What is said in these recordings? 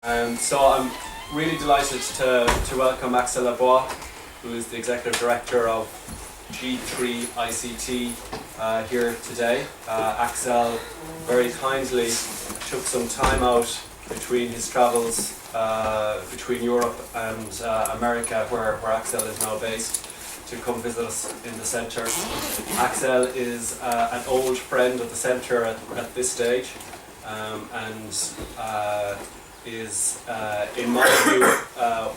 So I'm really delighted to welcome Axel Lebois, who is the Executive Director of G3 ICT here today. Axel very kindly took some time out between his travels between Europe and America, where Axel is now based, to come visit us in the centre. Axel is an old friend of the centre at this stage, and is, in my view,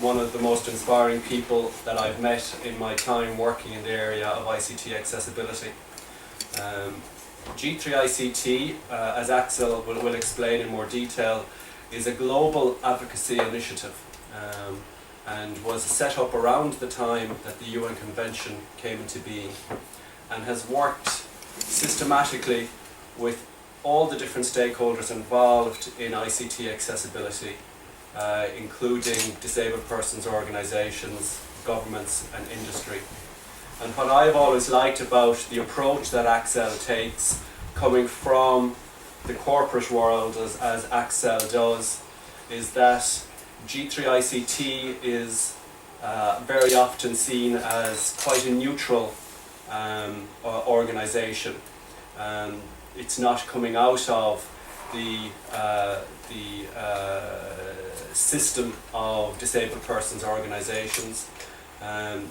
one of the most inspiring people that I've met in my time working in the area of ICT accessibility. G3 ICT, as Axel will explain in more detail, is a global advocacy initiative and was set up around the time that the UN Convention came into being, and has worked systematically with all the different stakeholders involved in ICT accessibility, including disabled persons organisations, governments and industry. And what I've always liked about the approach that Axel takes, coming from the corporate world as Axel does, is that G3 ICT is very often seen as quite a neutral organisation. It's not coming out of the system of disabled persons organisations.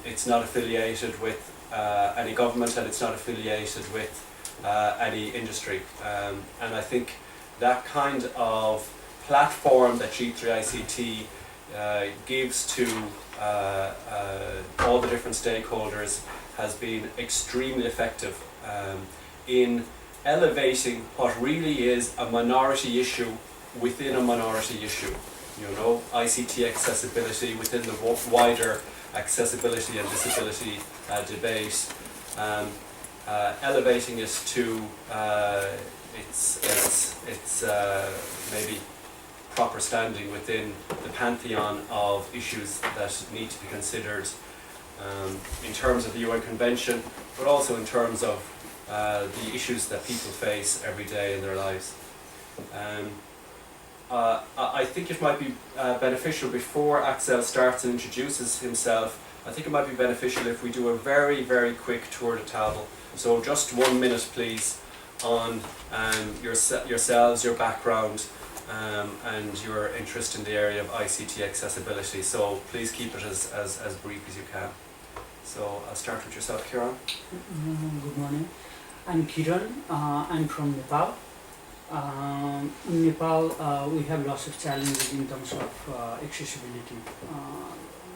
It's not affiliated with any government, and it's not affiliated with any industry. And I think that kind of platform that G3 ICT gives to all the different stakeholders has been extremely effective in elevating what really is a minority issue within a minority issue. You know, ICT accessibility within the wider accessibility and disability debate, elevating it to its maybe proper standing within the pantheon of issues that need to be considered in terms of the UN Convention, but also in terms of the issues that people face every day in their lives. I think it might be beneficial, before Axel starts and introduces himself, I think it might be beneficial if we do a very, very quick tour de table. So just 1 minute please on yourselves, your background, and your interest in the area of ICT accessibility. So please keep it as brief as you can. So I'll start with yourself, Kiran. Good morning. I'm Kiran. I'm from Nepal. In Nepal, we have lots of challenges in terms of accessibility.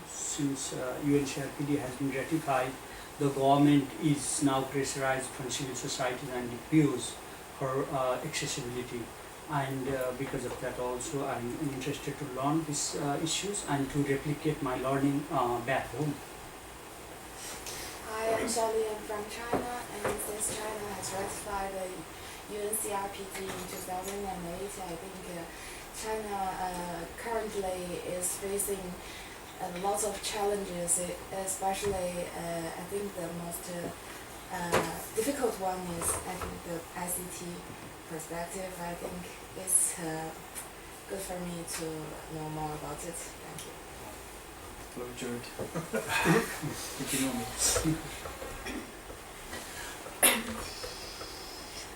Since UNCRPD has been ratified, the government is now pressurized from civil society and NGOs for accessibility. And because of that also, I'm interested to learn these issues and to replicate my learning back home. Hi, I'm Shelley. I'm from China, and since China has ratified the UNCRPD in 2008, I think China currently is facing lots of challenges, especially I think the most difficult one is, I think, the ICT perspective. I think it's good for me to know more about it. Thank you.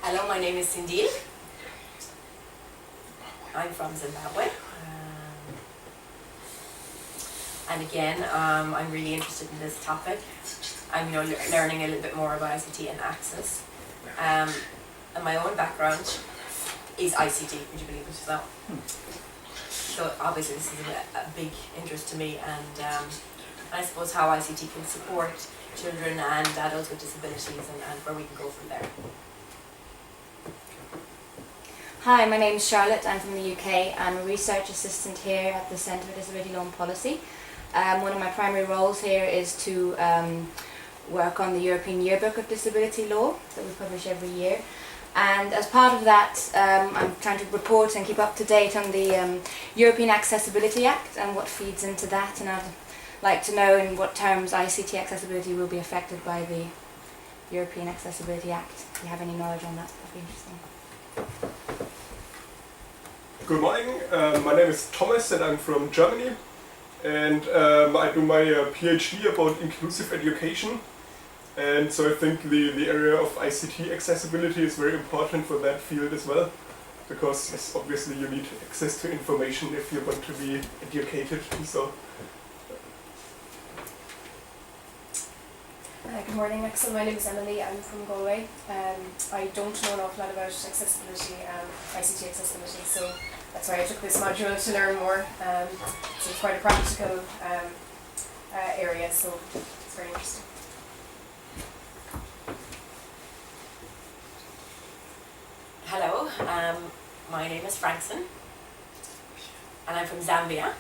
Hello, my name is Cindy. I'm from Zimbabwe. And again, I'm really interested in this topic. I'm learning a little bit more about ICT and access. And my own background is ICT, would you believe it as well? So obviously this is a big interest to me, and I suppose how ICT can support children and adults with disabilities, and where we can go from there. Hi, my name is Charlotte. I'm from the UK. I'm a research assistant here at the Centre for Disability Law and Policy. One of my primary roles here is to work on the European Yearbook of Disability Law that we publish every year. And as part of that, I'm trying to report and keep up to date on the European Accessibility Act and what feeds into that. And I'd like to know in what terms ICT accessibility will be affected by the European Accessibility Act. If you have any knowledge on that, that'd be interesting. Good morning. My name is Thomas and I'm from Germany. And I do my PhD about inclusive education. And so I think the area of ICT accessibility is very important for that field as well. Because yes, obviously you need access to information if you want to be educated. So. Good morning, Axel. My name is Emily. I'm from Galway. I don't know an awful lot about accessibility and ICT accessibility, so that's why I took this module to learn more. So it's quite a practical area, so it's very interesting. Hello, my name is Frankson, and I'm from Zambia,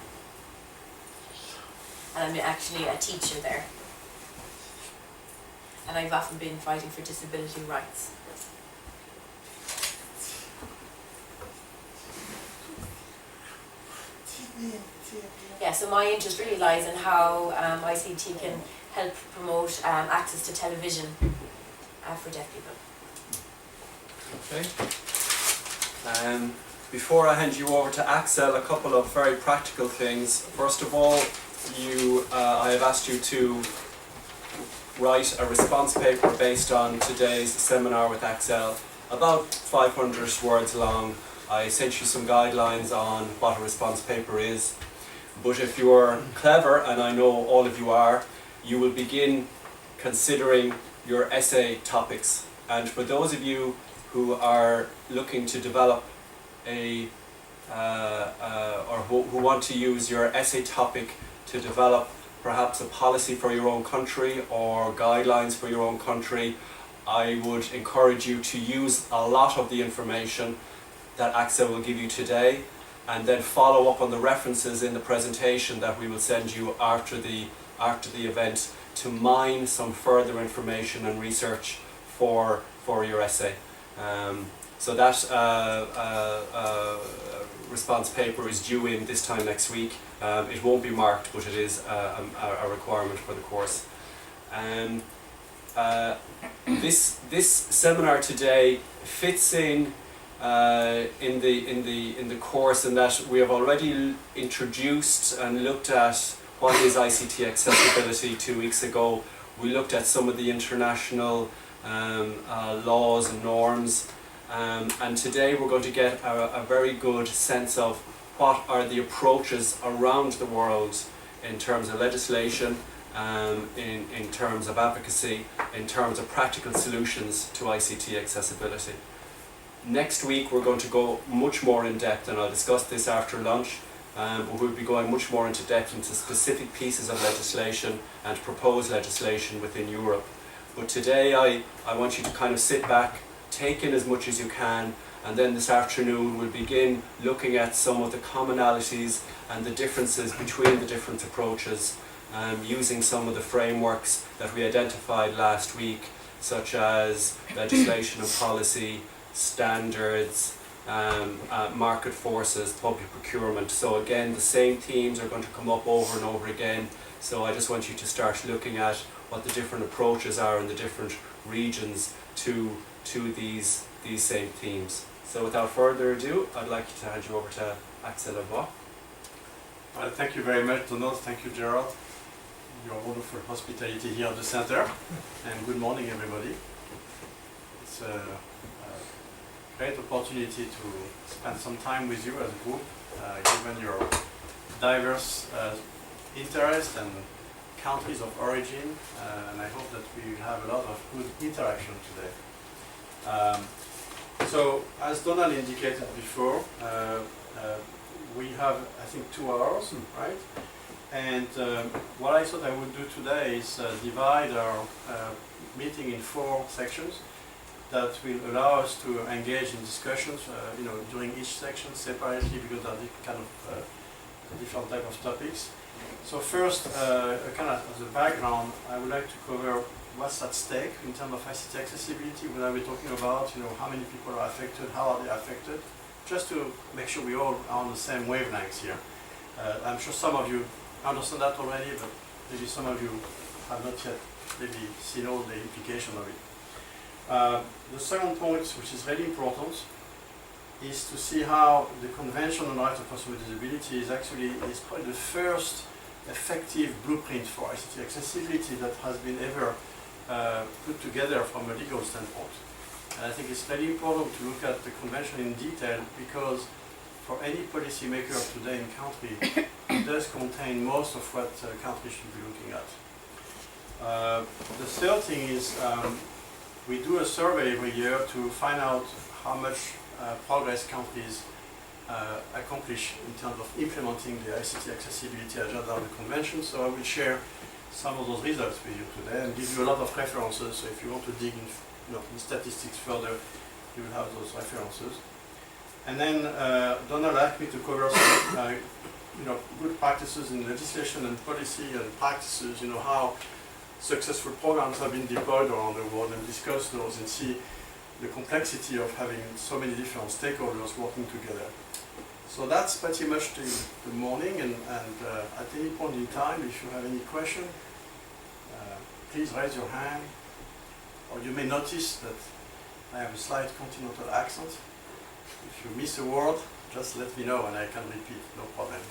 and I'm actually a teacher there. And I've often been fighting for disability rights. Yeah, so my interest really lies in how ICT can help promote access to television for deaf people. Okay. Before I hand you over to Axel, a couple of very practical things. First of all, I have asked you to write a response paper based on today's seminar with Axel, about 500 words long. I sent you some guidelines on what a response paper is, but if you're clever, and I know all of you are, you will begin considering your essay topics. And for those of you who are looking to develop or who want to use your essay topic to develop perhaps a policy for your own country or guidelines for your own country, I would encourage you to use a lot of the information that Axel will give you today, and then follow up on the references in the presentation that we will send you after the event to mine some further information and research for your essay. So that response paper is due in this time next week. It won't be marked, but it is a requirement for the course. This seminar today fits in the course in that we have already introduced and looked at what is ICT accessibility 2 weeks ago. We looked at some of the international laws and norms. And today we're going to get a very good sense of what are the approaches around the world in terms of legislation, in terms of advocacy, in terms of practical solutions to ICT accessibility. Next week we're going to go much more in depth, and I'll discuss this after lunch, but we'll be going much more into depth into specific pieces of legislation and proposed legislation within Europe. But today I want you to kind of sit back, take in as much as you can, and then this afternoon we'll begin looking at some of the commonalities and the differences between the different approaches, using some of the frameworks that we identified last week, such as legislation and policy, standards, market forces, public procurement. So again, the same themes are going to come up over and over again. So I just want you to start looking at what the different approaches are in the different regions to these same themes. So without further ado, I'd like to hand you over to Axel Lebois. Well, thank you very much, Donald. Thank you, Gerald. Your wonderful hospitality here at the center. And good morning, everybody. It's a great opportunity to spend some time with you as a group, given your diverse interests and countries of origin. And I hope that we have a lot of good interaction today. So, as Donald indicated before, we have, I think, 2 hours, right? And what I thought I would do today is divide our meeting in 4 sections that will allow us to engage in discussions, during each section separately, because there are kind of different type of topics. So first, kind of as a background, I would like to cover what's at stake in terms of ICT accessibility. When are we talking about, how many people are affected, how are they affected, just to make sure we all are on the same wavelengths here. I'm sure some of you understand that already, but maybe some of you have not yet maybe seen all the implication of it. The second point, which is really important, is to see how the Convention on the Rights of Persons with Disabilities is probably the first effective blueprint for ICT accessibility that has been ever put together from a legal standpoint. And I think it's very important to look at the Convention in detail, because for any policymaker today in country, it does contain most of what countries should be looking at. The third thing is we do a survey every year to find out how much progress countries accomplish in terms of implementing the ICT accessibility agenda of the Convention. So I will share some of those results with you today and give you a lot of references. So if you want to dig in statistics further, you will have those references. And then Donald asked me to cover some good practices in legislation and policy and practices, how successful programs have been deployed around the world, and discuss those and see the complexity of having so many different stakeholders working together. So that's pretty much the morning, and at any point in time, if you have any question, please raise your hand, or you may notice that I have a slight continental accent. If you miss a word, just let me know and I can repeat, no problem.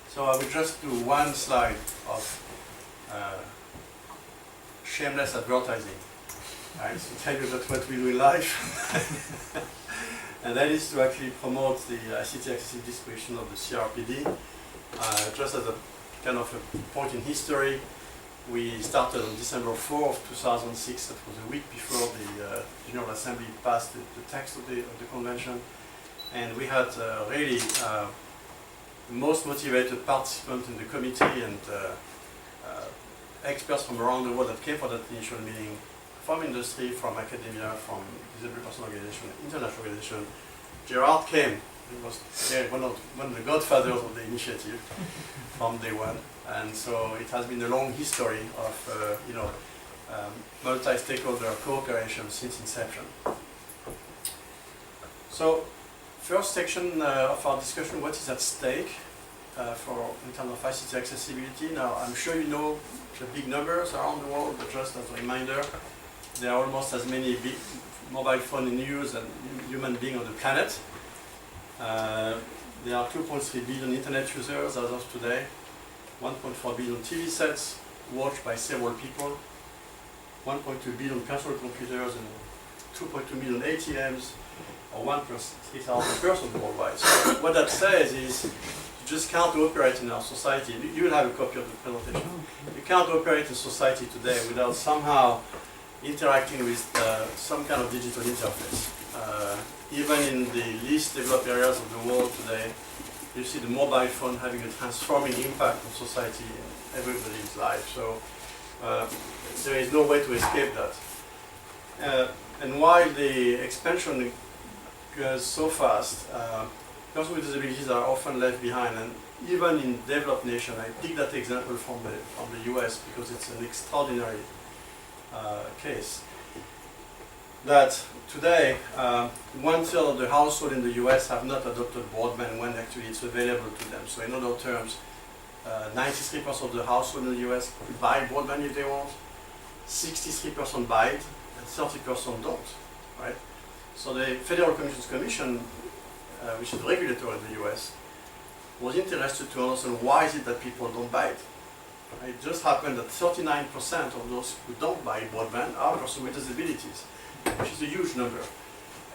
So I will just do one slide of shameless advertising, right? To tell you that what we do in life. And that is to actually promote the ICT accessibility disposition of the CRPD. Just as a kind of a point in history, we started on December 4 of 2006. That was a week before the General Assembly passed the text of the convention. And we had really the most motivated participants in the committee, and experts from around the world that came for that initial meeting, from industry, from academia, from disabled person organization, international organization. Gerard came. He was one of the godfathers of the initiative from day one. And so it has been a long history of multi-stakeholder cooperation since inception. So first section of our discussion, what is at stake in terms of ICT accessibility. Now, I'm sure you know the big numbers around the world, but just as a reminder, there are almost as many big mobile phone in use as human beings on the planet. There are 2.3 billion internet users as of today, 1.4 billion TV sets watched by several people, 1.2 billion personal computers, and 2.2 million ATMs, or 1 per 3,000 persons worldwide. So what that says is you just can't operate in our society. You will have a copy of the presentation. You can't operate in society today without somehow interacting with some kind of digital interface. Even in the least developed areas of the world today, you see the mobile phone having a transforming impact on society and everybody's life. So there is no way to escape that. And while the expansion goes so fast, persons with disabilities are often left behind. And even in developed nations, I pick that example from the US because it's an extraordinary case. That today, 1/3 of the households in the US have not adopted broadband when actually it's available to them. So in other terms, 93% of the households in the US buy broadband if they want, 63% buy it, and 30% don't, right? So the Federal Communications Commission, which is the regulator in the US, was interested to understand why is it that people don't buy it. It just happened that 39% of those who don't buy broadband are persons with disabilities, which is a huge number.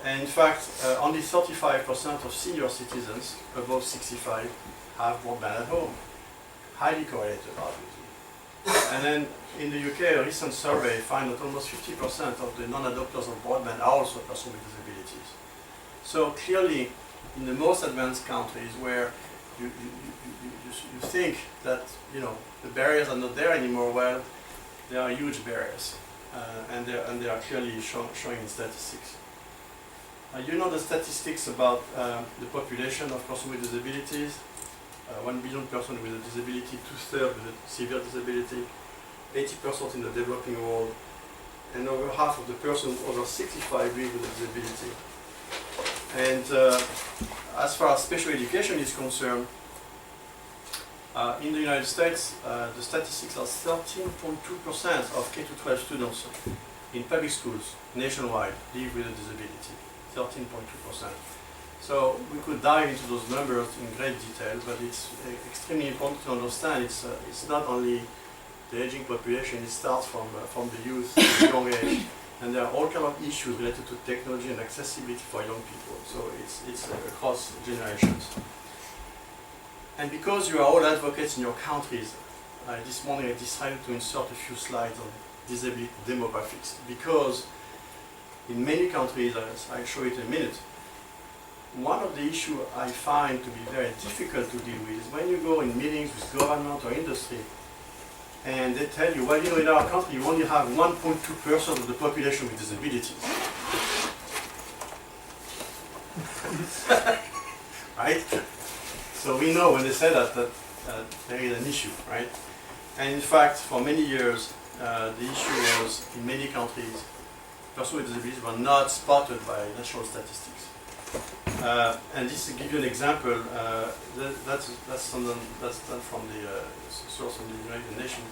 And in fact, only 35% of senior citizens above 65 have broadband at home. Highly correlated, obviously. And then in the UK, a recent survey found that almost 50% of the non-adopters of broadband are also persons with disabilities. So clearly, in the most advanced countries where you think that the barriers are not there anymore, well, there are huge barriers. And they are clearly showing in statistics. You know the statistics about the population of persons with disabilities. 1 billion persons with a disability, 2/3 with a severe disability, 80% in the developing world, and over half of the persons over 65 live with a disability. And as far as special education is concerned, in the United States, the statistics are 13.2% of K-12 students in public schools nationwide live with a disability, 13.2%. So we could dive into those numbers in great detail, but it's extremely important to understand it's not only the aging population, it starts from the youth, the young age, and there are all kinds of issues related to technology and accessibility for young people. So it's across generations. And because you are all advocates in your countries, this morning I decided to insert a few slides on disability demographics, because in many countries, as I'll show it in a minute, one of the issues I find to be very difficult to deal with is when you go in meetings with government or industry, and they tell you, well, you know, in our country you only have 1.2% of the population with disabilities. Right? So we know when they say that there is an issue, right? And in fact, for many years, the issue was in many countries, persons with disabilities were not spotted by national statistics. And just to give you an example, that's done from the source from the United Nations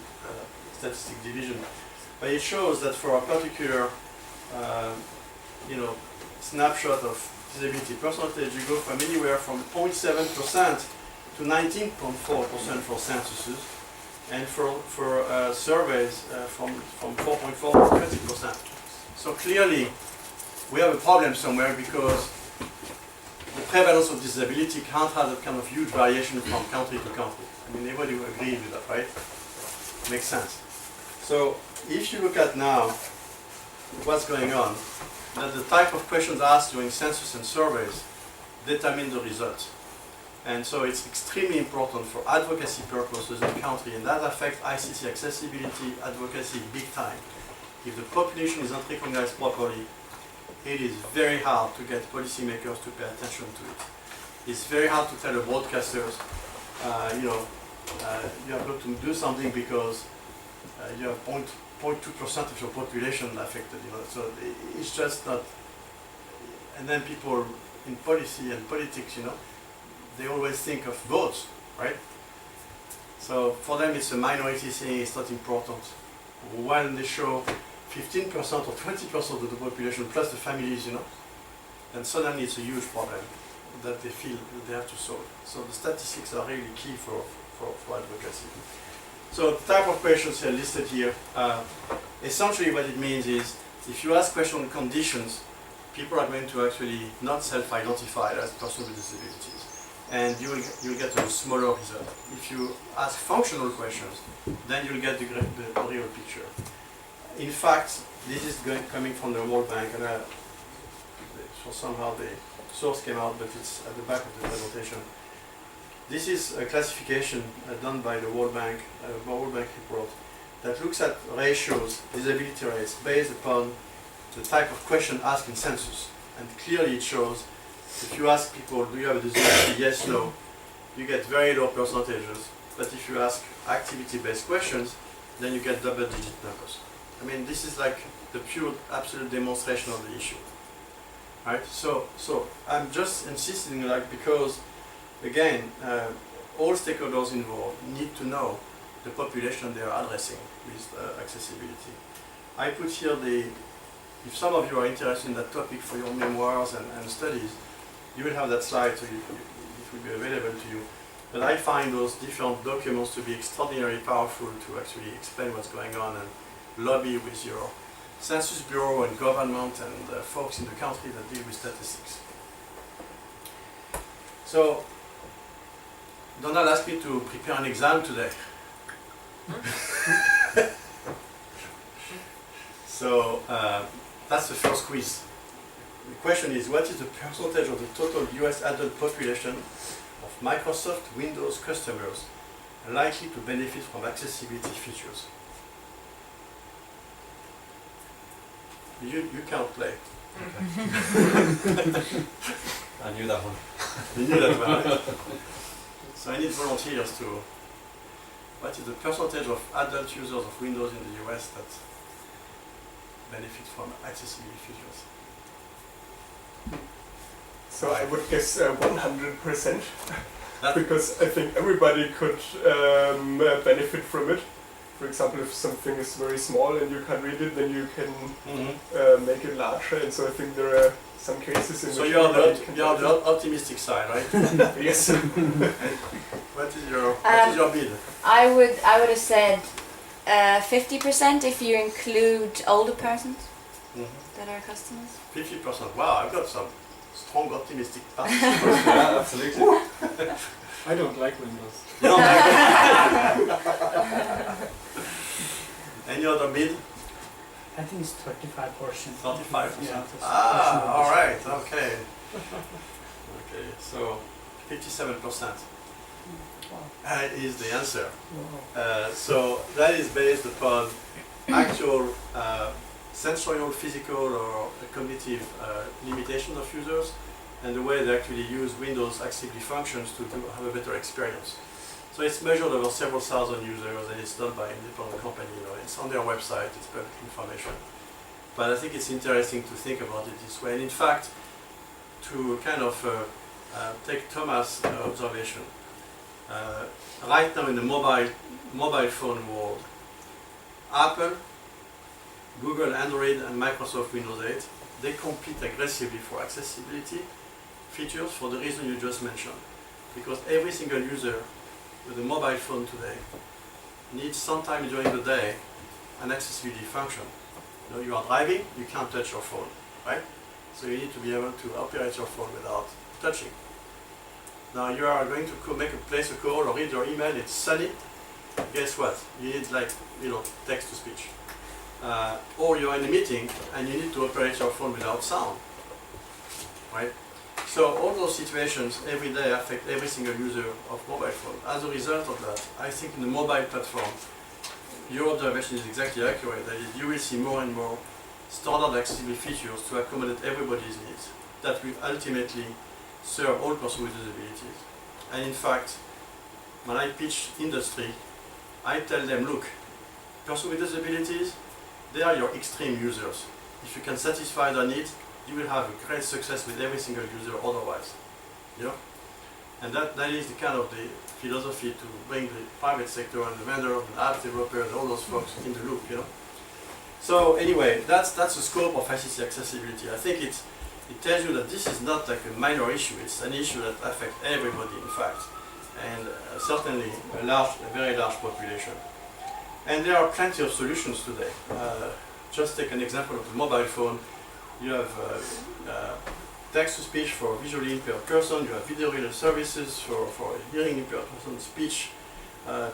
Statistic Division, but it shows that for a particular, snapshot of disability percentage, you go from anywhere from 0.7% to 19.4% for censuses, and for surveys from 4.4 to 20%. So clearly, we have a problem somewhere, because the prevalence of disability can't have that kind of huge variation from country to country. I mean, everybody will agree with that, right? Makes sense. So if you look at now what's going on, that the type of questions asked during census and surveys determine the results. And so it's extremely important for advocacy purposes in the country, and that affects ICT accessibility advocacy big time. If the population is not recognized properly, it is very hard to get policymakers to pay attention to it. It's very hard to tell the broadcasters, you have got to do something because you have 0.2% of your population affected. So it's just not. And then people in policy and politics, they always think of votes, right? So for them, it's a minority thing. It's not important. When they show 15% or 20% of the population plus the families, then suddenly it's a huge problem that they feel that they have to solve. So the statistics are really key for advocacy. So the type of questions are listed here. Essentially what it means is, if you ask questions on conditions, people are going to actually not self-identify as persons with disabilities, and you'll get a smaller result. If you ask functional questions, then you'll get the real picture. In fact, this is coming from the World Bank, and so somehow the source came out, but it's at the back of the presentation. This is a classification done by the World Bank report that looks at ratios, disability rates, based upon the type of question asked in census. And clearly it shows, if you ask people, do you have a disability, yes, no, you get very low percentages. But if you ask activity-based questions, then you get double-digit numbers. I mean, this is like the pure, absolute demonstration of the issue, right? So I'm just insisting, because, again, all stakeholders involved need to know the population they are addressing with accessibility. I put here if some of you are interested in that topic for your memoirs and studies, you will have that slide, so it will be available to you. But I find those different documents to be extraordinarily powerful to actually explain what's going on and lobby with your Census Bureau and government and folks in the country that deal with statistics. So, Donald asked me to prepare an exam today. So, that's the first quiz. The question is, what is the percentage of the total US adult population of Microsoft Windows customers likely to benefit from accessibility features? You can't play. I knew that one. You knew that one, right? So I need volunteers to. What is the percentage of adult users of Windows in the US that benefit from accessibility features? So I would guess 100%, because I think everybody could benefit from it. For example, if something is very small and you can't read it, then you can make it larger. And so I think there are some cases in So which you're everybody can the do optimistic side, right? it. Yes. What is your bid? I would have said 50% if you include older persons that are customers. 50%. Wow, I've got some strong optimistic parts. Yeah, absolutely. I don't like Windows. You don't like it? Any other bid? I think it's 35%. 35%. Yeah, Ah, all right. Okay. Okay. So 57% is the answer. Wow. So that is based upon actual sensorial, physical, or cognitive limitations of users, and the way they actually use Windows accessibility functions to have a better experience. So it's measured over several thousand users, and it's done by an independent company. You know, it's on their website. It's public information. But I think it's interesting to think about it this way. And in fact, to kind of take Thomas' observation, right now in the mobile phone world, Apple, Google, Android, and Microsoft Windows 8, they compete aggressively for accessibility features for the reason you just mentioned. Because every single user with a mobile phone today needs sometime during the day an accessibility function. You know, you are driving, you can't touch your phone, right? So you need to be able to operate your phone without touching. Now you are going to place a call or read your email, it's sunny. Guess what? You need text to speech. Or you're in a meeting and you need to operate your phone without sound, right? So all those situations every day affect every single user of mobile phone. As a result of that, I think in the mobile platform, your observation is exactly accurate. That is, you will see more and more standard accessibility features to accommodate everybody's needs that will ultimately serve all persons with disabilities. And in fact, when I pitch industry, I tell them, look, persons with disabilities, they are your extreme users. If you can satisfy their needs, you will have a great success with every single user otherwise. You know? And that is the kind of the philosophy to bring the private sector and the vendors and app developers and all those folks in the loop, you know. So anyway, that's the scope of ICT accessibility. I think it tells you that this is not like a minor issue, it's an issue that affects everybody in fact, and certainly a very large population. And there are plenty of solutions today. Just take an example of the mobile phone. You have text-to-speech for a visually impaired person, you have video reader services for a hearing impaired person, speech,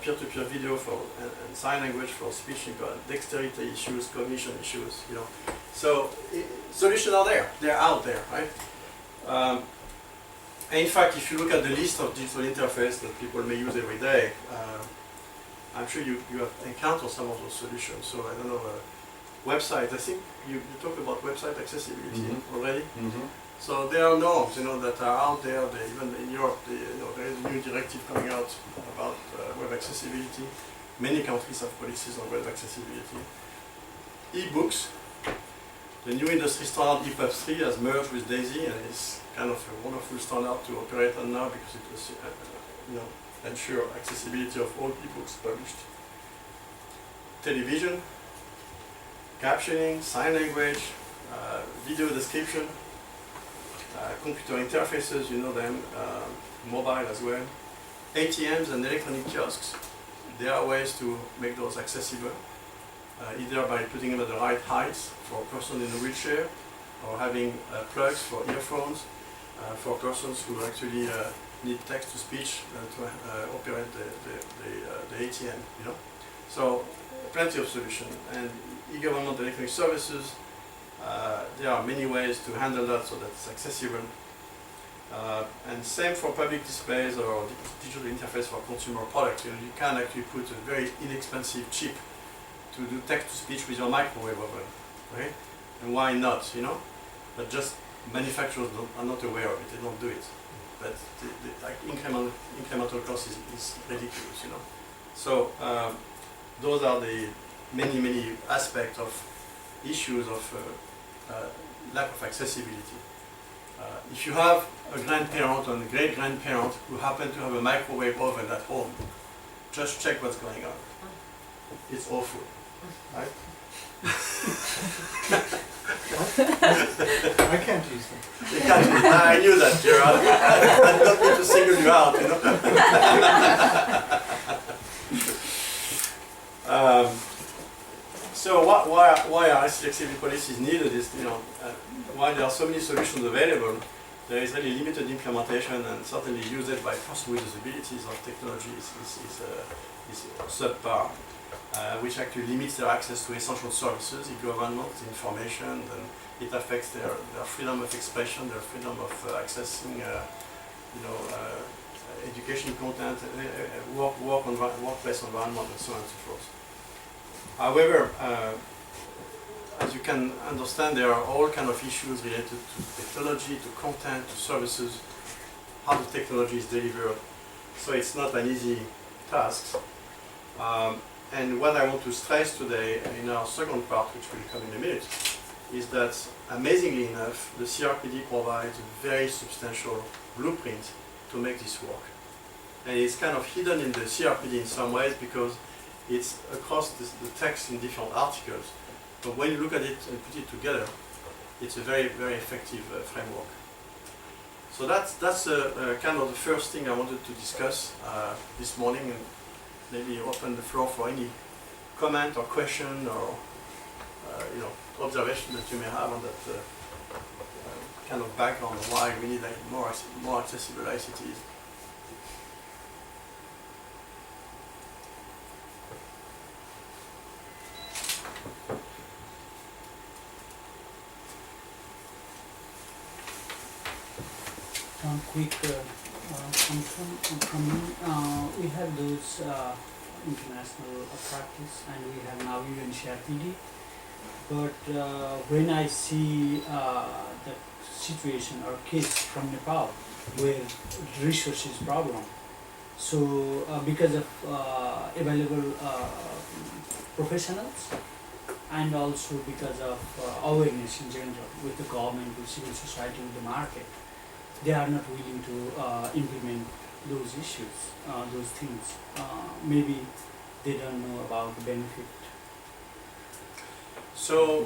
peer-to-peer video and sign language for speech impaired, dexterity issues, cognition issues, you know. So solutions are there, they're out there, right? And in fact, if you look at the list of digital interface that people may use every day, I'm sure you have encountered some of those solutions. So I don't know, website, I think you talked about website accessibility already. So there are norms, that are out there. Even in Europe, there is a new directive coming out about web accessibility. Many countries have policies on web accessibility. E-books, the new industry standard EPUB 3 has merged with DAISY, and it's kind of a wonderful standard to operate on now because it will, ensure accessibility of all e-books published. Television, captioning, sign language, video description, computer interfaces, you know them, mobile as well. ATMs and electronic kiosks, there are ways to make those accessible, either by putting them at the right height for a person in a wheelchair, or having plugs for earphones for persons who actually need text-to-speech to operate the ATM, So plenty of solutions. And e-government electronic services, there are many ways to handle that so that it's accessible. And same for public displays or digital interface for consumer products. You can actually put a very inexpensive chip to do text-to-speech with your microwave oven, right? And why not, But just manufacturers are not aware of it, they don't do it. But the incremental cost is ridiculous, So those are the many aspects of issues of lack of accessibility. If you have a grandparent or a great-grandparent who happen to have a microwave oven at home, just check what's going on. it's awful, right? I can't use them. You can't. I knew that, Gerard. I don't need to single you out, you know. So why are accessibility policies needed is, why there are so many solutions available, there is really limited implementation, and certainly usage by person with disabilities of technology is subpar, which actually limits their access to essential services, e-government, information, and it affects their freedom of expression, their freedom of accessing, education content, workplace environment, and so on and so forth. However, as you can understand, there are all kinds of issues related to technology, to content, to services, how the technology is delivered. So it's not an easy task. And what I want to stress today in our second part, which will come in a minute, is that amazingly enough, the CRPD provides a very substantial blueprint to make this work. And it's kind of hidden in the CRPD in some ways because it's across the text in different articles. But when you look at it and put it together, it's a very, very effective framework. So that's kind of the first thing I wanted to discuss this morning, and maybe open the floor for any comment or question or observation that you may have on that kind of background why we need more accessible ICTs. One quick concern from me. We have those international practice, and we have now UNCRPD. But when I see the situation or case from Nepal where resources problem, so because of available professionals and also because of awareness in general with the government, with civil society, with the market, they are not willing to implement those issues, those things. Maybe they don't know about the benefit. So,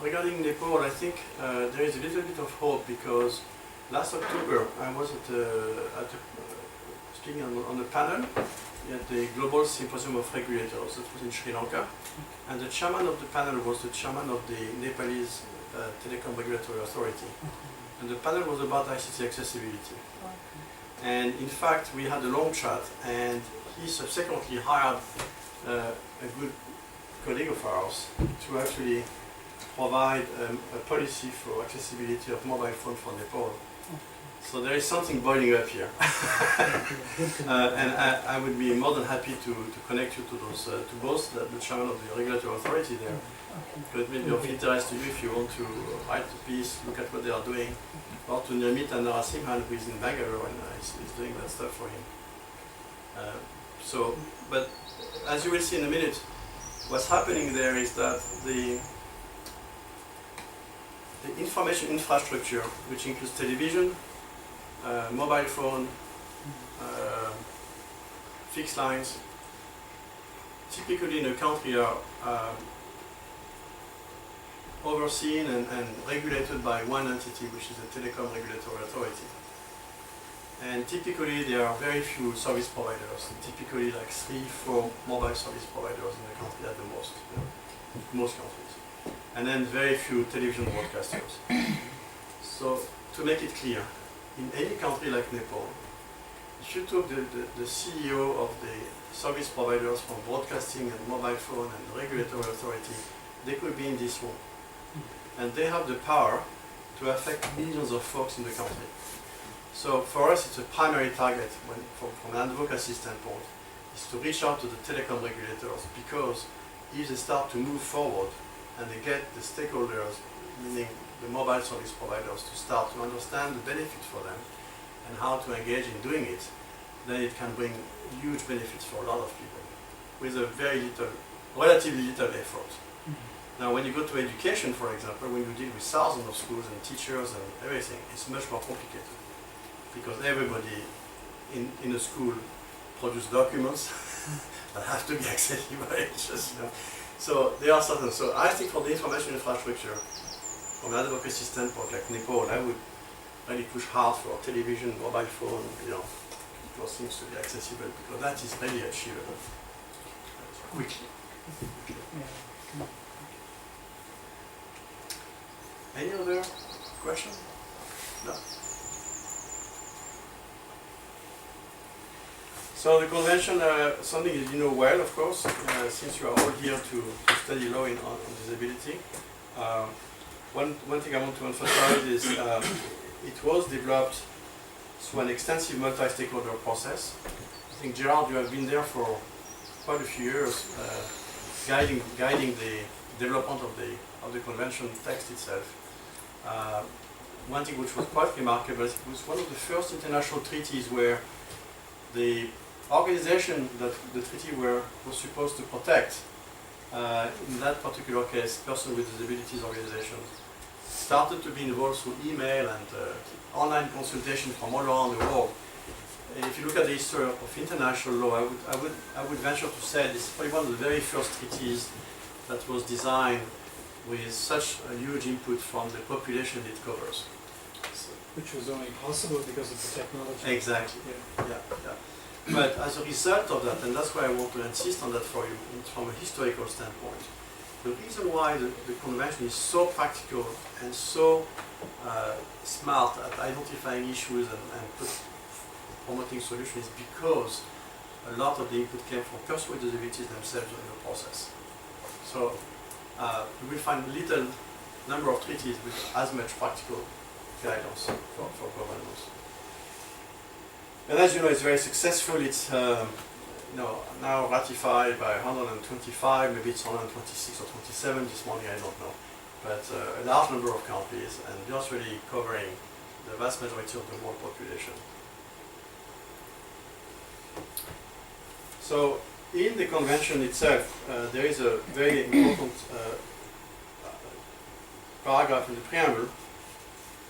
regarding Nepal, I think there is a little bit of hope because last October I was speaking on a panel at the Global Symposium of Regulators. That was in Sri Lanka, and the chairman of the panel was the chairman of the Nepalese Telecom Regulatory Authority. And the panel was about ICT accessibility. And in fact, we had a long chat, and he subsequently hired a good colleague of ours to actually provide a policy for accessibility of mobile phone for Nepal. So there is something boiling up here. And I would be more than happy to connect you to those, to both the chairman of the regulatory authority there. But it may be of interest to you if you want to write a piece, look at what they are doing, or to meet Narasimhan, who is in Bangalore and is doing that stuff for him. But as you will see in a minute, what's happening there is that the information infrastructure, which includes television, mobile phone, fixed lines, typically in a country are overseen and regulated by one entity, which is the Telecom Regulatory Authority. And typically there are very few service providers, typically like 3-4 mobile service providers in the country at the most, most countries. And then very few television broadcasters. So to make it clear, in any country like Nepal, if you took the CEO of the service providers from broadcasting and mobile phone and regulatory authority, they could be in this room. And they have the power to affect millions of folks in the country. So for us, it's a primary target from an advocacy standpoint, is to reach out to the telecom regulators, because if they start to move forward and they get the stakeholders, meaning the mobile service providers, to start to understand the benefit for them and how to engage in doing it, then it can bring huge benefits for a lot of people with a very little, relatively little effort. Now, when you go to education, for example, when you deal with thousands of schools and teachers and everything, it's much more complicated, because everybody in a school produce documents that have to be accessible. Just, you know. So there are certain. So I think for the information infrastructure, from an advocacy standpoint, like Nepal, I would really push hard for television, mobile phone, you know, those things to be accessible, because that is really achievable quickly. Yeah. Any other question? No. So the convention, something that you know well, of course, since you are all here to study law on disability. One thing I want to emphasize is it was developed through an extensive multi-stakeholder process. I think, Gerard, you have been there for quite a few years, guiding the development of the convention text itself. One thing which was quite remarkable, it was one of the first international treaties where the organization that the treaty was supposed to protect, in that particular case, person with disabilities organizations, started to be involved through email and online consultation from all around the world. And if you look at the history of international law, I would venture to say this is probably one of the very first treaties that was designed with such a huge input from the population it covers. Which was only possible because of the technology. Exactly. Yeah. Yeah. But as a result of that, and that's why I want to insist on that for you from a historical standpoint, the reason why the convention is so practical and so smart at identifying issues and promoting solutions is because a lot of the input came from persons with disabilities themselves in the process. So you will find little number of treaties with as much practical guidance for governments. And as you know, it's very successful. It's now ratified by 125, maybe it's 126 or 27 this morning, I don't know. But a large number of countries, and just really covering the vast majority of the world population. So in the convention itself, there is a very important paragraph in the preamble,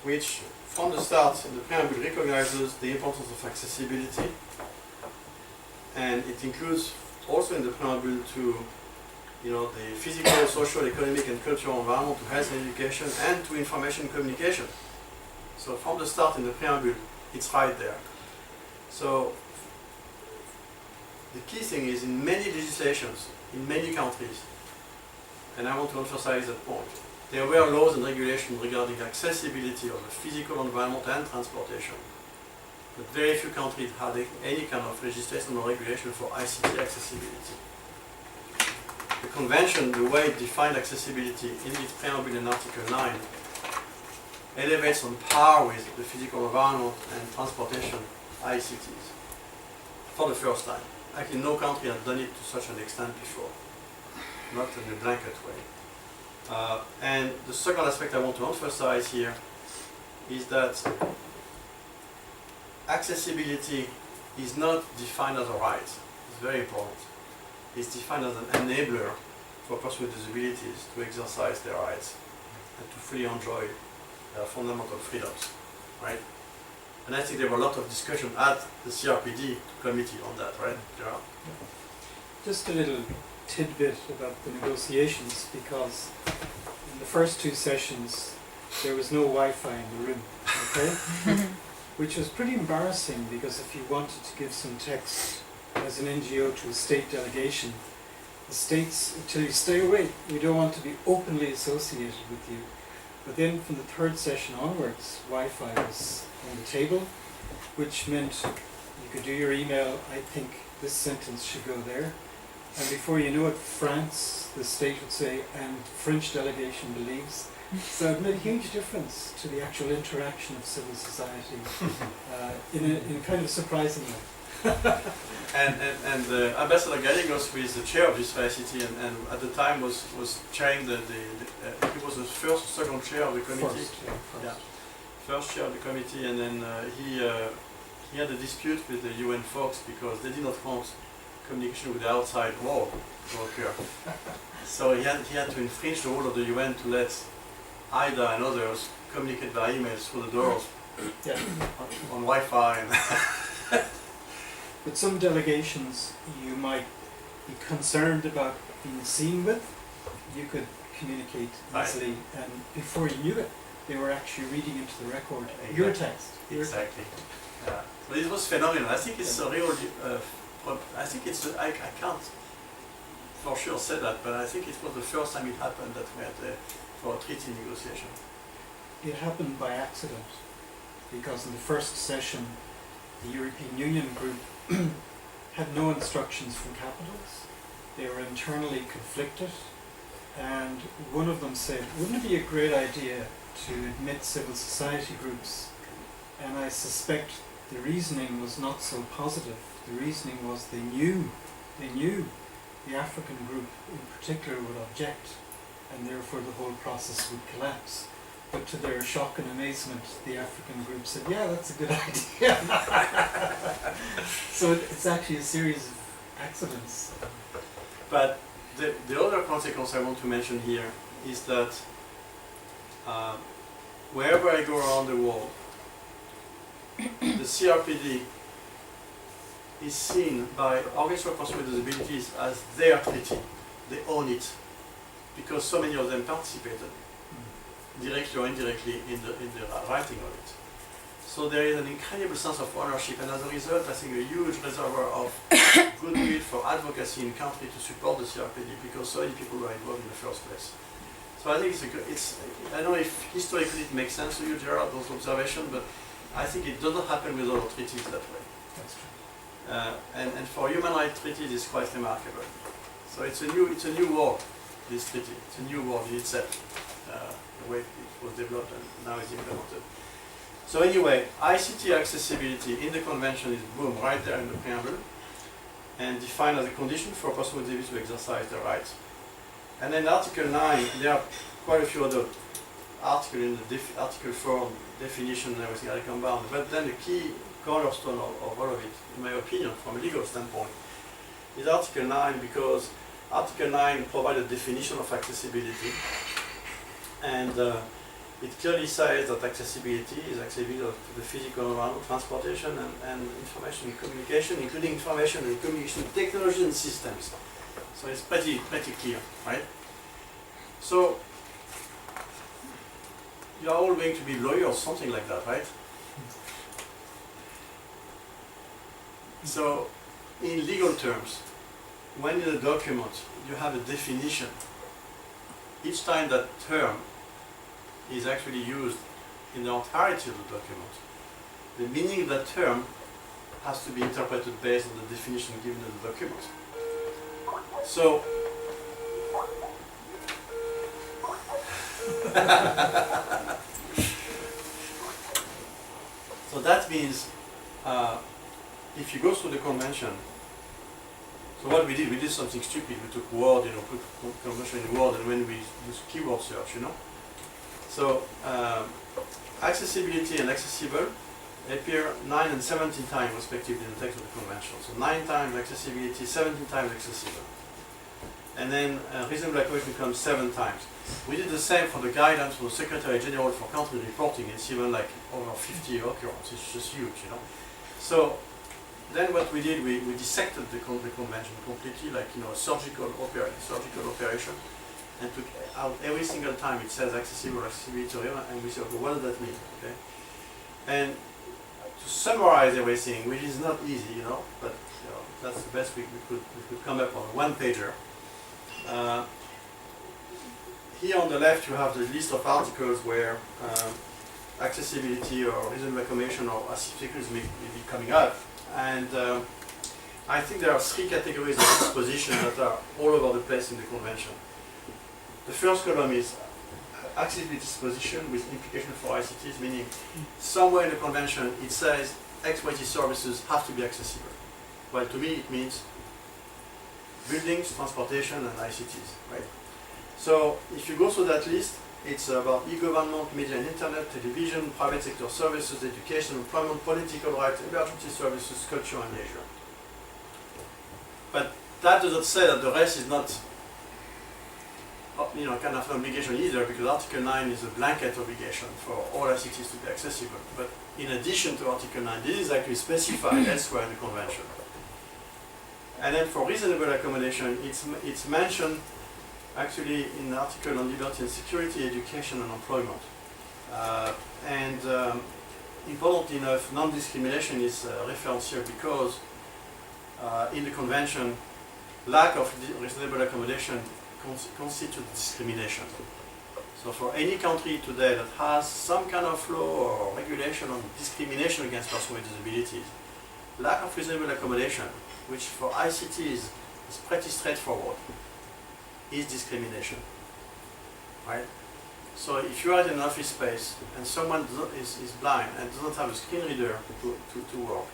which from the start, the preamble recognizes the importance of accessibility, and it includes also in the preamble to, the physical, social, economic, and cultural environment, to health and education, and to information and communication. So from the start in the preamble, it's right there. So the key thing is, in many legislations, in many countries, and I want to emphasize that point, there were laws and regulations regarding accessibility of the physical environment and transportation. But very few countries had any kind of legislation or regulation for ICT accessibility. The convention, the way it defined accessibility in its preamble in Article 9, elevates on par with the physical environment and transportation ICTs for the first time. Actually, no country had done it to such an extent before, not in a blanket way. And the second aspect I want to emphasize here is that accessibility is not defined as a right. It's very important. It's defined as an enabler for persons with disabilities to exercise their rights and to fully enjoy their fundamental freedoms, right? And I think there were a lot of discussion at the CRPD committee on that, right, Gerard? Just a little tidbit about the negotiations, because in the first two sessions there was no Wi-Fi in the room, okay? Which was pretty embarrassing, because if you wanted to give some text as an NGO to a state delegation, the states would tell you, stay away, we don't want to be openly associated with you. But then from the third session onwards, Wi-Fi was on the table, which meant you could do your email, I think this sentence should go there. And before you know it, France, the state would say, and French delegation believes. So it made a huge difference to the actual interaction of civil society in a kind of surprising way. And Ambassador Gallegos, who is the chair of this ICT, and at the time was chairing he was the first, second chair of the committee. First chair of the committee, and then he had a dispute with the UN folks because they did not want communication with the outside world to occur. So he had to infringe the rule of the UN to let IDA and others communicate by emails through the doors on Wi-Fi. And But some delegations you might be concerned about being seen with, you could communicate easily, and before you knew it, they were actually reading into the record your text. Exactly. Yeah. So it was phenomenal. I think it's a real. I think it's. I can't for sure say that, but I think it was the first time it happened that we had for a treaty negotiation. It happened by accident, because in the first session, the European Union group had no instructions from capitals. They were internally conflicted, and one of them said, wouldn't it be a great idea to admit civil society groups? And I suspect the reasoning was not so positive. The reasoning was they knew the African group in particular would object, and therefore the whole process would collapse. But to their shock and amazement, the African group said, yeah, that's a good idea. So it's actually a series of accidents. But the other consequence I want to mention here is that wherever I go around the world, the CRPD is seen by Organization for Persons with Disabilities as their treaty. They own it because so many of them participated, directly or indirectly, in the writing of it. So there is an incredible sense of ownership, and as a result, I think a huge reservoir of goodwill for advocacy in country to support the CRPD, because so many people were involved in the first place. So I think I don't know if historically it makes sense to you, Gerard, those observations, but I think it doesn't happen with other treaties that way. That's true. And for human rights treaties, it's quite remarkable. So it's a new world, this treaty. It's a new world in itself, the way it was developed and now is implemented. So anyway, ICT accessibility in the convention is boom, right there in the preamble, and defined as a condition for a person with disability to exercise their rights. And then Article 9, there are quite a few other articles in the Article 4 definition and everything I come down. But then the key cornerstone of all of it, in my opinion, from a legal standpoint, is Article 9, because Article 9 provides a definition of accessibility, and it clearly says that accessibility is accessibility to the physical environment, transportation, and information and communication, including information and communication technologies and systems. So it's pretty clear, right? So you are all going to be lawyers, something like that, right? So in legal terms, when in a document you have a definition, each time that term is actually used in the entirety of the document, the meaning of that term has to be interpreted based on the definition given in the document. So so that means if you go through the convention, so what we did something stupid. We took Word, put convention in Word, and when we use keyword search, So accessibility and accessible appear 9 and 17 times respectively in the text of the convention. So 9 times accessibility, 17 times accessible. And then reasonable accommodation comes 7 times. We did the same for the guidance for the Secretary General for country reporting. It's even like over 50 occurrences. It's just huge, So then what we did, we dissected the convention completely, like a surgical operation, and took out every single time it says accessible, accessibility, and we said, okay, what does that mean? Okay, and to summarize everything, which is not easy, but that's the best we could come up on a one-pager. Here on the left, you have the list of articles where accessibility or reasonable accommodation or accessibility may be coming up. And I think there are 3 categories of disposition that are all over the place in the convention. The first column is accessibility disposition with implication for ICTs, meaning somewhere in the convention it says XYZ services have to be accessible. Well, to me it means buildings, transportation, and ICTs, right? So if you go through that list, it's about e-government, media and internet, television, private sector services, education, employment, political rights, emergency services, culture and leisure. But that doesn't say that the rest is not kind of an obligation either, because Article 9 is a blanket obligation for all ICTs to be accessible. But in addition to Article 9, this is actually specified elsewhere in the Convention. And then for reasonable accommodation, it's mentioned actually in the article on liberty and security, education and employment. Important enough, non-discrimination is referenced here because in the convention, lack of reasonable accommodation constitutes discrimination. So for any country today that has some kind of law or regulation on discrimination against persons with disabilities, lack of reasonable accommodation, which for ICTs is pretty straightforward, is discrimination, right? So if you are in an office space and someone is blind and does not have a screen reader to work,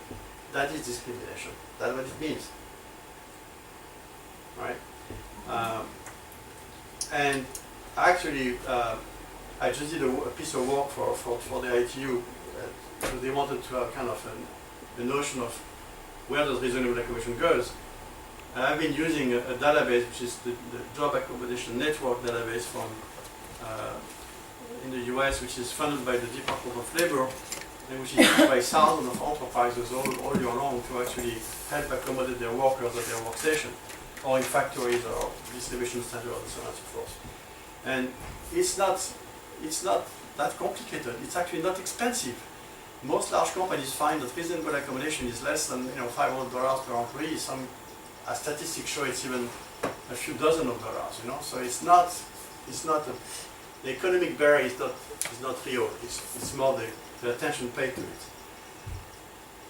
that is discrimination. That's what it means, right? And actually, I just did a piece of work for the ITU. So they wanted to have kind of a notion of where does reasonable accommodation goes. And I've been using a database, which is the Job Accommodation Network database from in the US, which is funded by the Department of Labor, and which is used by thousands of enterprises all year long to actually help accommodate their workers at their workstation, or in factories or distribution centers and so on and so forth. And it's not that complicated. It's actually not expensive. Most large companies find that reasonable accommodation is less than $500 per employee. Some statistics show it's even a few dozen of dollars. So the economic barrier is not real. It's more the attention paid to it.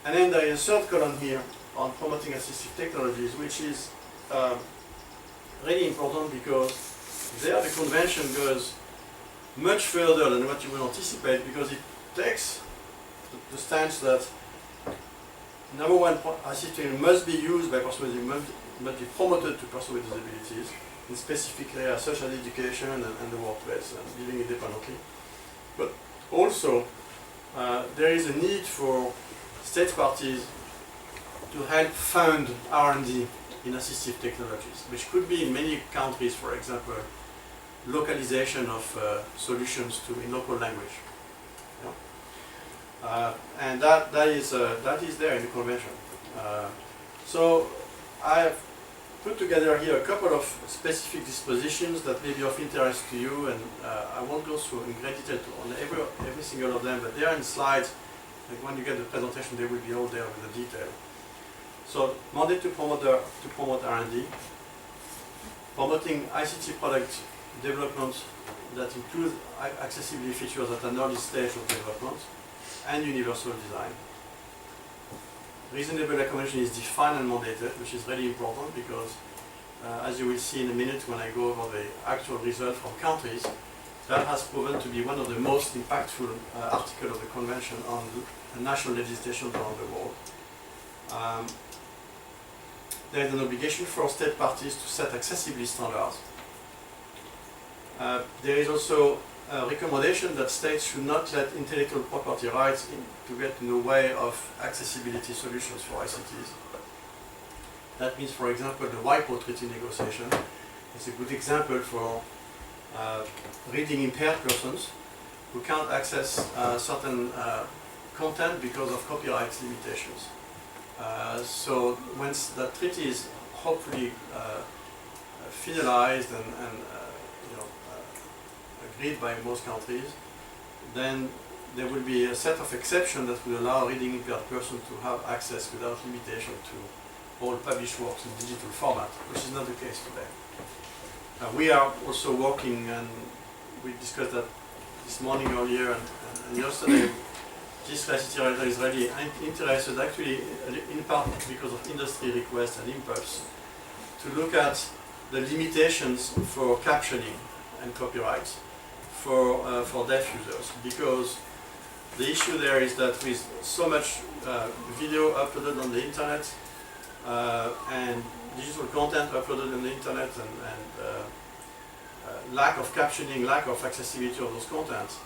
And then there is a third column here on promoting assistive technologies, which is really important because there the convention goes much further than what you would anticipate, because it takes the stance that number one, assistive technology must be used by persons must be promoted to persons with disabilities in specific areas such as education and the workplace and living independently. But also, there is a need for state parties to help fund R&D in assistive technologies, which could be in many countries, for example, localization of solutions in local language. And that is there in the convention. So I have put together here a couple of specific dispositions that may be of interest to you, and I won't go through in great detail on every single of them, but they are in slides. Like when you get the presentation, they will be all there with the detail. So, mandate to promote R&D, promoting ICT product development that include accessibility features at an early stage of development, and universal design. Reasonable accommodation is defined and mandated, which is really important because, as you will see in a minute when I go over the actual results from countries, that has proven to be one of the most impactful articles of the convention on national legislation around the world. There is an obligation for state parties to set accessibility standards. There is also a recommendation that states should not let intellectual property rights to get in the way of accessibility solutions for ICTs. That means, for example, the WIPO treaty negotiation is a good example for reading impaired persons who can't access certain content because of copyright limitations. So once that treaty is hopefully finalized and agreed by most countries, then there will be a set of exceptions that will allow reading impaired persons to have access without limitation to all published works in digital format, which is not the case today. We are also working, and we discussed that this morning earlier and yesterday. This ICT is really interested, actually, in part because of industry requests and impulse, to look at the limitations for captioning and copyright for deaf users, because the issue there is that with so much video uploaded on the internet and digital content uploaded on the internet and lack of captioning, lack of accessibility of those contents,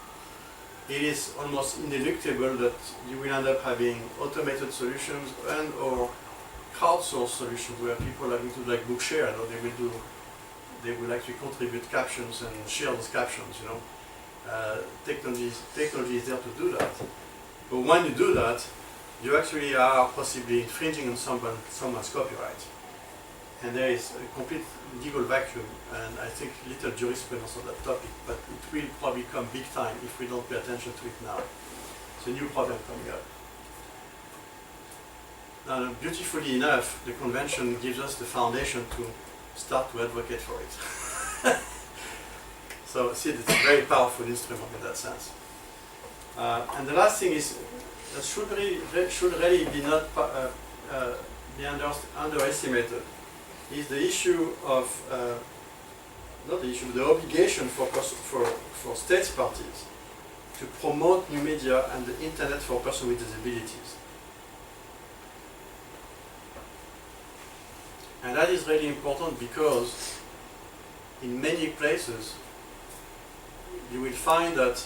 it is almost ineluctable that you will end up having automated solutions and or crowdsourced solutions where people are going to like Bookshare, they will actually contribute captions and share those captions. Technology is there to do that. But when you do that, you actually are possibly infringing on someone's copyright. and there is a complete legal vacuum, and I think little jurisprudence on that topic, but it will probably come big time if we don't pay attention to it now. It's a new problem coming up. Now, beautifully enough, the convention gives us the foundation to start to advocate for it. So, see, it's a very powerful instrument in that sense. And the last thing is that should really be not be underestimated is the issue of not the issue, the obligation for state parties to promote new media and the internet for persons with disabilities. And that is really important because in many places you will find that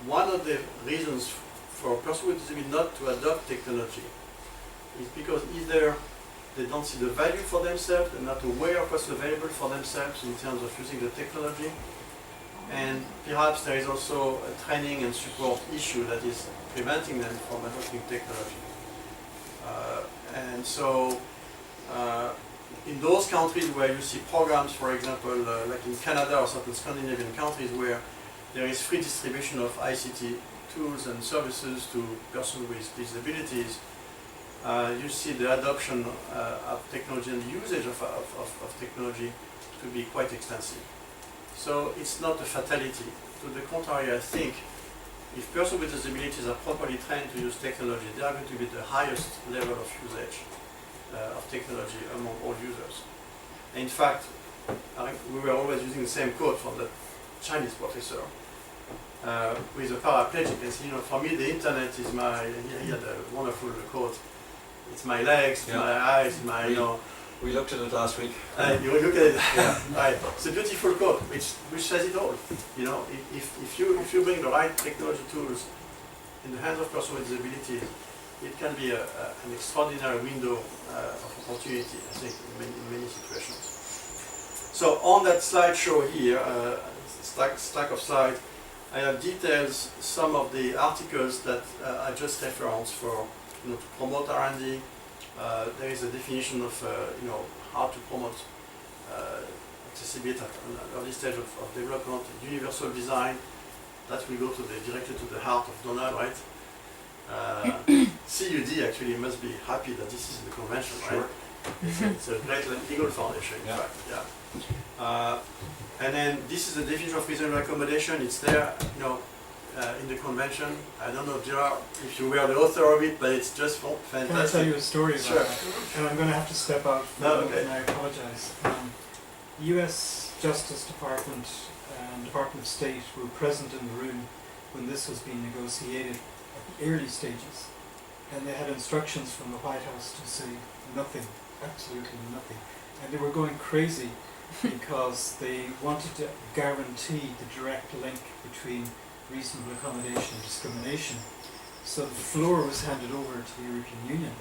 one of the reasons for a person with disability not to adopt technology is because either they don't see the value for themselves, they're not aware of what's available for themselves in terms of using the technology, and perhaps there is also a training and support issue that is preventing them from adopting technology. And so in those countries where you see programs, for example, like in Canada or certain Scandinavian countries where there is free distribution of ICT tools and services to persons with disabilities, you see the adoption of technology and the usage of technology to be quite extensive. So it's not a fatality. To the contrary, I think if persons with disabilities are properly trained to use technology, they are going to be the highest level of usage of technology among all users. In fact, we were always using the same quote from the Chinese professor with a paraplegic, and you know, for me the internet is my, he had a wonderful quote, it's my legs, it's my eyes, my, you know. We looked at it last week. You look at it, yeah. Right. It's a beautiful quote, which says it all. You know, if you bring the right technology tools in the hands of persons with disabilities, it can be an extraordinary window of opportunity, I think, in many situations. So on that slideshow here, stack of slides, I have details some of the articles that I just referenced for, you know, to promote R&D. There is a definition of you know, how to promote accessibility at an early stage of development, universal design. That will go directly to the heart of Donald, right? CUD actually must be happy that this is in the convention, right? Sure. It's a great legal foundation, in fact. Yeah. And then this is the definition of reasonable accommodation. It's there, you know, in the convention. I don't know, Gerard, if you were the author of it, but it's just fantastic. Can I tell you a story about Sure. that? And I'm going to have to step out for No, a moment, okay. and I apologize. U.S. Justice Department and Department of State were present in the room when this was being negotiated at the early stages. And they had instructions from the White House to say nothing, absolutely nothing. And they were going crazy because they wanted to guarantee the direct link between reasonable accommodation and discrimination. So the floor was handed over to the European Union.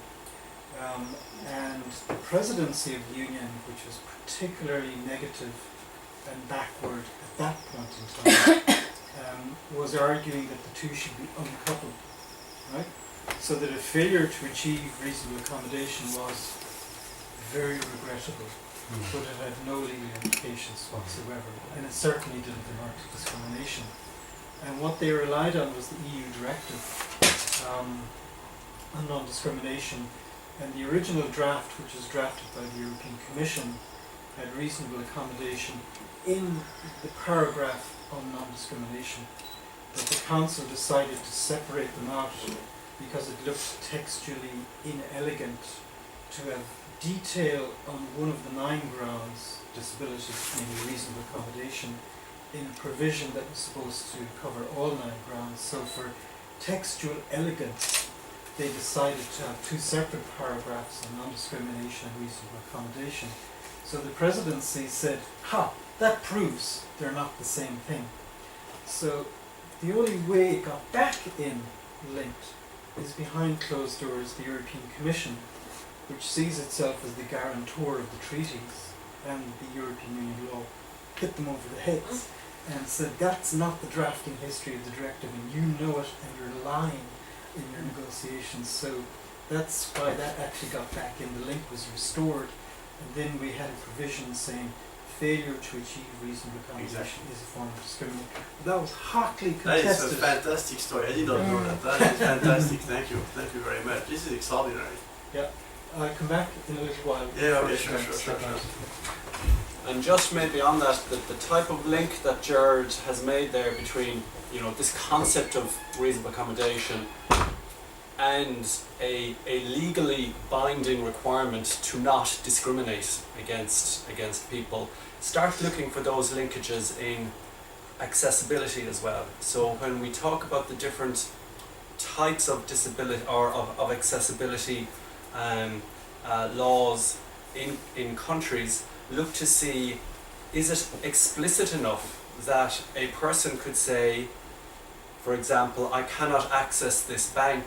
And the presidency of the Union, which was particularly negative and backward at that point in time, was arguing that the two should be uncoupled, right? So that a failure to achieve reasonable accommodation was very regrettable, but it had no legal implications whatsoever, and it certainly didn't amount to discrimination. And what they relied on was the EU directive on non-discrimination, and the original draft, which was drafted by the European Commission, had reasonable accommodation in the paragraph on non-discrimination, but the Council decided to separate them out because it looked textually inelegant to have detail on one of the 9 grounds, disability, namely reasonable accommodation, in a provision that was supposed to cover all 9 grounds. So for textual elegance, they decided to have 2 separate paragraphs on non-discrimination and reasonable accommodation. So the presidency said, ha, that proves they're not the same thing. So the only way it got back in linked is behind closed doors the European Commission, which sees itself as the guarantor of the treaties and the European Union law, hit them over the heads and said that's not the drafting history of the directive, and you know it, and you're lying in your negotiations. So that's why that actually got back in. The link was restored, And then we had a provision saying failure to achieve reasonable accommodation is a form of discrimination. That was hotly That is a contested. fantastic story. I did not know that. That is fantastic. Thank you very much. This is extraordinary. I'll come back in a little while. Yeah, okay, First, sure. step out. And just maybe on that, the type of link that Jared has made there between, you know, this concept of reasonable accommodation and a legally binding requirement to not discriminate against people, start looking for those linkages in accessibility as well. So when we talk about the different types of disability or of accessibility laws in countries, look to see, is it explicit enough that a person could say, for example, I cannot access this bank,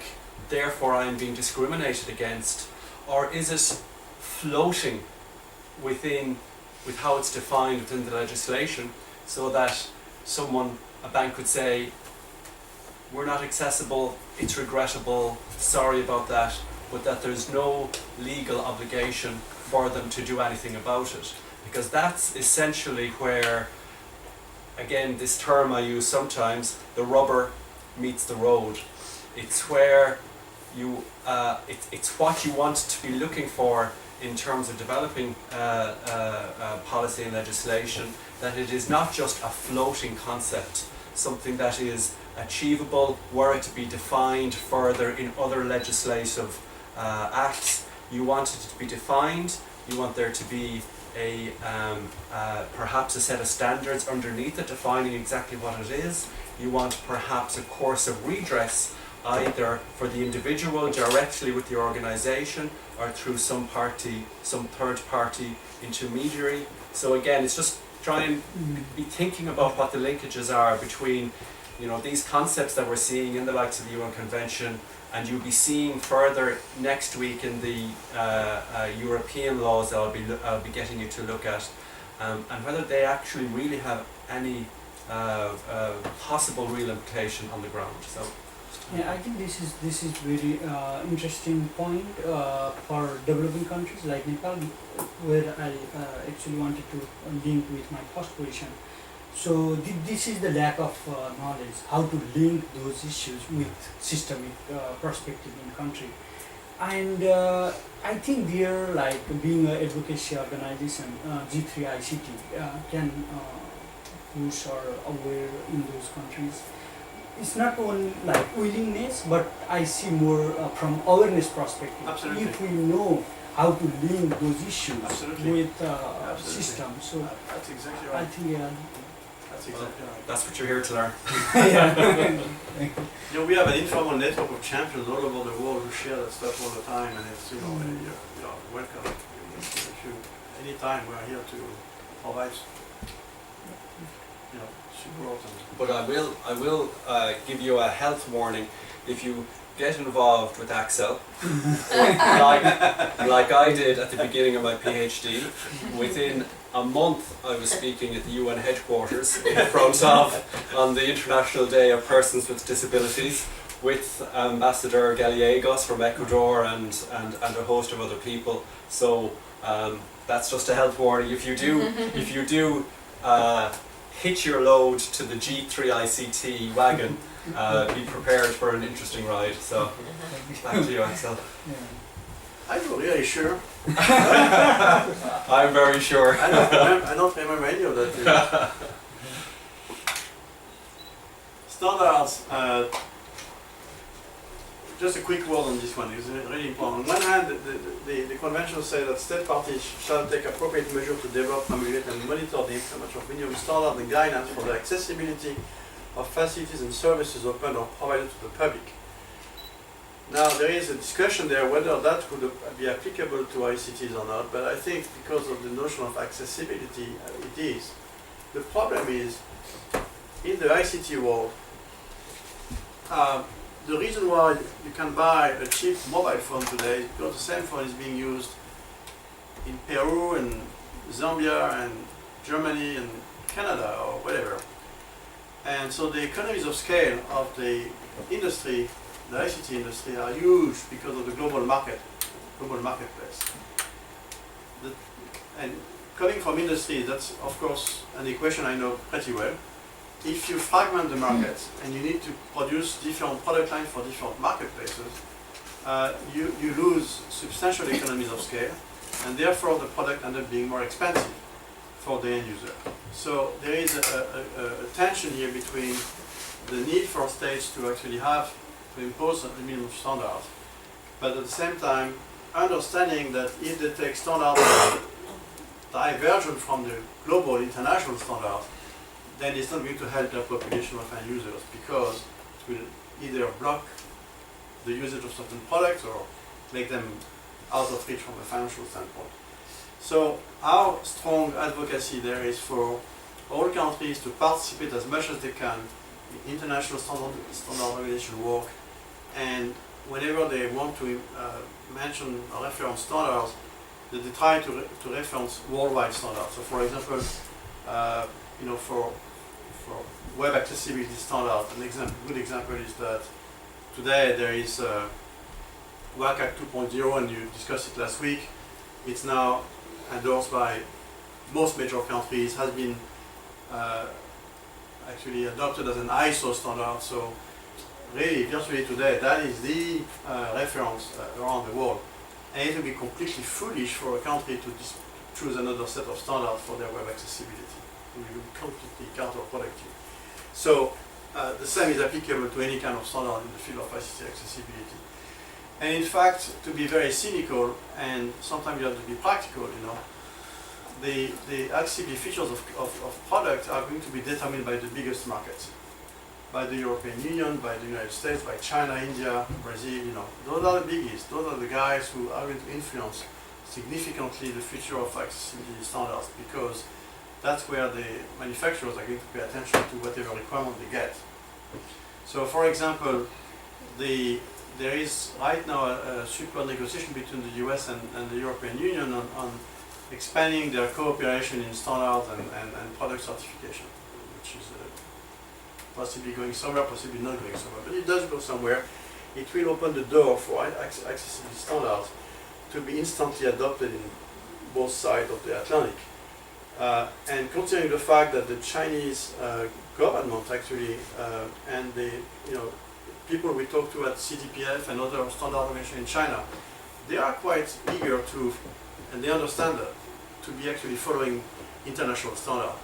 therefore I am being discriminated against, or is it floating with how it's defined within the legislation, so that a bank could say, we're not accessible, it's regrettable, sorry about that, but that there's no legal obligation for them to do anything about it. Because that's essentially where, again, this term I use sometimes, the rubber meets the road. It's where it's what you want to be looking for in terms of developing policy and legislation, that it is not just a floating concept, something that is achievable were it to be defined further in other legislative acts. You want it to be defined, you want there to be perhaps a set of standards underneath it defining exactly what it is. You want perhaps a course of redress, either for the individual directly with the organisation or through some third party intermediary. So again, it's just try and be thinking about what the linkages are between, you know, these concepts that we're seeing in the likes of the UN Convention, and you'll be seeing further next week in the European laws that I'll be getting you to look at, and whether they actually really have any possible real implication on the ground. So. Yeah, I think this is very interesting point for developing countries like Nepal, where I actually wanted to link with my first question. So this is the lack of knowledge, how to link those issues with systemic perspective in country. And I think there, like being an advocacy organization, G3ICT can push or aware in those countries. It's not only like willingness, but I see more from awareness perspective. Absolutely. If we know how to link those issues Absolutely. with Absolutely. systems, so That's exactly I right. think That's exactly right. That's what you're here to learn. yeah. You know, we have an informal network of champions all over the world who share that stuff all the time, and it's, you know, you're welcome. If you, anytime we are here to provide, you know, support. But I will give you a health warning if you get involved with Axel, like I did at the beginning of my PhD. Within a month, I was speaking at the UN headquarters in front of on the International Day of Persons with Disabilities with Ambassador Gallegos from Ecuador and a host of other people. So that's just a health warning. If you do hitch your load to the G3ICT wagon, be prepared for an interesting ride. So back to you, Axel. Are you really sure? I'm very sure. I don't remember any of that. Standards. Just a quick word on this one. It's really important. On one hand, the convention says that state parties shall take appropriate measures to develop, promulgate, and monitor the implementation of minimum standards and guidelines for the accessibility of facilities and services open or provided to the public. Now, there is a discussion there whether that would be applicable to ICTs or not, but I think because of the notion of accessibility, it is. The problem is, in the ICT world, the reason why you can buy a cheap mobile phone today is because the same phone is being used in Peru and Zambia and Germany and Canada or whatever. And so the economies of scale of the industry, the ICT industry, are huge because of the global marketplace. and coming from industry, that's of course an equation I know pretty well. If you fragment the market and you need to produce different product lines for different marketplaces, you lose substantial economies of scale, and therefore the product ends up being more expensive for the end user. So there is a tension here between the need for states to actually have to impose a minimum standard, but at the same time understanding that if they take standards divergent from the global international standard, then it's not going to help their population of end users, because it will either block the usage of certain products or make them out of reach from a financial standpoint. So our strong advocacy there is for all countries to participate as much as they can in international standard organization work, and whenever they want to mention or reference standards, that they try to reference worldwide standards. So for example, for web accessibility standard, good example is that today there is WCAG 2.0, and you discussed it last week. It's now endorsed by most major countries, has been actually adopted as an ISO standard. So really, virtually today, that is the reference around the world. And it would be completely foolish for a country to choose another set of standards for their web accessibility. It would be completely counterproductive. So the same is applicable to any kind of standard in the field of ICT accessibility. And in fact, to be very cynical, and sometimes you have to be practical, the accessibility features of products are going to be determined by the biggest markets, by the European Union, by the United States, by China, India, Brazil. Those are the biggies. Those are the guys who are going to influence significantly the future of accessibility standards, because that's where the manufacturers are going to pay attention to whatever requirement they get. So for example, there is right now a super negotiation between the US and the European Union on expanding their cooperation in standards and product certification, which is possibly going somewhere, possibly not going somewhere, but it does go somewhere. It will open the door for accessibility standards to be instantly adopted in both sides of the Atlantic. And considering the fact that the Chinese government actually and the people we talk to at CDPF and other standard organizations in China, they are quite eager to, and they understand that, to be actually following international standard.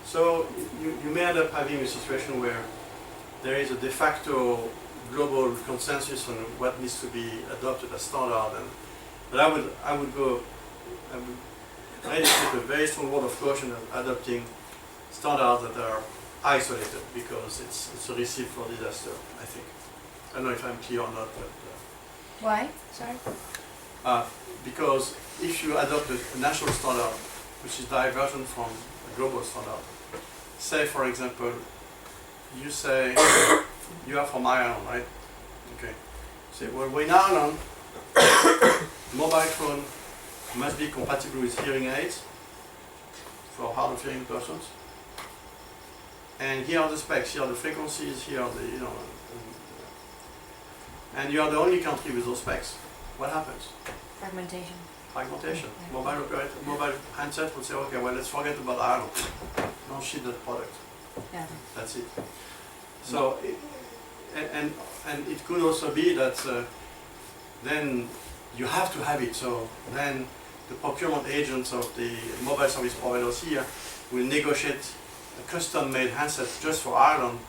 So you may end up having a situation where there is a de facto global consensus on what needs to be adopted as standard, but I would really take a very strong word of caution of adopting standards that are isolated, because it's a recipe for disaster, I think. I don't know if I'm clear or not, but... Why? Sorry? Because if you adopt a national standard, which is divergent from a global standard, say for example, you say, you are from Ireland, right? Okay. Say, well, in Ireland, mobile phone must be compatible with hearing aids for hard of hearing persons. And here are the specs, here are the frequencies, here are the, and you are the only country with those specs. What happens? Fragmentation. Fragmentation. Yeah. Mobile handset will say, okay, well, let's forget about Ireland. Don't ship that product. Yeah. That's it. So, and it could also be that then you have to have it. So then the procurement agents of the mobile service providers here will negotiate a custom-made handset just for Ireland,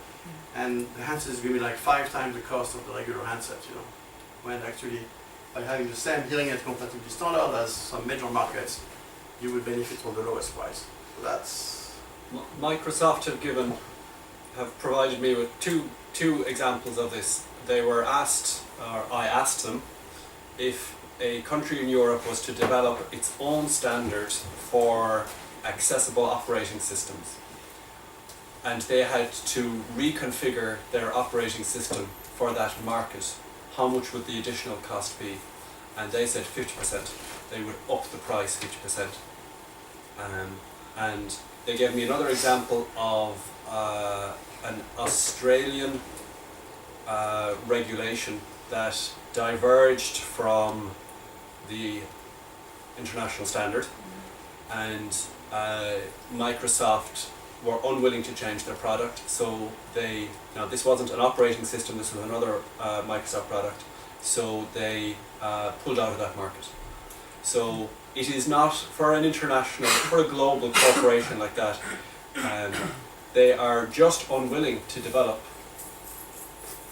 and the handset is going to be like 5 times the cost of the regular handset, when actually by having the same hearing aid compatibility standard as some major markets, you will benefit from the lowest price. So that's... Microsoft have provided me with two examples of this. They were asked, or I asked them, if a country in Europe was to develop its own standard for accessible operating systems, and they had to reconfigure their operating system for that market, how much would the additional cost be? And they said 50%. They would up the price 50%. And they gave me another example of an Australian regulation that diverged from the international standard, and Microsoft were unwilling to change their product, so now this wasn't an operating system, this was another Microsoft product, so they pulled out of that market. So it is not for an international, for a global corporation like that, they are just unwilling to develop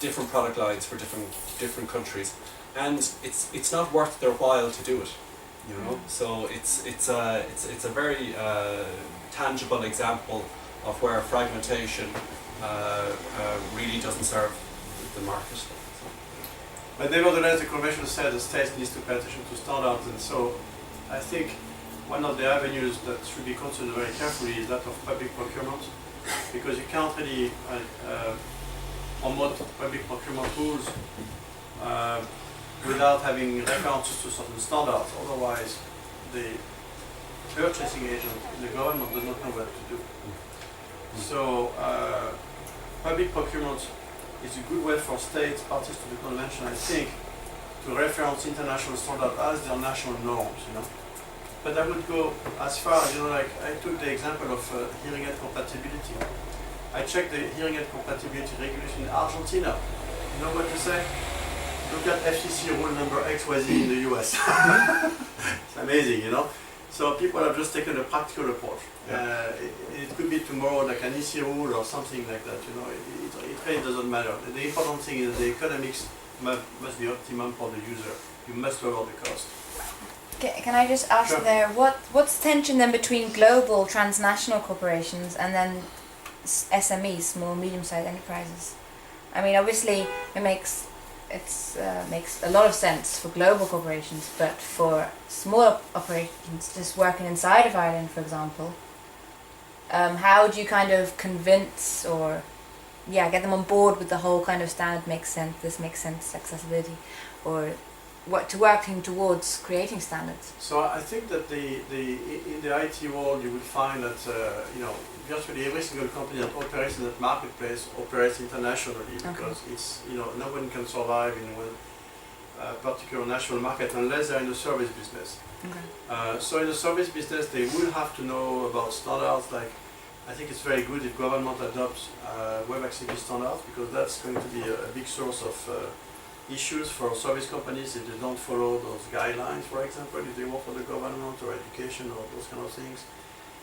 different product lines for different countries, and it's not worth their while to do it, you know. So it's a very tangible example of where fragmentation really doesn't serve the market. But nevertheless, the Convention said the states needs to pay attention to standards, and so I think one of the avenues that should be considered very carefully is that of public procurement, because you can't really promote public procurement rules without having references to certain standards. Otherwise, the purchasing agent in the government does not know what to do. So public procurement is a good way for states, parties to the convention, I think, to reference international standards as their national norms, you know. But I would go as far as, you know, like I took the example of hearing aid compatibility. I checked the hearing aid compatibility regulation in Argentina. You know what to say? Look at FCC rule number XYZ in the US. It's amazing, you know. So people have just taken a practical approach. It could be tomorrow like an EC rule or something like that, you know. It really doesn't matter. The important thing is the economics must be optimum for the user. You must lower the cost. Can I just ask there, what's the tension then between global transnational corporations and then SMEs, small medium-sized enterprises? I mean, obviously it makes a lot of sense for global corporations, but for small operations just working inside of Ireland, for example, how do you kind of convince or get them on board with the whole kind of standard makes sense, this makes sense, accessibility, or what to working towards creating standards? So I think that in the IT world you will find that you know, virtually every single company that operates in that marketplace operates internationally, because it's, you know, no one can survive in one particular national market unless they're in the service business. So in the service business they will have to know about standards. Like, I think it's very good if government adopts web accessibility standards, because that's going to be a big source of issues for service companies if they don't follow those guidelines, for example, if they work for the government or education or those kind of things.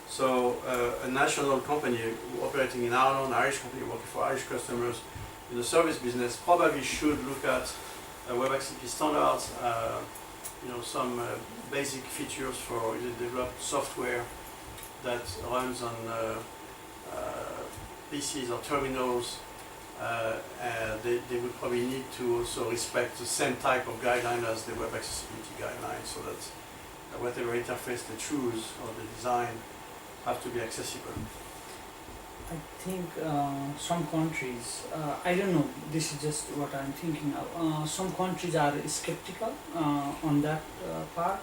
So a national company operating in Ireland, Irish company working for Irish customers in the service business probably should look at web accessibility standards, you know, some basic features for developed software that runs on PCs or terminals. They would probably need to also respect the same type of guideline as the web accessibility guidelines, so that whatever interface they choose or the design have to be accessible. I think some countries, I don't know, this is just what I'm thinking of, some countries are skeptical on that part,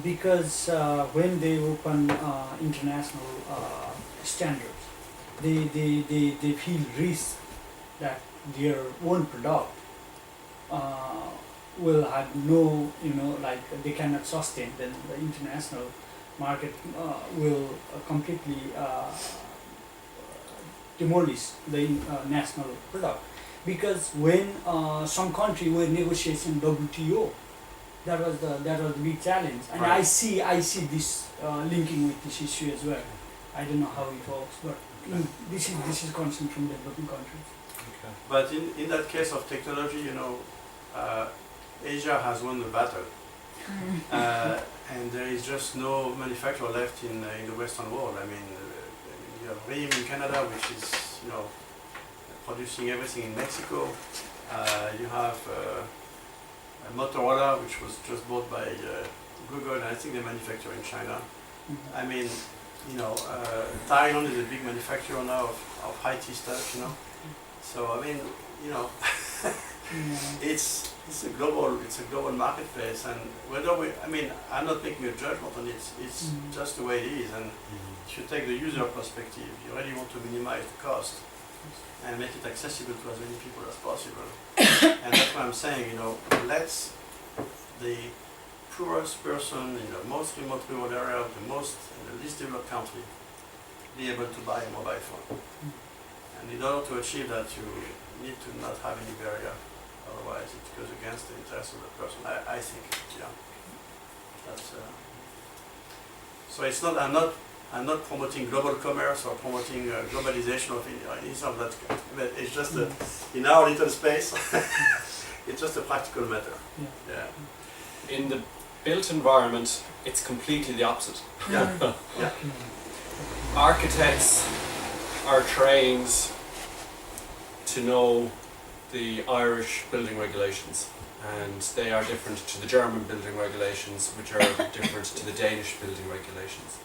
because when they open international standards, they feel risk that their own product will have no, you know, like they cannot sustain, then the international market will completely demolish the national product. Because when some country were negotiating WTO, that was the big challenge, and right. I see this linking with this issue as well. I don't know how it works, but this is concern from developing countries. Okay. But in that case of technology, you know, Asia has won the battle, and there is just no manufacturer left in the Western world. I mean, you have RIM in Canada, which is, you know, producing everything in Mexico. You have Motorola, which was just bought by Google, and I think they manufacture in China. I mean, you know, Thailand is a big manufacturer now of high-tech stuff, you know. So I mean, you know, it's a global marketplace, and whether I mean, I'm not making a judgment on it. It's just the way it is, and if you take the user perspective, you really want to minimize the cost and make it accessible to as many people as possible. And that's why I'm saying, you know, let's the poorest person in the most remote rural area of the least developed country be able to buy a mobile phone. And in order to achieve that, you need to not have any barrier. Otherwise, it goes against the interest of the person. I think, yeah. That's, so it's not. I'm not promoting global commerce or promoting globalization of anything of that kind. But it's just in our little space. It's just a practical matter. Yeah. In the built environment, it's completely the opposite. Yeah. Yeah. Architects are trained to know the Irish building regulations, and they are different to the German building regulations, which are different to the Danish building regulations.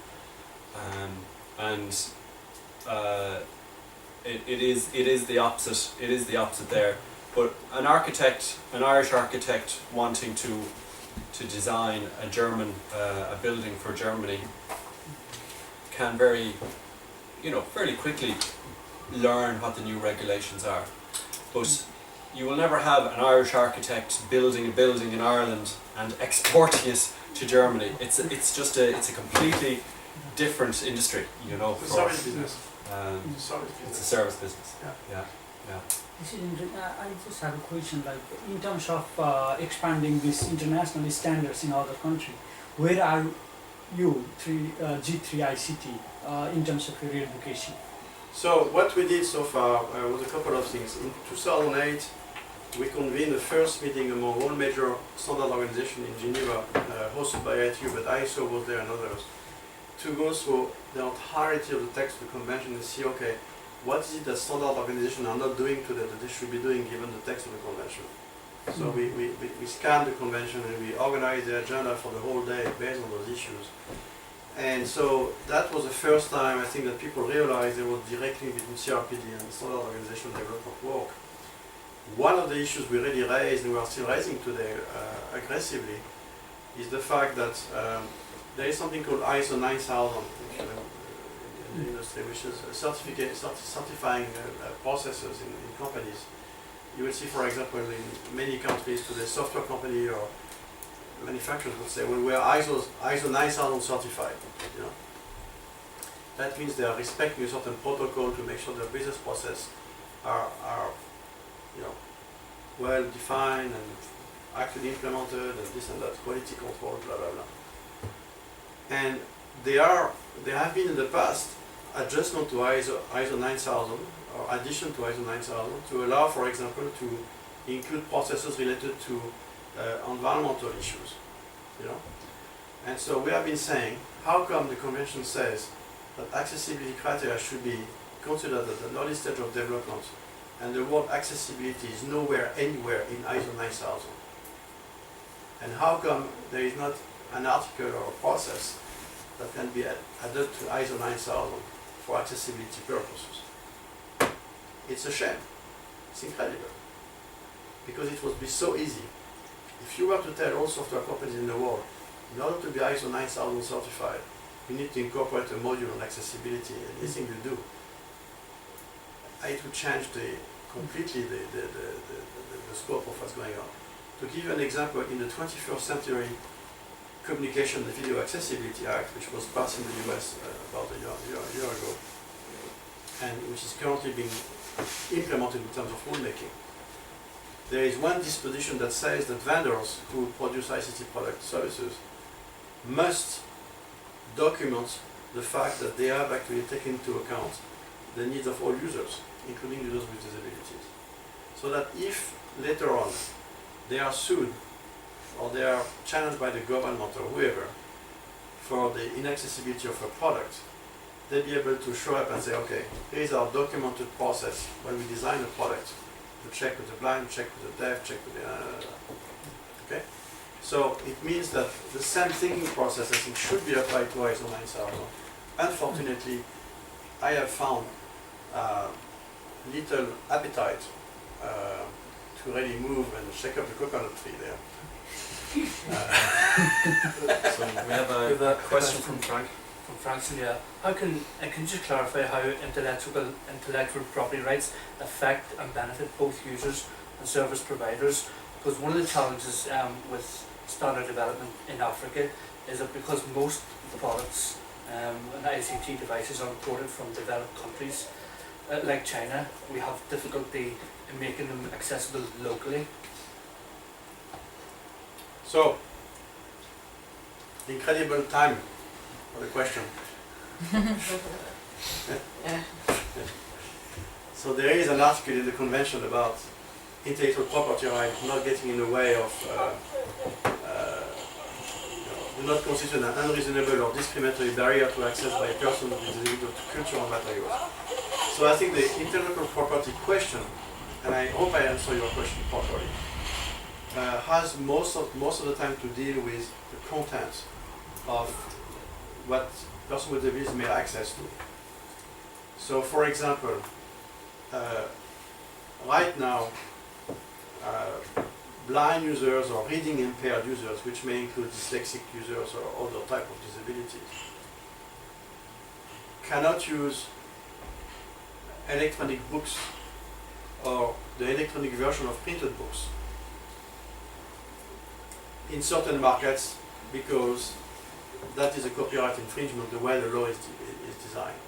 It is the opposite. It is the opposite there. But an Irish architect wanting to design a building for Germany can fairly quickly learn what the new regulations are. But you will never have an Irish architect building a building in Ireland and exporting it to Germany. It's a completely different industry, It's a service business. It's a service business. Yeah. This is I just have a question, like in terms of expanding these international standards in other countries, where are you, G3 ICT, in terms of your education? So what we did so far was a couple of things. In 2008, we convened the first meeting among all major standard organizations in Geneva, hosted by ITU, but ISO was there and others, to go through the entirety of the text of the convention and see, okay, what is it that standard organizations are not doing today that they should be doing given the text of the convention? So we scanned the convention and we organized the agenda for the whole day based on those issues. And so that was the first time I think that people realized there was directly between CRPD and standard organization development work. One of the issues we really raised and we are still raising today aggressively is the fact that there is something called ISO 9000 in the industry, which is certifying processes in companies. You will see, for example, in many countries today, software company or manufacturers will say, well, we are ISO 9000 certified. That means they are respecting a certain protocol to make sure their business process are well defined and actually implemented and this and that, quality control, blah blah blah. And there have been in the past adjustment to ISO 9000 or addition to ISO 9000 to allow, for example, to include processes related to environmental issues, And so we have been saying, how come the convention says that accessibility criteria should be considered at an early stage of development, and the word accessibility is nowhere, anywhere in ISO 9000? And how come there is not an article or a process that can be added to ISO 9000 for accessibility purposes? It's a shame. It's incredible. Because it would be so easy. If you were to tell all software companies in the world, in order to be ISO 9000 certified, you need to incorporate a module on accessibility, and anything you do, it would change completely the scope of what's going on. To give you an example, in the 21st Century Communication and Video Accessibility Act, which was passed in the US about a year ago, and which is currently being implemented in terms of rulemaking, there is one disposition that says that vendors who produce ICT product services must document the fact that they have actually taken into account the needs of all users, including users with disabilities. So that if later on they are sued or they are challenged by the government or whoever for the inaccessibility of a product, they'll be able to show up and say, okay, here is our documented process when we design a product, to check with the blind, check with the deaf, check with the okay? So it means that the same thinking process, I think, should be applied to ISO 9000. Unfortunately, I have found little appetite to really move and shake up the coconut tree there. So we have a question from Frank. From France, yeah. How can you just clarify how intellectual property rights affect and benefit both users and service providers? Because one of the challenges with standard development in Africa is that because most products and ICT devices are imported from developed countries like China, we have difficulty in making them accessible locally. So, incredible time for the question. So there is an article in the convention about intellectual property rights not getting in the way of, do not constitute an unreasonable or discriminatory barrier to access by a person with disability to cultural materials. So I think the intellectual property question, and I hope I answer your question properly, has most of the time to deal with the content of what person with disabilities may have access to. So for example, right now, blind users or reading impaired users, which may include dyslexic users or other type of disabilities, cannot use electronic books or the electronic version of printed books in certain markets because that is a copyright infringement the way the law is designed.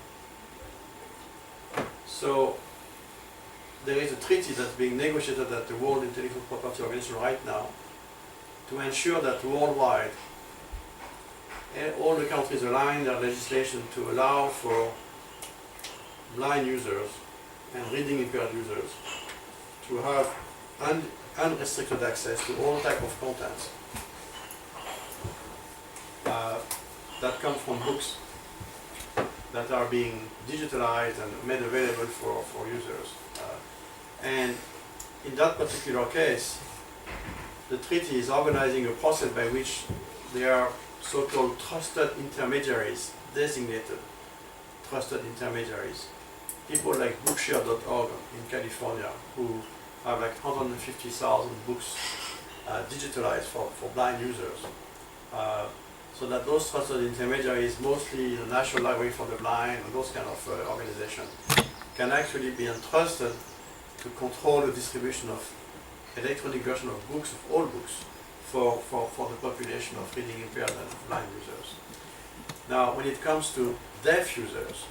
So there is a treaty that's being negotiated at the World Intellectual Property Organization right now to ensure that worldwide all the countries align their legislation to allow for blind users and reading impaired users to have unrestricted access to all type of contents that come from books that are being digitalized and made available for users. And in that particular case, the treaty is organizing a process by which there are so-called trusted intermediaries, designated trusted intermediaries. People like bookshare.org in California who have like 150,000 books digitalized for blind users. So that those trusted intermediaries, mostly the National Library for the Blind and those kind of organizations, can actually be entrusted to control the distribution of electronic version of books, of all books, for the population of reading impaired and blind users. Now, when it comes to deaf users,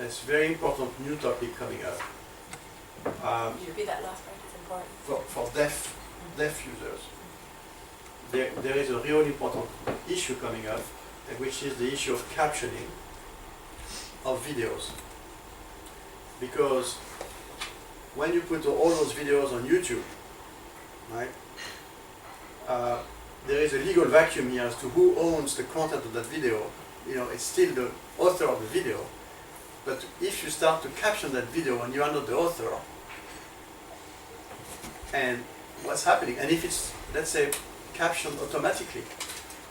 it's a very important new topic coming up. Could you repeat that last part? It's important. For deaf users, there is a really important issue coming up, which is the issue of captioning of videos. Because when you put all those videos on YouTube, right, there is a legal vacuum here as to who owns the content of that video. You know, it's still the author of the video, but if you start to caption that video and you are not the author, and what's happening, and if it's, let's say, captioned automatically,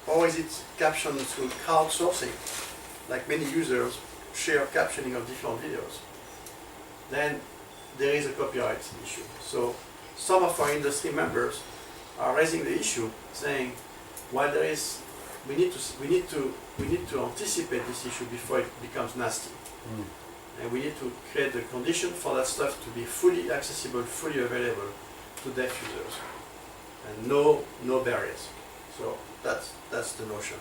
or is it captioned through crowdsourcing, like many users share captioning of different videos, then there is a copyright issue. So some of our industry members are raising the issue, saying, well, we need to anticipate this issue before it becomes nasty. And we need to create the condition for that stuff to be fully accessible, fully available to deaf users, and no barriers. So that's the notion.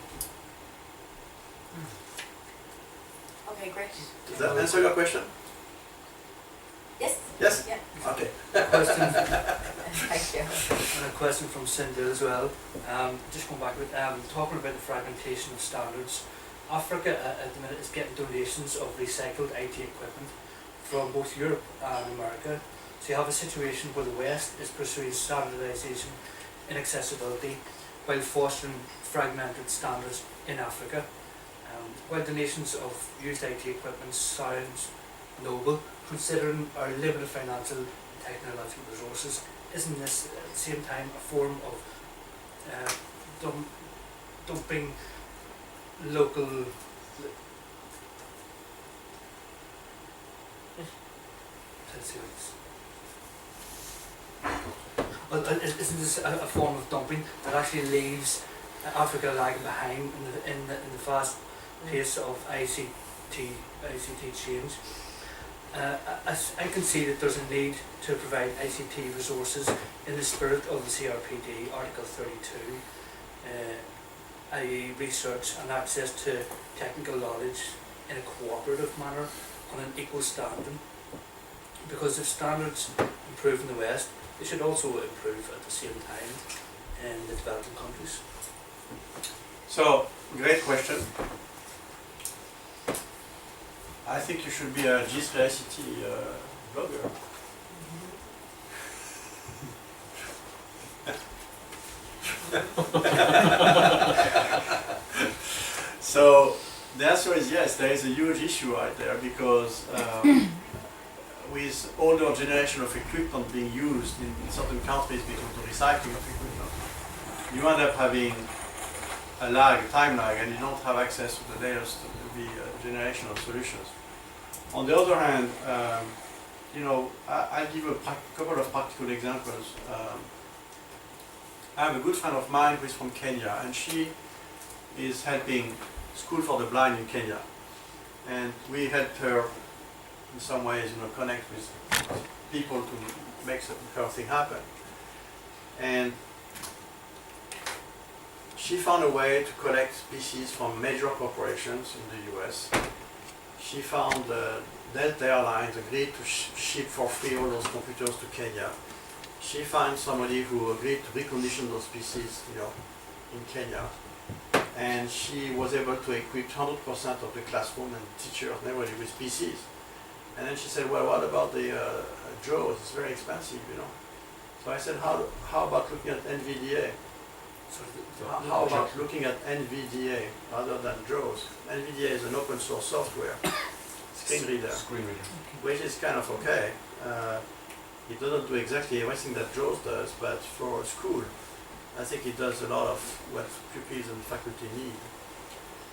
Okay, great. Does that answer your question? Yes? Yes? Yeah. Okay. Question, Thank you. and a question from Cindy as well. Just going back with talking about the fragmentation of standards. Africa at the minute is getting donations of recycled IT equipment from both Europe and America. So you have a situation where the West is pursuing standardization in accessibility while fostering fragmented standards in Africa. While donations of used IT equipment sounds noble, considering our limited financial and technological resources, isn't this at the same time a form of dumping local isn't this a form of dumping that actually leaves Africa lagging behind in the fast pace of ICT change? I can see that there's a need to provide ICT resources in the spirit of the CRPD, Article 32. i.e. research and access to technical knowledge in a cooperative manner on an equal standing. Because if standards improve in the West, they should also improve at the same time in the developing countries. So, great question. I think you should be a GIST blogger. So the answer is yes, there is a huge issue right there because with older generation of equipment being used in certain countries because of the recycling of equipment, you end up having a lag, a time lag, and you don't have access to the latest generation of solutions. On the other hand, I'll give a couple of practical examples. I have a good friend of mine who is from Kenya, and she is helping School for the Blind in Kenya. And we helped her in some ways, connect with people to make her thing happen. And she found a way to collect PCs from major corporations in the US. She found Delta Airlines agreed to ship for free all those computers to Kenya. She found somebody who agreed to recondition those PCs, in Kenya. And she was able to equip 100% of the classroom and teachers and everybody with PCs. And then she said, well, what about the JAWS? It's very expensive, So I said, how about looking at NVDA? How about looking at NVDA rather than JAWS? NVDA is an open source software, screen reader, which is kind of okay. It doesn't do exactly everything that JAWS does, but for a school, I think it does a lot of what pupils and faculty need.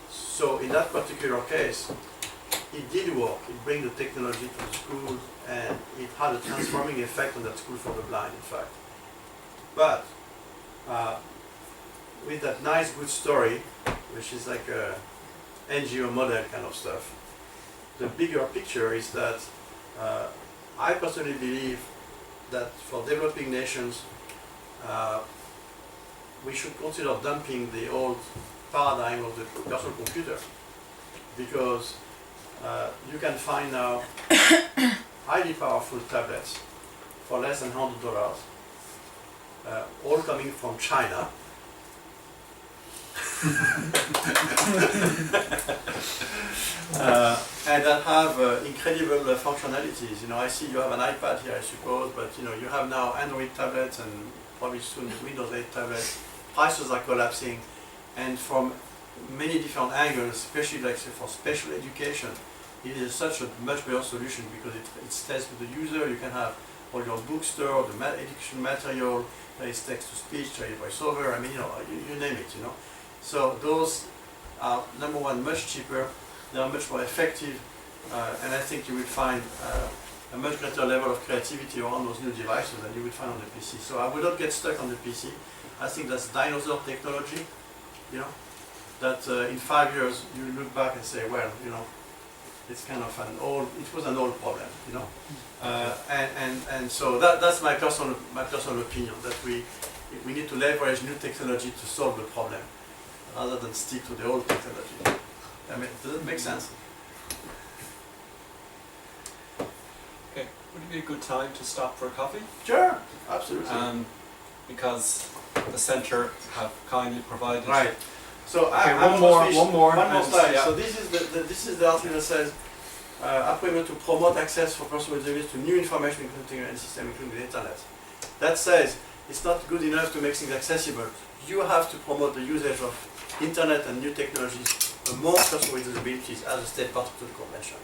So in that particular case, it did work. It brought the technology to the school, and it had a transforming effect on that School for the Blind, in fact. But with that nice, good story, which is like a NGO model kind of stuff, the bigger picture is that I personally believe that for developing nations, we should consider dumping the old paradigm of the personal computer, because you can find now highly powerful tablets for less than $100, all coming from China. And that have incredible functionalities. I see you have an iPad here, I suppose, but you have now Android tablets and probably soon Windows 8 tablets. Prices are collapsing, and from many different angles, especially like for special education, it is such a much better solution because it stays with the user. You can have all your bookstore, the education material, there is text-to-speech, there is voiceover, you name it, So those are, number one, much cheaper, they are much more effective, and I think you will find a much greater level of creativity around those new devices than you will find on the PC. So I would not get stuck on the PC. I think that's dinosaur technology, that in 5 years you look back and say, well, it's kind of it was an old problem, and so that's my personal opinion, that we need to leverage new technology to solve the problem, rather than stick to the old technology. Does it make sense? Okay, would it be a good time to stop for a coffee? Sure, absolutely. Because the centre have kindly provided. Right. So okay, one more slide. Yeah. So this is the article that says appointment to promote access for persons with disabilities to new information and system, including the internet. That says it's not good enough to make things accessible. You have to promote the usage of internet and new technologies among persons with disabilities as a state party to the convention.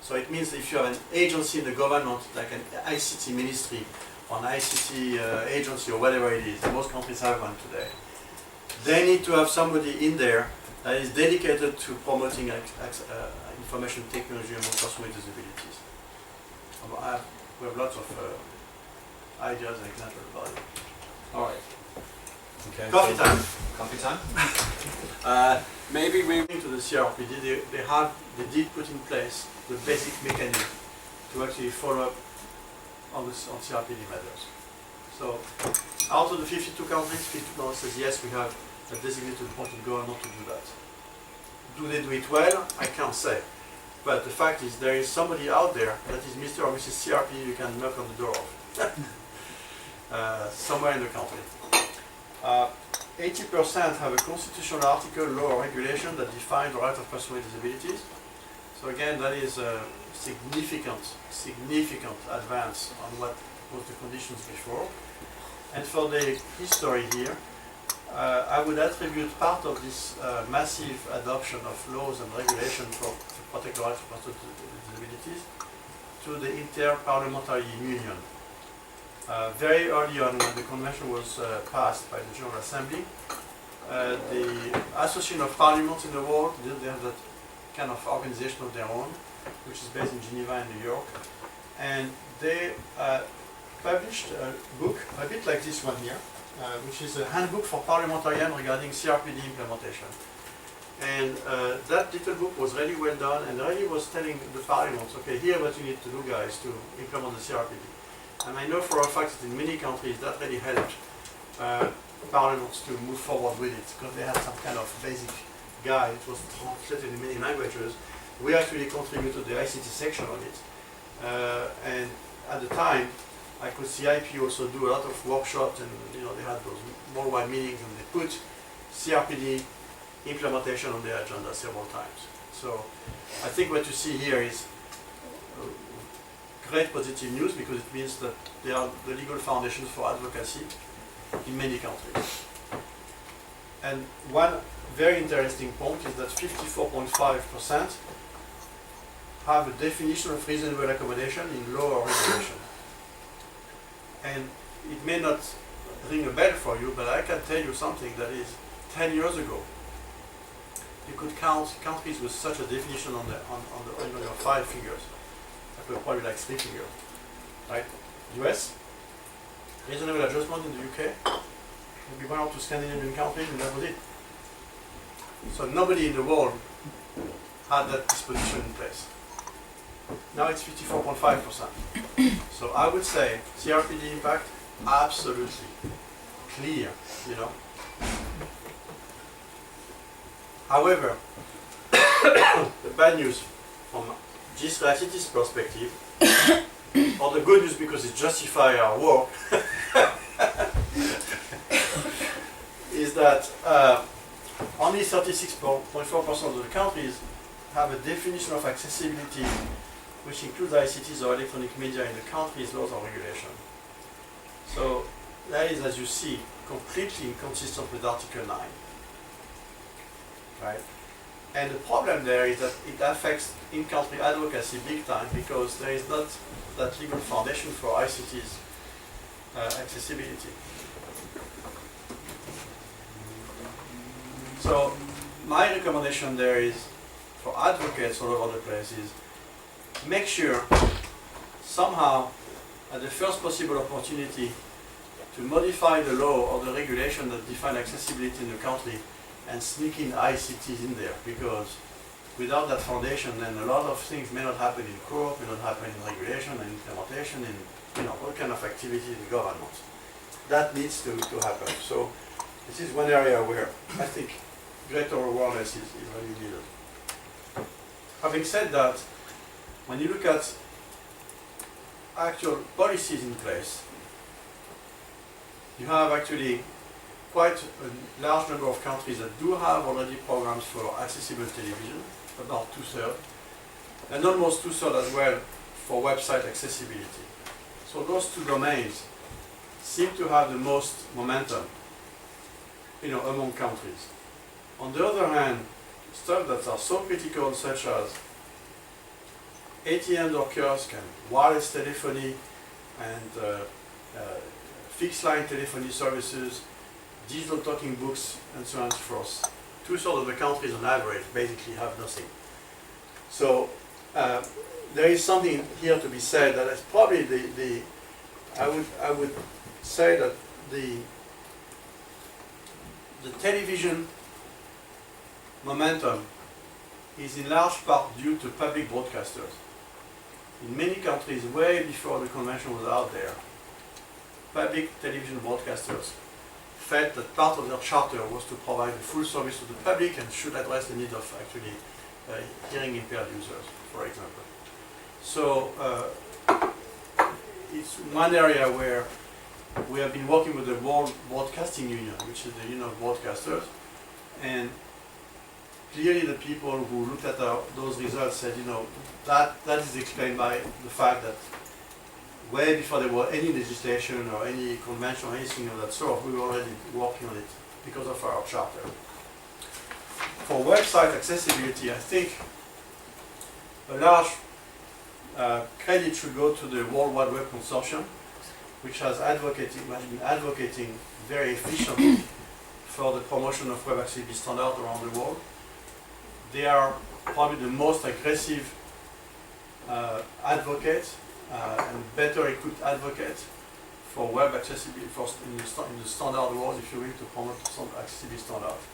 So it means if you have an agency in the government, like an ICT ministry or an ICT agency or whatever it is, most countries have one today, they need to have somebody in there that is dedicated to promoting information technology among persons with disabilities. We have lots of ideas and examples about it. All right. Okay. Coffee time. Coffee time. Maybe we to the CRPD, they did put in place the basic mechanism to actually follow up on CRPD matters. So out of the 52 countries, 52 countries says yes, we have that designate to the point of go not to do that. Do they do it well? I can't say. But the fact is there is somebody out there that is Mr. or Mrs. CRPD you can knock on the door of. Somewhere in the country. 80% have a constitutional article, law or regulation that define the right of persons with disabilities. So again, that is a significant advance on what was the conditions before. And for the history here, I would attribute part of this massive adoption of laws and regulations to protect the rights of persons with disabilities to the Inter-Parliamentary Union. Very early on, when the convention was passed by the General Assembly, the Association of Parliaments in the world, they have that kind of organization of their own, which is based in Geneva and New York, and they published a book, a bit like this one here, which is a handbook for parliamentarians regarding CRPD implementation. And that little book was really well done and really was telling the parliaments, okay, here what you need to do, guys, to implement the CRPD. And I know for a fact that in many countries that really helped parliaments to move forward with it, because they had some kind of basic guide. It was translated in many languages. We actually contributed the ICT section on it. And at the time, I could see IP also do a lot of workshops, and they had those worldwide meetings, and they put CRPD implementation on their agenda several times. So I think what you see here is great positive news, because it means that they are the legal foundations for advocacy in many countries. And one very interesting point is that 54.5% have a definition of reasonable accommodation in law or regulation. And it may not ring a bell for you, but I can tell you something that is 10 years ago. You could count countries with such a definition on your 5 fingers. Probably like 3 fingers, right? US, reasonable adjustment in the UK, maybe 1 or 2 Scandinavian countries, and that was it. So nobody in the world had that disposition in place. Now it's 54.5%. So I would say CRPD impact, absolutely clear, However, the bad news from GIS-RICIT's perspective, or the good news because it justifies our work, is that only 36.4% of the countries have a definition of accessibility which includes ICTs or electronic media in the country's laws or regulation. So that is, as you see, completely inconsistent with Article 9. Right? And the problem there is that it affects in-country advocacy big time, because there is not that legal foundation for ICT's accessibility. So my recommendation there is, for advocates all over the place, is make sure somehow at the first possible opportunity to modify the law or the regulation that define accessibility in the country and sneak in ICTs in there, because without that foundation, then a lot of things may not happen in court, may not happen in regulation and implementation, and all kind of activity in government. That needs to happen. So this is one area where I think greater awareness is really needed. Having said that, when you look at actual policies in place, you have actually quite a large number of countries that do have already programs for accessible television, about 2/3, and almost 2/3 as well for website accessibility. So those two domains seem to have the most momentum, among countries. On the other hand, stuff that are so critical, such as ATMs or kiosks and wireless telephony and fixed line telephony services, digital talking books, and so on and so forth. 2/3 of the countries on average basically have nothing. So there is something here to be said that is probably I would say that the television momentum is in large part due to public broadcasters. In many countries, way before the convention was out there, public television broadcasters felt that part of their charter was to provide a full service to the public and should address the need of actually hearing impaired users, for example. So it's one area where we have been working with the World Broadcasting Union, which is the Union of Broadcasters, and clearly the people who looked at those results said, that is explained by the fact that way before there were any legislation or any convention or anything of that sort, we were already working on it because of our charter. For website accessibility, I think a large credit should go to the World Wide Web Consortium, which has been advocating very efficiently for the promotion of web accessibility standards around the world. They are probably the most aggressive advocate and better equipped advocate for web accessibility in the standard world, if you will, to promote some accessibility standards.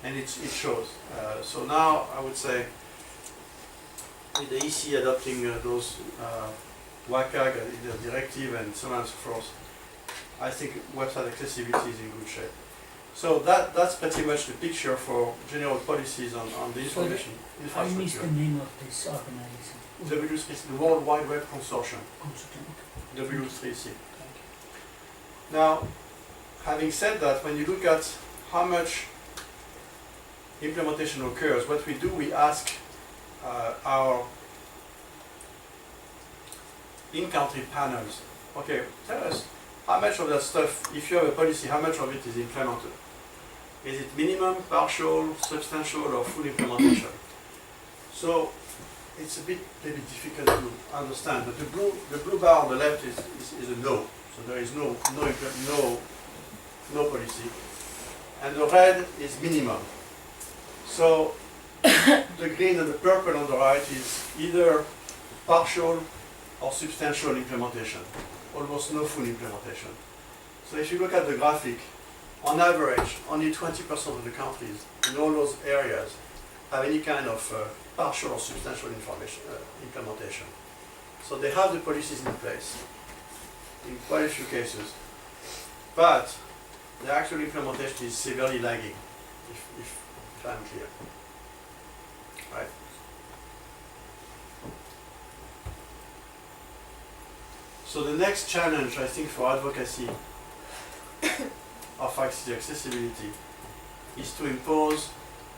And it shows. So now I would say with the EC adopting those WCAG directive and so on and so forth, I think website accessibility is in good shape. So that's pretty much the picture for general policies on the information I infrastructure. missed the name of this organization. W3C is the World Wide Web Consortium, Consultant. W3C. Thank Now, having said that, when you look at how much implementation occurs, what we do, we ask our in-country panels, okay, tell us how much of that stuff, if you have a policy, how much of it is implemented? Is it minimum, partial, substantial, or full implementation? So it's a bit maybe difficult to understand, but the blue bar on the left is a no. So there is no policy. And the red is minimum. So the green and the purple on the right is either partial or substantial implementation. Almost no full implementation. So if you look at the graphic, on average, only 20% of the countries in all those areas have any kind of partial or substantial implementation. So they have the policies in place in quite a few cases, but the actual implementation is severely lagging, if I'm clear. Right? So the next challenge, I think, for advocacy of accessibility is to impose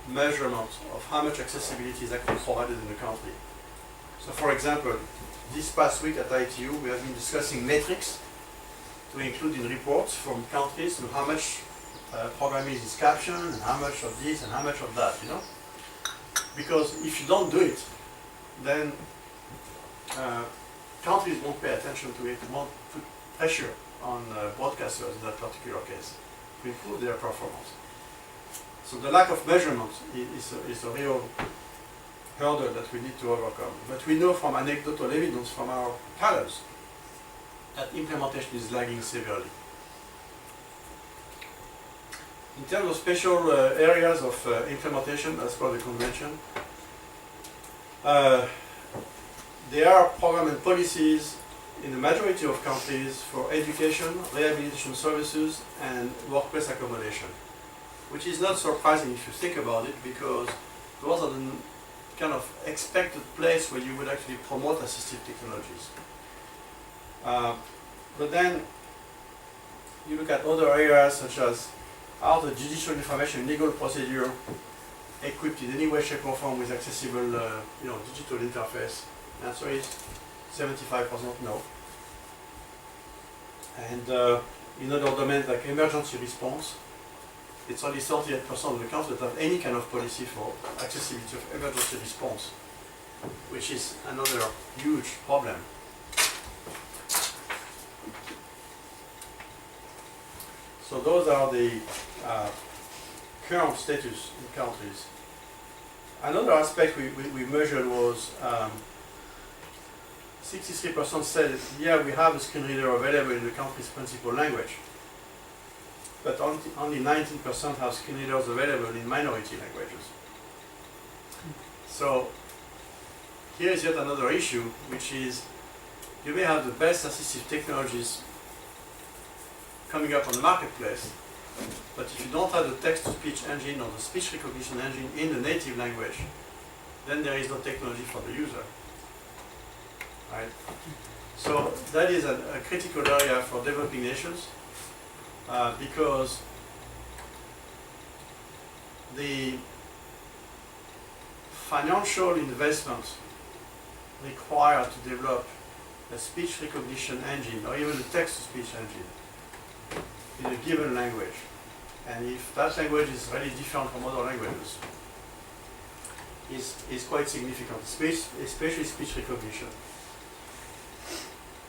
measurement of how much accessibility is actually provided in the country. So for example, this past week at ITU, we have been discussing metrics to include in reports from countries to how much programming is captioned and how much of this and how much of that, Because if you don't do it, then countries won't pay attention to it, won't put pressure on broadcasters in that particular case to improve their performance. So the lack of measurement is a real hurdle that we need to overcome. But we know from anecdotal evidence from our panels that implementation is lagging severely. In terms of special areas of implementation as per the convention, there are program and policies in the majority of countries for education, rehabilitation services, and workplace accommodation, which is not surprising if you think about it, because those are the kind of expected place where you would actually promote assistive technologies. But then you look at other areas such as how the judicial information legal procedure equipped in any way, shape or form with accessible digital interface. The answer is 75% no. And in other domains like emergency response, it's only 38% of the countries that have any kind of policy for accessibility of emergency response, which is another huge problem. So those are the current status in countries. Another aspect we measured was 63% said, yeah, we have a screen reader available in the country's principal language, but only 19% have screen readers available in minority languages. So here is yet another issue, which is you may have the best assistive technologies coming up on the marketplace, But if you don't have the text-to-speech engine or the speech recognition engine in the native language, then there is no technology for the user. Right? So that is a critical area for developing nations because the financial investment required to develop a speech recognition engine or even a text-to-speech engine in a given language, and if that language is really different from other languages, is quite significant, especially speech recognition.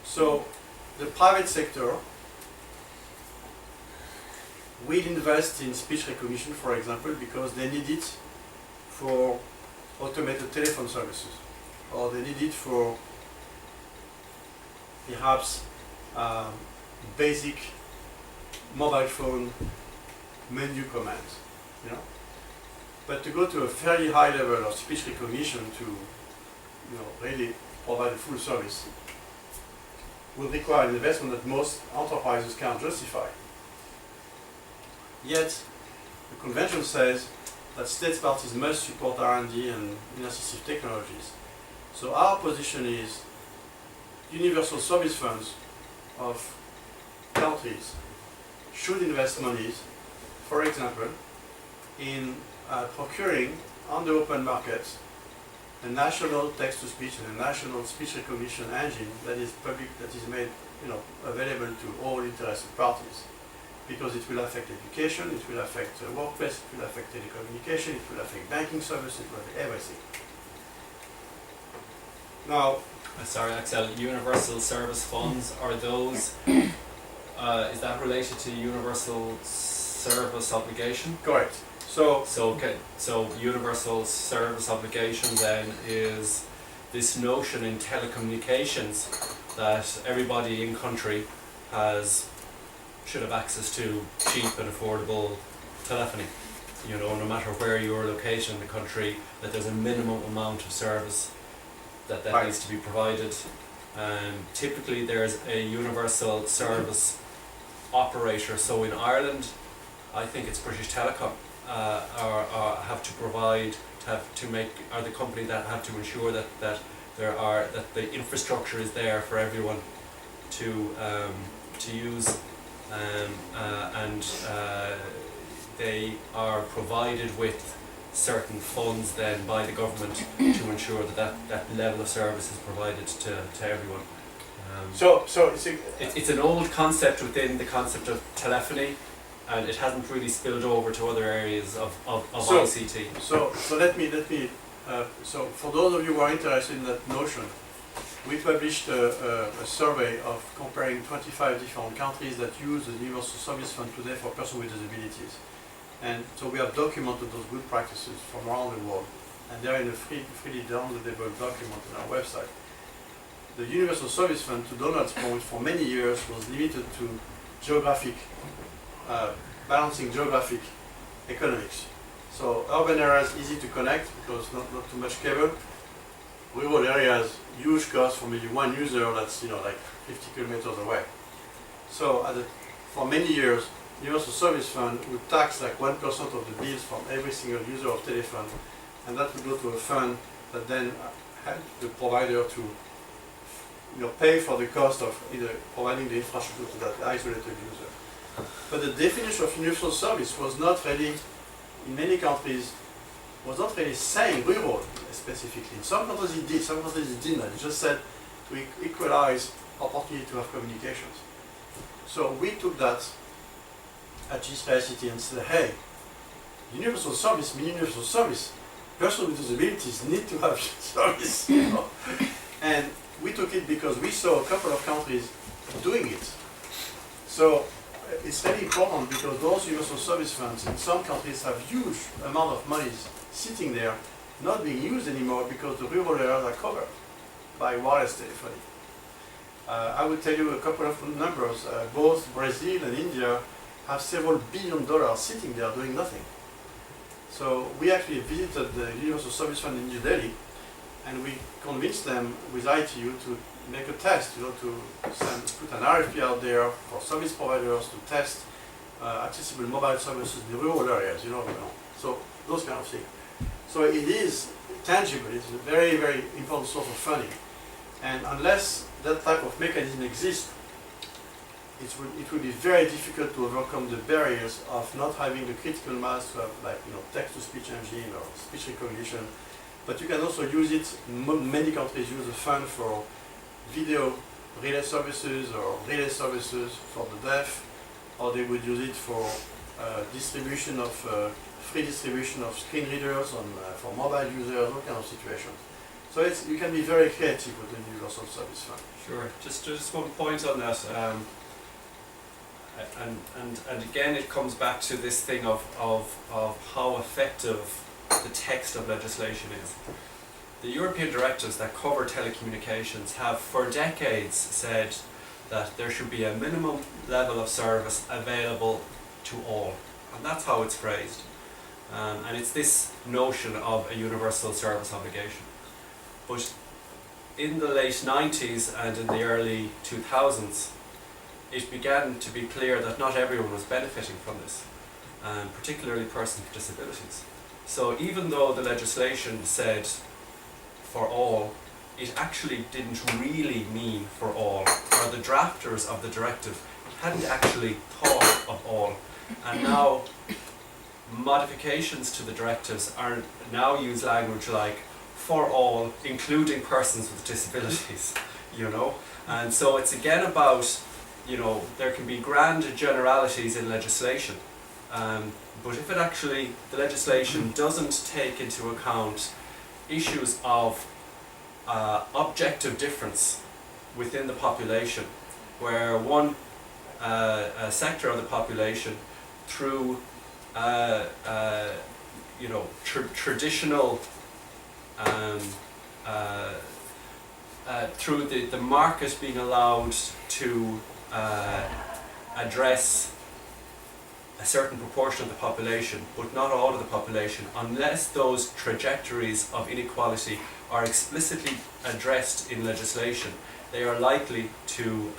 So the private sector will invest in speech recognition, for example, because they need it for automated telephone services, or they need it for perhaps basic mobile phone menu commands, you know. But to go to a very high level of speech recognition to, you know, really provide a full service will require an investment that most enterprises can't justify. Yet, the convention says that state parties must support R&D and assistive technologies. So our position is universal service funds of countries should invest monies, for example, in procuring on the open market a national text-to-speech and a national speech recognition engine that is public, that is made, you know, available to all interested parties. Because it will affect education, it will affect workplace, it will affect telecommunication, it will affect banking services, it will affect everything. Now, Sorry, Axel, universal service funds, are those, is that related to universal service obligation? correct. So, So universal service obligation then is this notion in telecommunications that everybody in country should have access to cheap and affordable telephony. You know, no matter where you're located in the country, that there's a minimum amount of service that Right. needs to be provided. Typically there's a universal service operator. So in Ireland, I think it's British Telecom have to provide, are the company that have to ensure that the infrastructure is there for everyone to use, and they are provided with certain funds then by the government to ensure that level of service is provided to everyone. so It's an old concept within the concept of telephony, and it hasn't really spilled over to other areas of So- ICT. So let me so for those of you who are interested in that notion, we published a survey of comparing 25 different countries that use the Universal Service Fund today for persons with disabilities. And so we have documented those good practices from around the world, and they're in a freely downloadable document on our website. The Universal Service Fund, to Donald's point, for many years was limited to geographic, balancing geographic economics. So urban areas easy to connect because not too much cable. Rural areas, huge cost for maybe one user that's, you know, like 50 kilometers away. So for many years, Universal Service Fund would tax like 1% of the bills from every single user of telephone, and that would go to a fund that then helped the provider to, you know, pay for the cost of either providing the infrastructure to that isolated user. But the definition of universal service was not really, in many countries, was not really saying rural specifically. In some countries it did, some countries it didn't. It just said to equalize opportunity to have communications. So we took that at GSP-ICT and said, hey, universal service means universal service. Persons with disabilities need to have service, you know? And we took it because we saw a couple of countries doing it. So it's very important because those universal service funds in some countries have huge amount of money sitting there, not being used anymore because the rural areas are covered by wireless telephony. I will tell you a couple of numbers. Both Brazil and India have several $1 billion sitting there doing nothing. So we actually visited the Universal Service Fund in New Delhi, and we convinced them with ITU to make a test, you know, to put an RFP out there for service providers to test accessible mobile services in the rural areas, so those kind of things. So it is tangible, it's a very, very important source of funding. And unless that type of mechanism exists, it will be very difficult to overcome the barriers of not having the critical mass of text-to-speech engine or speech recognition. But you can also use it, many countries use a fund for video relay services or relay services for the deaf, or they would use it for distribution of free distribution of screen readers for mobile users, all kind of situations. So you can be very creative with the Universal Service Fund. Sure. Just one point on that, and again it comes back to this thing of how effective the text of legislation is. The European directives that cover telecommunications have for decades said that there should be a minimum level of service available to all, and that's how it's phrased. And it's this notion of a universal service obligation. But in the late 90s and in the early 2000s, it began to be clear that not everyone was benefiting from this, particularly persons with disabilities. So even though the legislation said for all, it actually didn't really mean for all, or the drafters of the directive hadn't actually thought of all. And now modifications to the directives are now use language like for all, including persons with disabilities, And so it's again about, there can be grand generalities in legislation, but if the legislation doesn't take into account issues of objective difference within the population, where one sector of the population through traditional through the market being allowed to address a certain proportion of the population, but not all of the population, unless those trajectories of inequality are explicitly addressed in legislation, they are likely to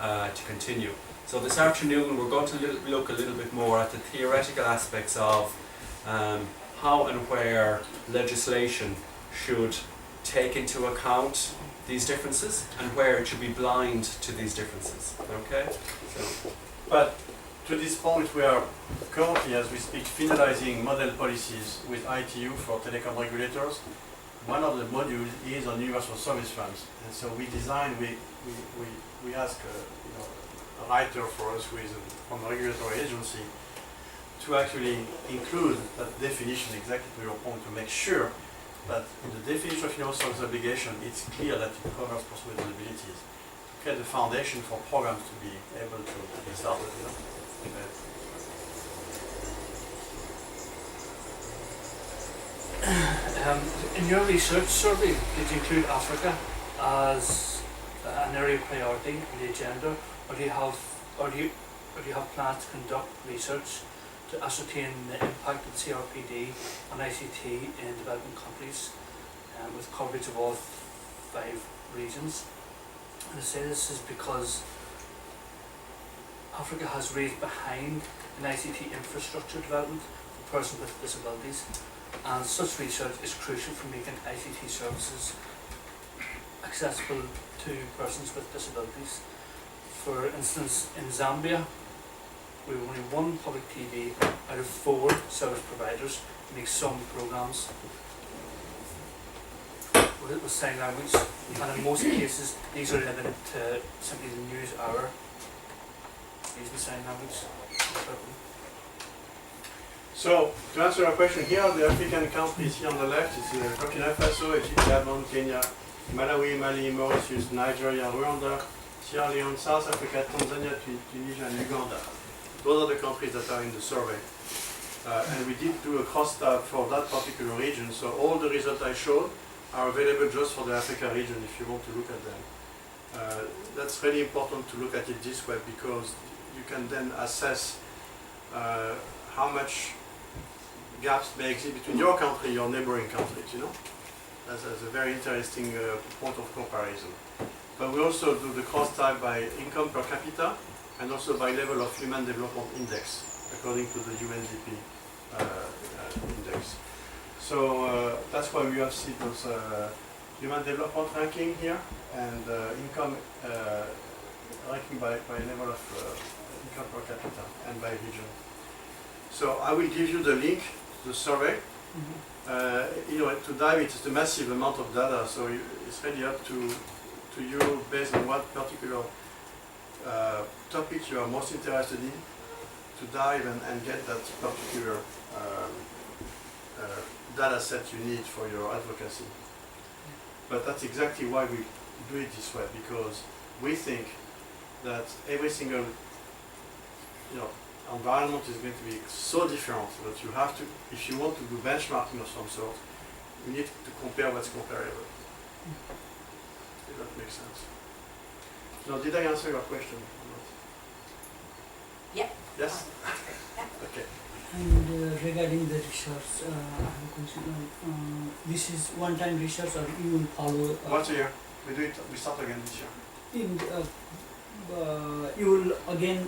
continue. So this afternoon we're going to look a little bit more at the theoretical aspects of how and where legislation should take into account these differences and where it should be blind to these differences. Okay? But to this point, we are currently, as we speak, finalizing model policies with ITU for telecom regulators. One of the modules is on universal service funds, and so we ask a writer for us who is from a regulatory agency to actually include that definition exactly to your point, to make sure that in the definition of universal service obligation, it's clear that it covers persons with disabilities. To create the foundation for programs to be able to be started. In your research survey, did you include Africa as an area of priority in the agenda, or do you have plans to conduct research to ascertain the impact of CRPD on ICT in developing countries with coverage of all 5 regions? And I say this is because Africa has raised behind in ICT infrastructure development for persons with disabilities, and such research is crucial for making ICT services accessible to persons with disabilities. For instance, in Zambia, we have only 1 public TV out of 4 service providers who make some programs with sign language, and in most cases these are limited to simply the news hour using sign language. So, to answer your question, here are the African countries here on the left. It's Burkina Faso, Egypt, Gabon, Kenya, Malawi, Mali, Mauritius, Nigeria, Rwanda, Sierra Leone, South Africa, Tanzania, Tunisia, and Uganda. Those are the countries that are in the survey. And we did do a cross-tab for that particular region, so all the results I showed are available just for the Africa region if you want to look at them. That's really important to look at it this way, because you can then assess how much gaps may exist between your country and your neighboring countries, That's a very interesting point of comparison. But we also do the cross-tab by income per capita and also by level of human development index. according to the UNDP index. So that's why we have seen those human development ranking here and income ranking by level of income per capita and by region. So I will give you the link to the survey. To dive into the massive amount of data, so it's really up to you based on what particular topic you are most interested in to dive and get that particular data set you need for your advocacy. But that's exactly why we do it this way, because we think that every single environment is going to be so different that you have to, if you want to do benchmarking of some sort, you need to compare what's comparable. If that makes sense. Now, did I answer your question or not? Yeah. Yes? That's great. Yeah. Okay. And regarding the research, I have a question. This is one-time research, or you will follow? Once a year. We start again this year. You will again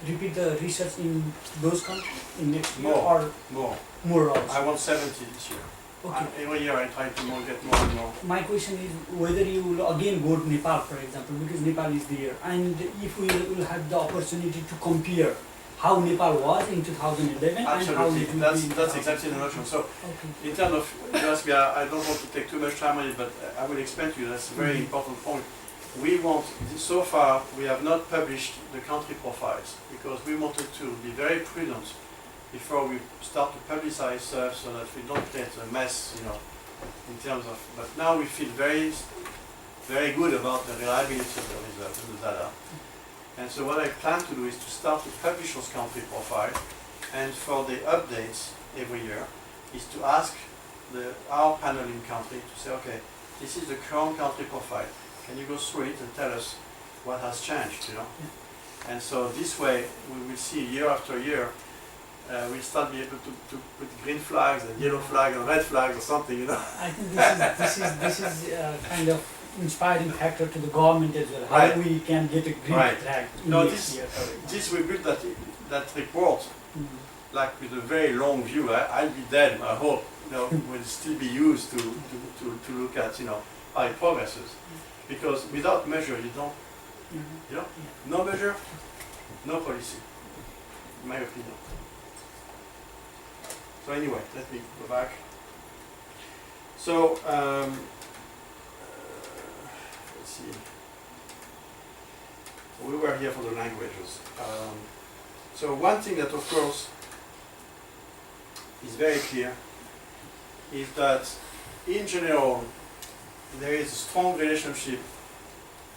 repeat the research in those countries in next year, More. or More. more also? I want 70 this year. Okay. Every year I try to get more and more. My question is whether you will again go to Nepal, for example, because Nepal is there, and if we will have the opportunity to compare how Nepal was in 2011 and how Absolutely. it will That's be in exactly the notion. So, Okay. in terms of, you ask me, I don't want to take too much time on it, but I will explain to you. That's a very important point. We want, so far, we have not published the country profiles because we wanted to be very prudent before we start to publicize stuff so that we don't create a mess, in terms of, but now we feel very, very good about the reliability of the results and the data. And so what I plan to do is to start to publish those country profiles, and for the updates every year, is to ask our panel in country to say, okay, this is the current country profile. Can you go through it and tell us what has changed, And so this way, we will see year after year, we'll start be able to put green flags and yellow flags and red flags or something, I think this is kind of inspiring factor to the government as well. How Right. we can get a green Right. flag in No, next year. this we built that report like with a very long view. I'll be dead, I hope, will still be used to look at, how it progresses. Because without measure, you don't, no measure, no policy, in my opinion. So anyway, let me go back. So, let's see. We were here for the languages. So one thing that, of course, is very clear is that, in general, there is a strong relationship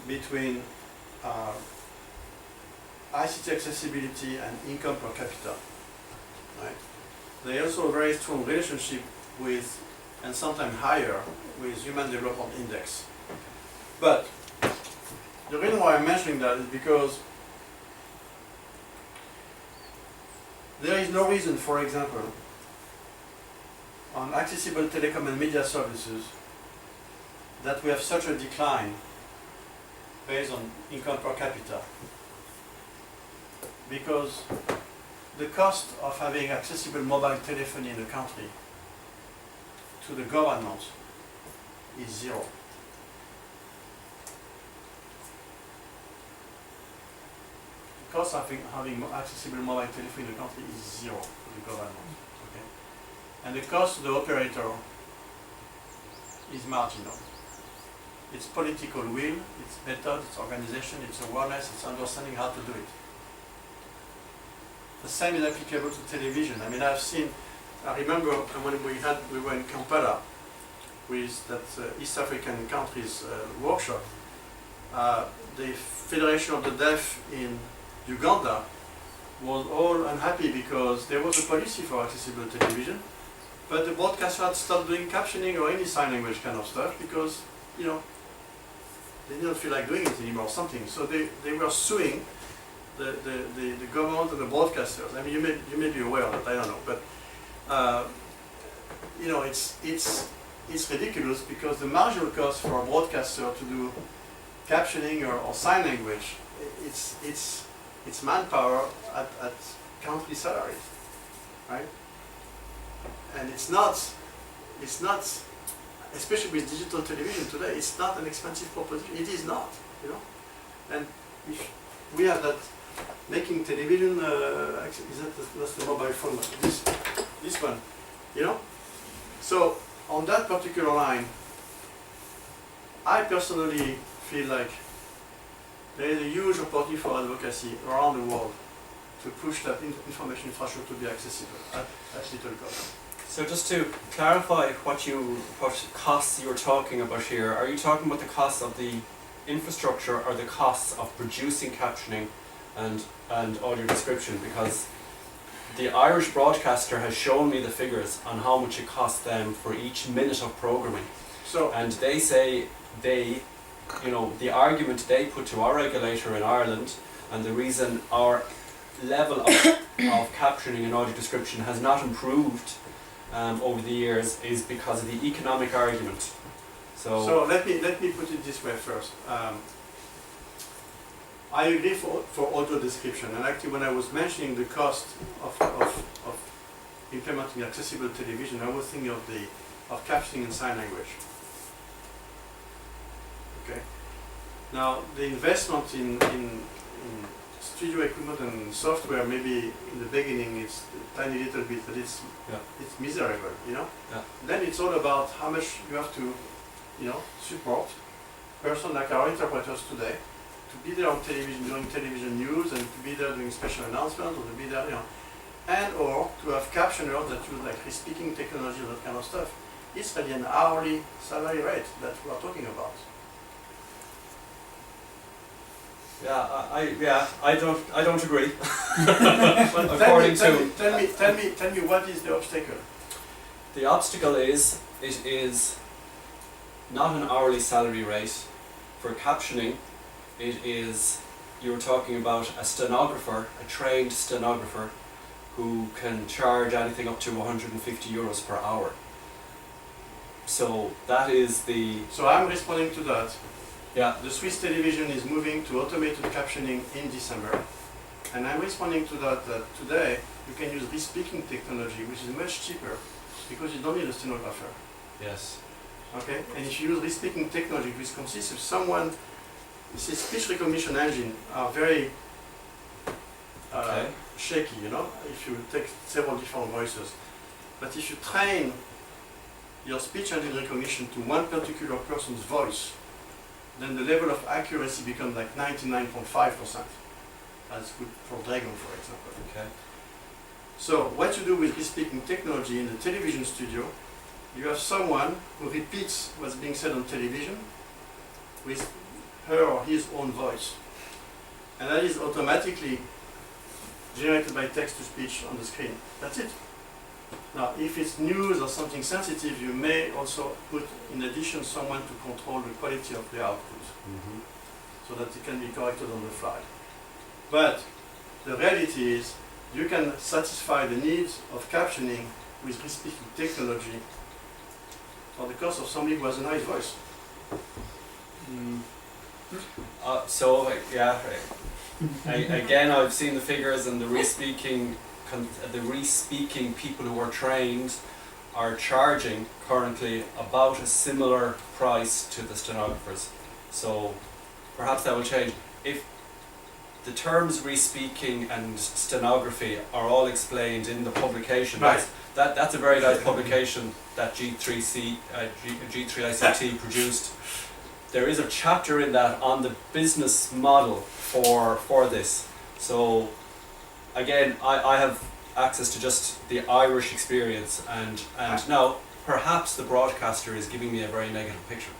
between ICT accessibility and income per capita. Right? There is also a very strong relationship with, and sometimes higher, with Human Development Index. But the reason why I'm mentioning that is because there is no reason, for example, on accessible telecom and media services, that we have such a decline based on income per capita. Because the cost of having accessible mobile telephony in the country to the government is zero. The cost of having accessible mobile telephony in the country is zero to the government. Okay? And the cost to the operator is marginal. It's political will, it's method, it's organization, it's awareness, it's understanding how to do it. The same is applicable to television. I mean, I remember when we were in Kampala with that East African countries workshop, the Federation of the Deaf in Uganda was all unhappy because there was a policy for accessible television, but the broadcaster had stopped doing captioning or any sign language kind of stuff because, they didn't feel like doing it anymore or something. So they were suing the government and the broadcasters. I mean, you may be aware of that, I don't know, but it's ridiculous because the marginal cost for a broadcaster to do captioning or sign language, it's manpower at country salaries, right? And it's not, especially with digital television today, it's not an expensive proposition. It is not, you know. And if we have that making television, that's the mobile phone, this one, you know. So on that particular line, I personally feel like there is a huge opportunity for advocacy around the world to push that information infrastructure to be accessible at little cost. So just to clarify what costs you're talking about here, are you talking about the costs of the infrastructure or the costs of producing captioning and audio description? Because the Irish broadcaster has shown me the figures on how much it costs them for each minute of programming. So, and they say the argument they put to our regulator in Ireland, and the reason our level of captioning and audio description has not improved over the years is because of the economic argument. So let me put it this way first. I agree for audio description, and actually when I was mentioning the cost of implementing accessible television, I was thinking of captioning in sign language. Okay. Now the investment in studio equipment and software, maybe in the beginning it's a tiny little bit, but it's miserable, you know. Yeah. Then it's all about how much you have to, support person like our interpreters today, to be there on television doing television news, and to be there doing special announcements, or to be there, and or to have captioners that use like re-speaking technology, that kind of stuff. It's really an hourly salary rate that we are talking about. I don't agree. But tell me what is the obstacle? The obstacle is it is not an hourly salary rate. For captioning, it is, you were talking about a stenographer, a trained stenographer, who can charge anything up to 150 euros per hour. So that is the... So I'm responding to that. Yeah. The Swiss television is moving to automated captioning in December. And I'm responding to that today you can use re-speaking technology, which is much cheaper because you don't need a stenographer. Yes. Okay? And if you use re-speaking technology, which consists of someone, this speech recognition engine are very shaky, if you take several different voices. But if you train your speech engine recognition to one particular person's voice, then the level of accuracy becomes like 99.5%. That's good for Dragon, for example. Okay. So what you do with re-speaking technology in the television studio, you have someone who repeats what's being said on television with her or his own voice. And that is automatically generated by text-to-speech on the screen. That's it. Now, if it's news or something sensitive, you may also put, in addition, someone to control the quality of the output, so that it can be corrected on the fly. But the reality is, you can satisfy the needs of captioning with re-speaking technology for the cost of somebody who has a nice voice. Again, I've seen the figures, and the re-speaking people who are trained are charging currently about a similar price to the stenographers. So perhaps that will change. If the terms re-speaking and stenography are all explained in the publication, right. That's a very nice publication that G3ICT produced. There is a chapter in that on the business model for this. So again, I have access to just the Irish experience, and now perhaps the broadcaster is giving me a very negative picture,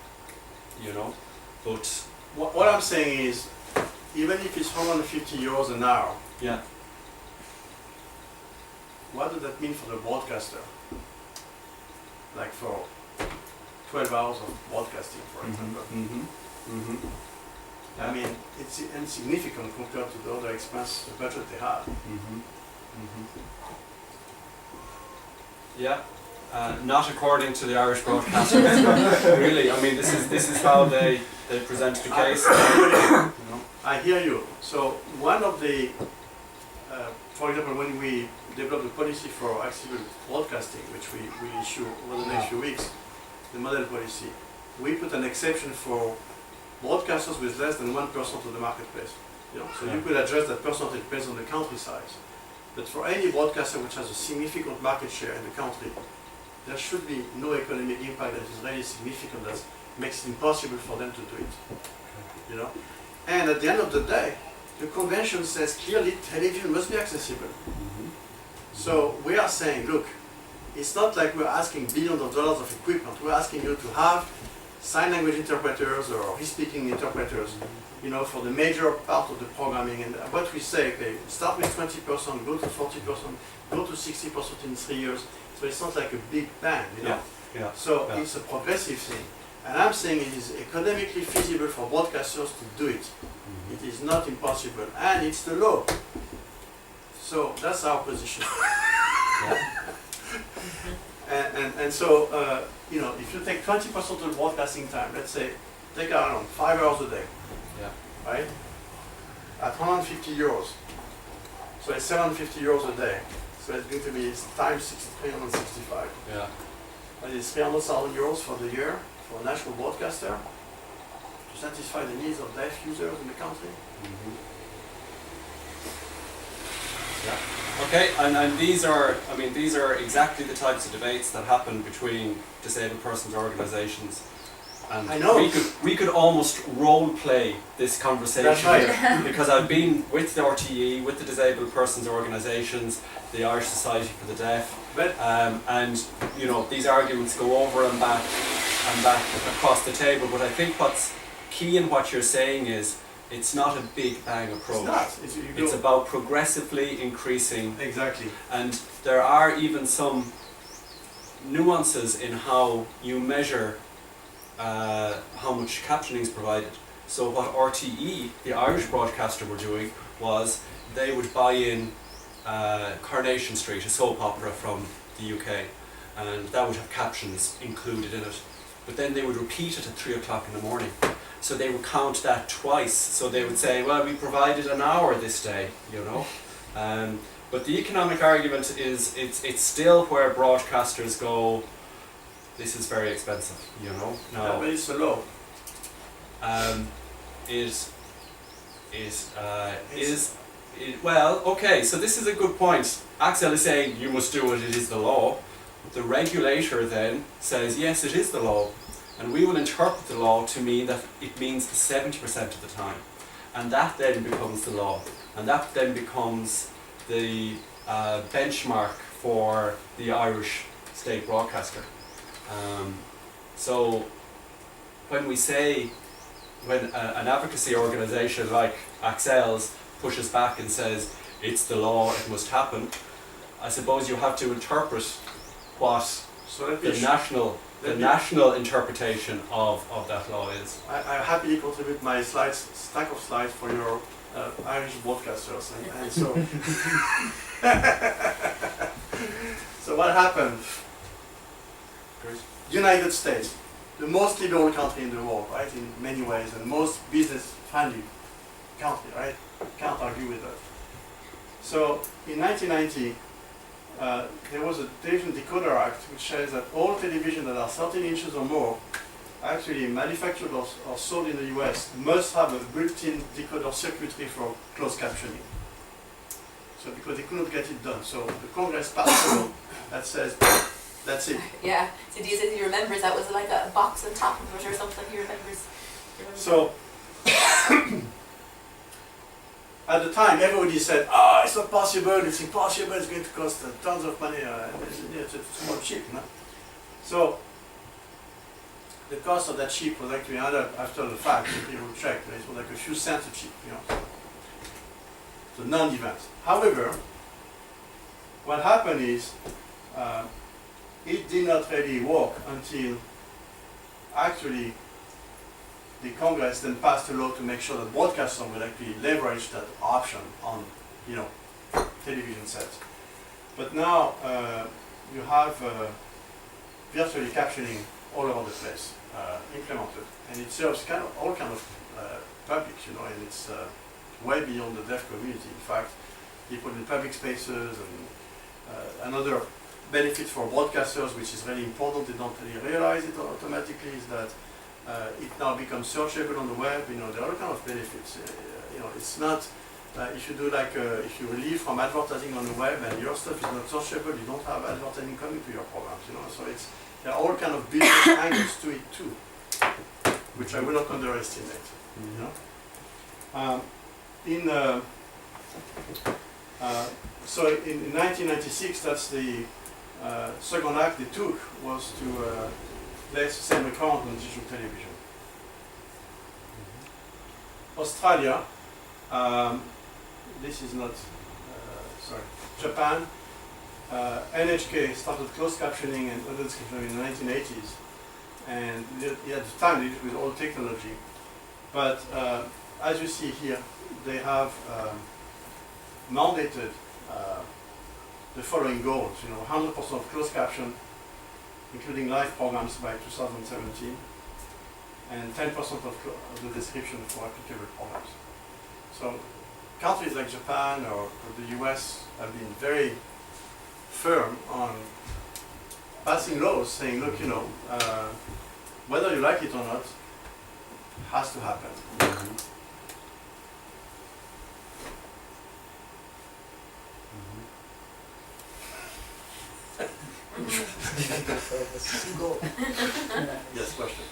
but what I'm saying is, even if it's 150 euros an hour, what does that mean for the broadcaster? Like for 12 hours of broadcasting, for example. I mean, it's insignificant compared to the other expense, the budget they have. Not according to the Irish broadcasters. Really, I mean, this is how they present the case. I hear you. So one of the for example, when we develop the policy for accessible broadcasting, which we issue over the next few weeks, the model policy, we put an exception for broadcasters with less than 1% of the marketplace. So you could adjust that percentage based on the country size. But for any broadcaster which has a significant market share in the country, there should be no economic impact that is really significant that makes it impossible for them to do it. And at the end of the day, the convention says clearly television must be accessible. So we are saying, look, it's not like we're asking billions of dollars of equipment. We're asking you to have sign language interpreters or speaking interpreters, for the major part of the programming. And what we say, okay, start with 20%, go to 40%, go to 60% in 3 years. So it's not like a big bang, So it's a progressive thing. And I'm saying it is economically feasible for broadcasters to do it. It is not impossible, and it's the law. So that's our position. and so, if you take 20% of the broadcasting time, let's say, take around 5 hours a day, right? At 150 euros. So it's 750 euros a day. So it's going to be times 365. Yeah. That is 300,000 euros for the year for a national broadcaster to satisfy the needs of deaf users in the country. Yeah. Okay, and these are exactly the types of debates that happen between disabled persons organisations. And I know. we could almost role play this conversation. That's right. Here, because I've been with the RTE, with the disabled persons organisations, the Irish Society for the Deaf, But and these arguments go over and back across the table. But I think what's key in what you're saying is it's not a big bang approach. it's not. It's about progressively increasing. Exactly. And there are even some nuances in how you measure how much captioning is provided. So what RTE, the Irish broadcaster, were doing was they would buy in Coronation Street, a soap opera from the UK, and that would have captions included in it. But then they would repeat it at 3 o'clock in the morning. So they would count that twice. So they would say, well, we provided an hour this day, But the economic argument is it's still where broadcasters go, this is very expensive, No, Now, but it's a law. well, okay, so this is a good point. Axel is saying you must do it is the law. The regulator then says, yes, it is the law. And we will interpret the law to mean that it means 70% of the time. And that then becomes the law. And that then becomes the benchmark for the Irish state broadcaster. So when we say, when an advocacy organisation like Axel's pushes back and says it's the law, it must happen, I suppose you have to interpret what the national interpretation of that law is. I happily contribute my stack of slides for your Irish broadcasters, and so so what happened? United States, the most liberal country in the world, right, in many ways, and most business-friendly country, right? Can't argue with that. So in 1990, there was a Television Decoder Act which says that all television that are 13 inches or more, actually manufactured or sold in the US, must have a built-in decoder circuitry for closed captioning. So because they couldn't get it done, so the Congress passed a law that says that's it. Yeah. So he remembers that was like a box on top of it or something. He remembers. So at the time, everybody said, it's not possible, it's impossible, it's going to cost tons of money, it's more cheap. No? So the cost of that chip was actually added after the fact. People checked, it was like a few cents a chip. It's a non-event. However, what happened is it did not really work until actually the Congress then passed a law to make sure that broadcasters would actually leverage that option on, television sets. But now you have virtually captioning all over the place implemented, and it serves all kind of publics, and it's way beyond the deaf community. In fact, people in public spaces, and another benefit for broadcasters, which is really important, they don't really realize it automatically, is that it now becomes searchable on the web. You know, there are all kind of benefits. You know, it's not, if you do like, if you relieve from advertising on the web and your stuff is not searchable, you don't have advertising coming to your programs, you know, so there are all kind of business angles to it too, which I will not underestimate, you know. So in 1996, that's the second act they took, was to place the same account on digital television. Australia, this is not, sorry, Japan, NHK started closed captioning and other description in the 1980s, and at the time they did it with old technology, but as you see here, they have mandated the following goals, you know, 100% of closed caption, including live programs by 2017, and 10% of the description for applicable programs. So countries like Japan or the US have been very firm on passing laws saying, look, you know, whether you like it or not, has to happen. Yes, question.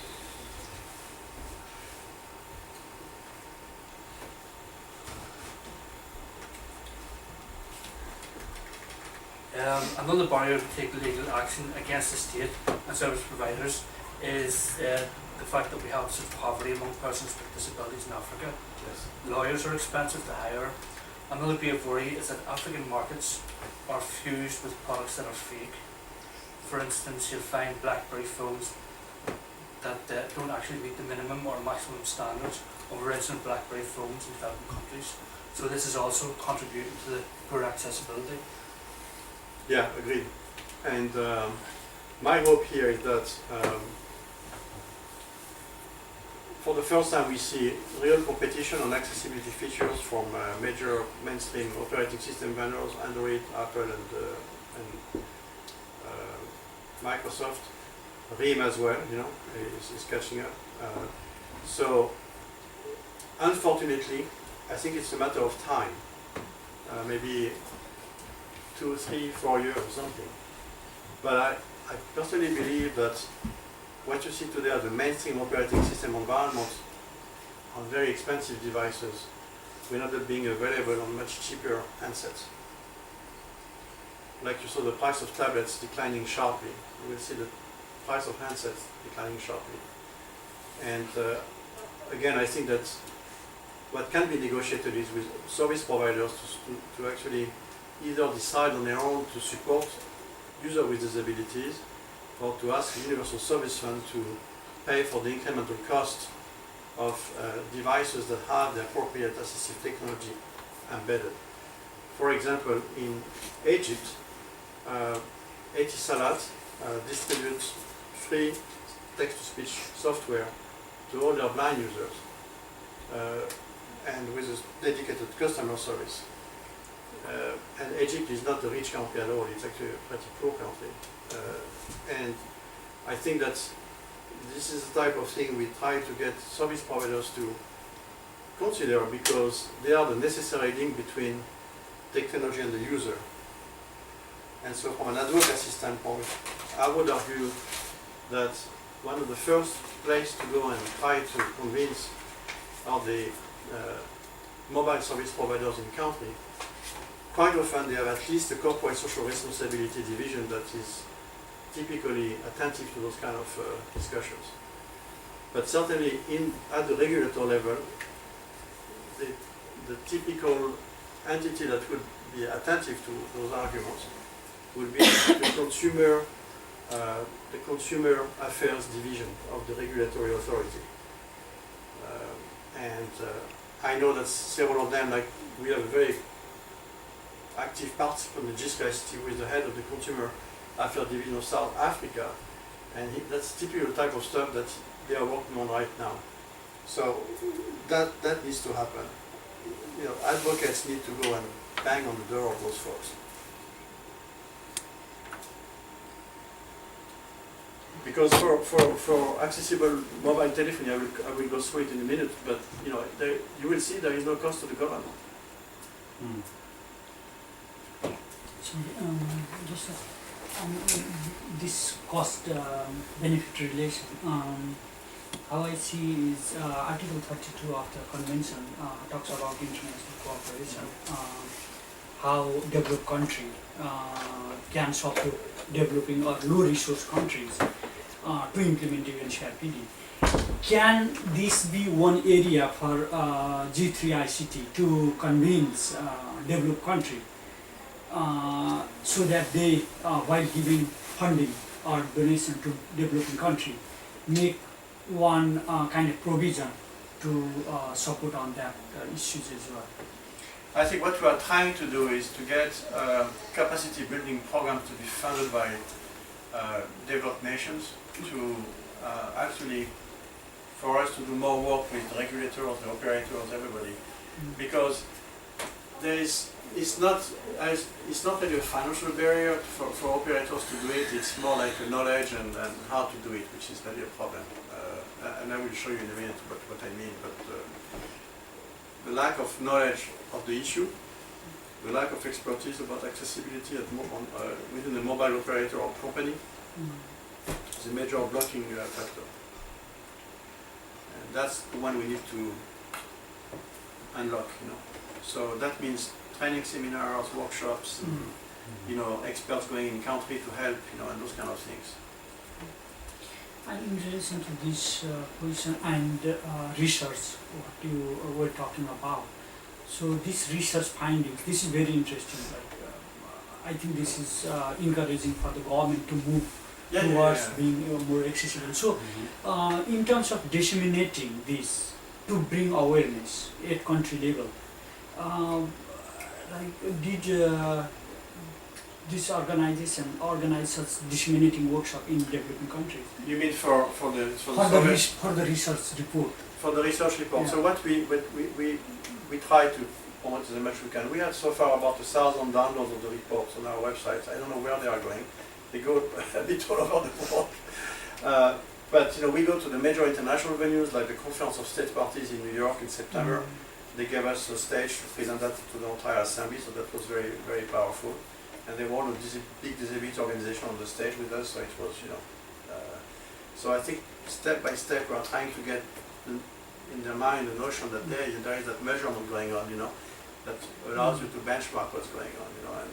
Another barrier to take legal action against the state and service providers is the fact that we have such poverty among persons with disabilities in Africa. Yes. Lawyers are expensive to hire. Another big worry is that African markets are fused with products that are fake. For instance, you'll find BlackBerry phones that don't actually meet the minimum or maximum standards of original BlackBerry phones in developing countries. So this is also contributing to the poor accessibility. Yeah, agreed. And my hope here is that for the first time we see real competition on accessibility features from major mainstream operating system vendors, Android, Apple, and Microsoft. RIM as well, you know, is catching up. So, unfortunately, I think it's a matter of time, maybe 2, 3, 4 years or something. But I personally believe that what you see today are the mainstream operating system environments on very expensive devices will end up being available on much cheaper handsets. Like you saw the price of tablets declining sharply, you will see the price of handsets declining sharply. And again, I think that what can be negotiated is with service providers to actually either decide on their own to support users with disabilities, or to ask the Universal Service Fund to pay for the incremental cost of devices that have the appropriate assistive technology embedded. For example, in Egypt, Etisalat distributes free text-to-speech software to all their blind users, and with a dedicated customer service. And Egypt is not a rich country at all, it's actually a pretty poor country. And I think that this is the type of thing we try to get service providers to consider, because they are the necessary link between technology and the user. And so from an advocacy standpoint, I would argue that one of the first places to go and try to convince are the mobile service providers in country. Quite often they have at least a corporate social responsibility division that is typically attentive to those kind of discussions. But certainly at the regulator level, the typical entity that would be attentive to those arguments would be the consumer affairs division of the regulatory authority. I know that several of them, like we have a very active participant in the GISCA who is the head of the consumer affairs division of South Africa, and that's typical type of stuff that they are working on right now. So that needs to happen. You know, advocates need to go and bang on the door of those folks. Because for accessible mobile telephony, I will go through it in a minute, but you know, you will see there is no cost to the government. Mm. So, just this cost benefit relation, how I see is Article 32 of the Convention talks about international cooperation, how developed country can support developing or low resource countries to implement UNCRPD. Can this be one area for G3 ICT to convince developed country so that they, while giving funding or donation to developing country, make one kind of provision to support on that issues as well? I think what we are trying to do is to get capacity building programs to be funded by developed nations to actually, for us to do more work with the regulators, the operators, everybody, because there is, it's not really a financial barrier for operators to do it. It's more like a knowledge and how to do it, which is really a problem. And I will show you in a minute what I mean. But the lack of knowledge of the issue, the lack of expertise about accessibility within the mobile operator or company is a major blocking factor. And that's the one we need to unlock, you know. So that means training seminars, workshops, you know, experts going in country to help, you know, and those kind of things. And in relation to this position and research, what you were talking about, so this research findings, this is very interesting. Like, I think this is encouraging for the government to move towards being more accessible. So, in terms of disseminating this to bring awareness at country level, like did this organization organize such disseminating workshop in developing countries? You mean for the research report? For the research report. Yeah. So what we try to promote as much as we can. We had so far about 1,000 downloads of the reports on our website. I don't know where they are going. They go a bit all over the world. But you know, we go to the major international venues like the Conference of State Parties in New York in September. They gave us a stage to present that to the entire assembly, so that was very, very powerful. And they were all a big disability organization on the stage with us, so it was, you know. So I think step by step we are trying to get in their mind the notion that there is that measurement going on, you know, that allows you to benchmark what's going on, you know. And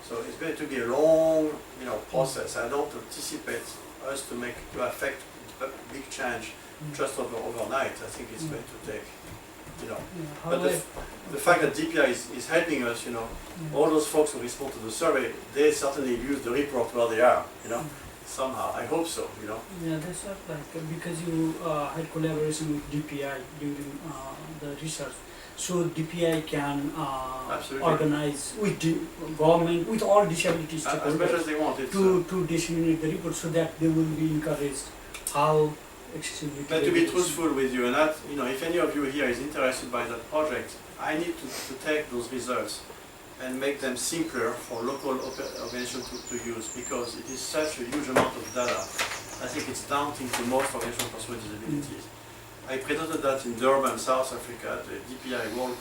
so it's going to be a long, you know, process. I don't anticipate us to affect a big change just overnight. I think it's going to take, you know. But the fact that DPI is helping us, you know, all those folks who respond to the survey, they certainly use the report where they are, you know, somehow. I hope so, you know. Yeah, that's what, like, because you had collaboration with DPI during the research. So DPI can organize with the government, with all disability stakeholders, as much as they want, to disseminate the report so that they will be encouraged how accessibility. But to be truthful with you, and that, you know, if any of you here is interested by that project, I need to take those results and make them simpler for local organizations to use, because it is such a huge amount of data. I think it's daunting to most organizations for small disabilities. I presented that in Durban, South Africa, at the DPI World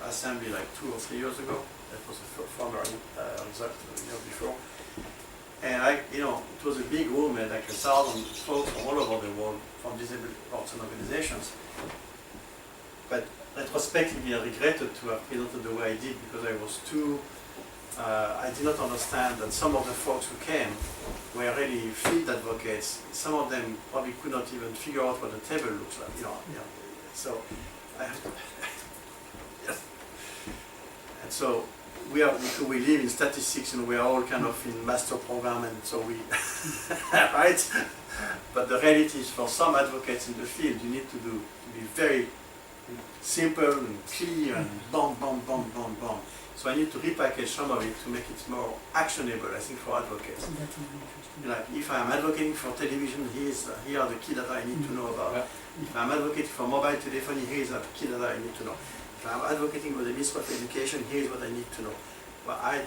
Assembly like 2 or 3 years ago. That was a former result the year before. And you know, it was a big room, and like 1,000 folks from all over the world, from disabled arts and organizations. But retrospectively, I regretted to have presented the way I did, because I was too, I did not understand that some of the folks who came were really field advocates. Some of them probably could not even figure out what the table looks like, you know. So I have to, yes. And so we live in statistics, and we are all kind of in master program, and so we, right? But the reality is, for some advocates in the field, you need to be very simple and clear and boom, boom, boom, boom, boom. So I need to repackage some of it to make it more actionable, I think, for advocates. Like, if I'm advocating for television, here are the key data I need to know about. If I'm advocating for mobile telephony, here is the key data I need to know. if I'm advocating for the Ministry of Education, here is what I need to know. But I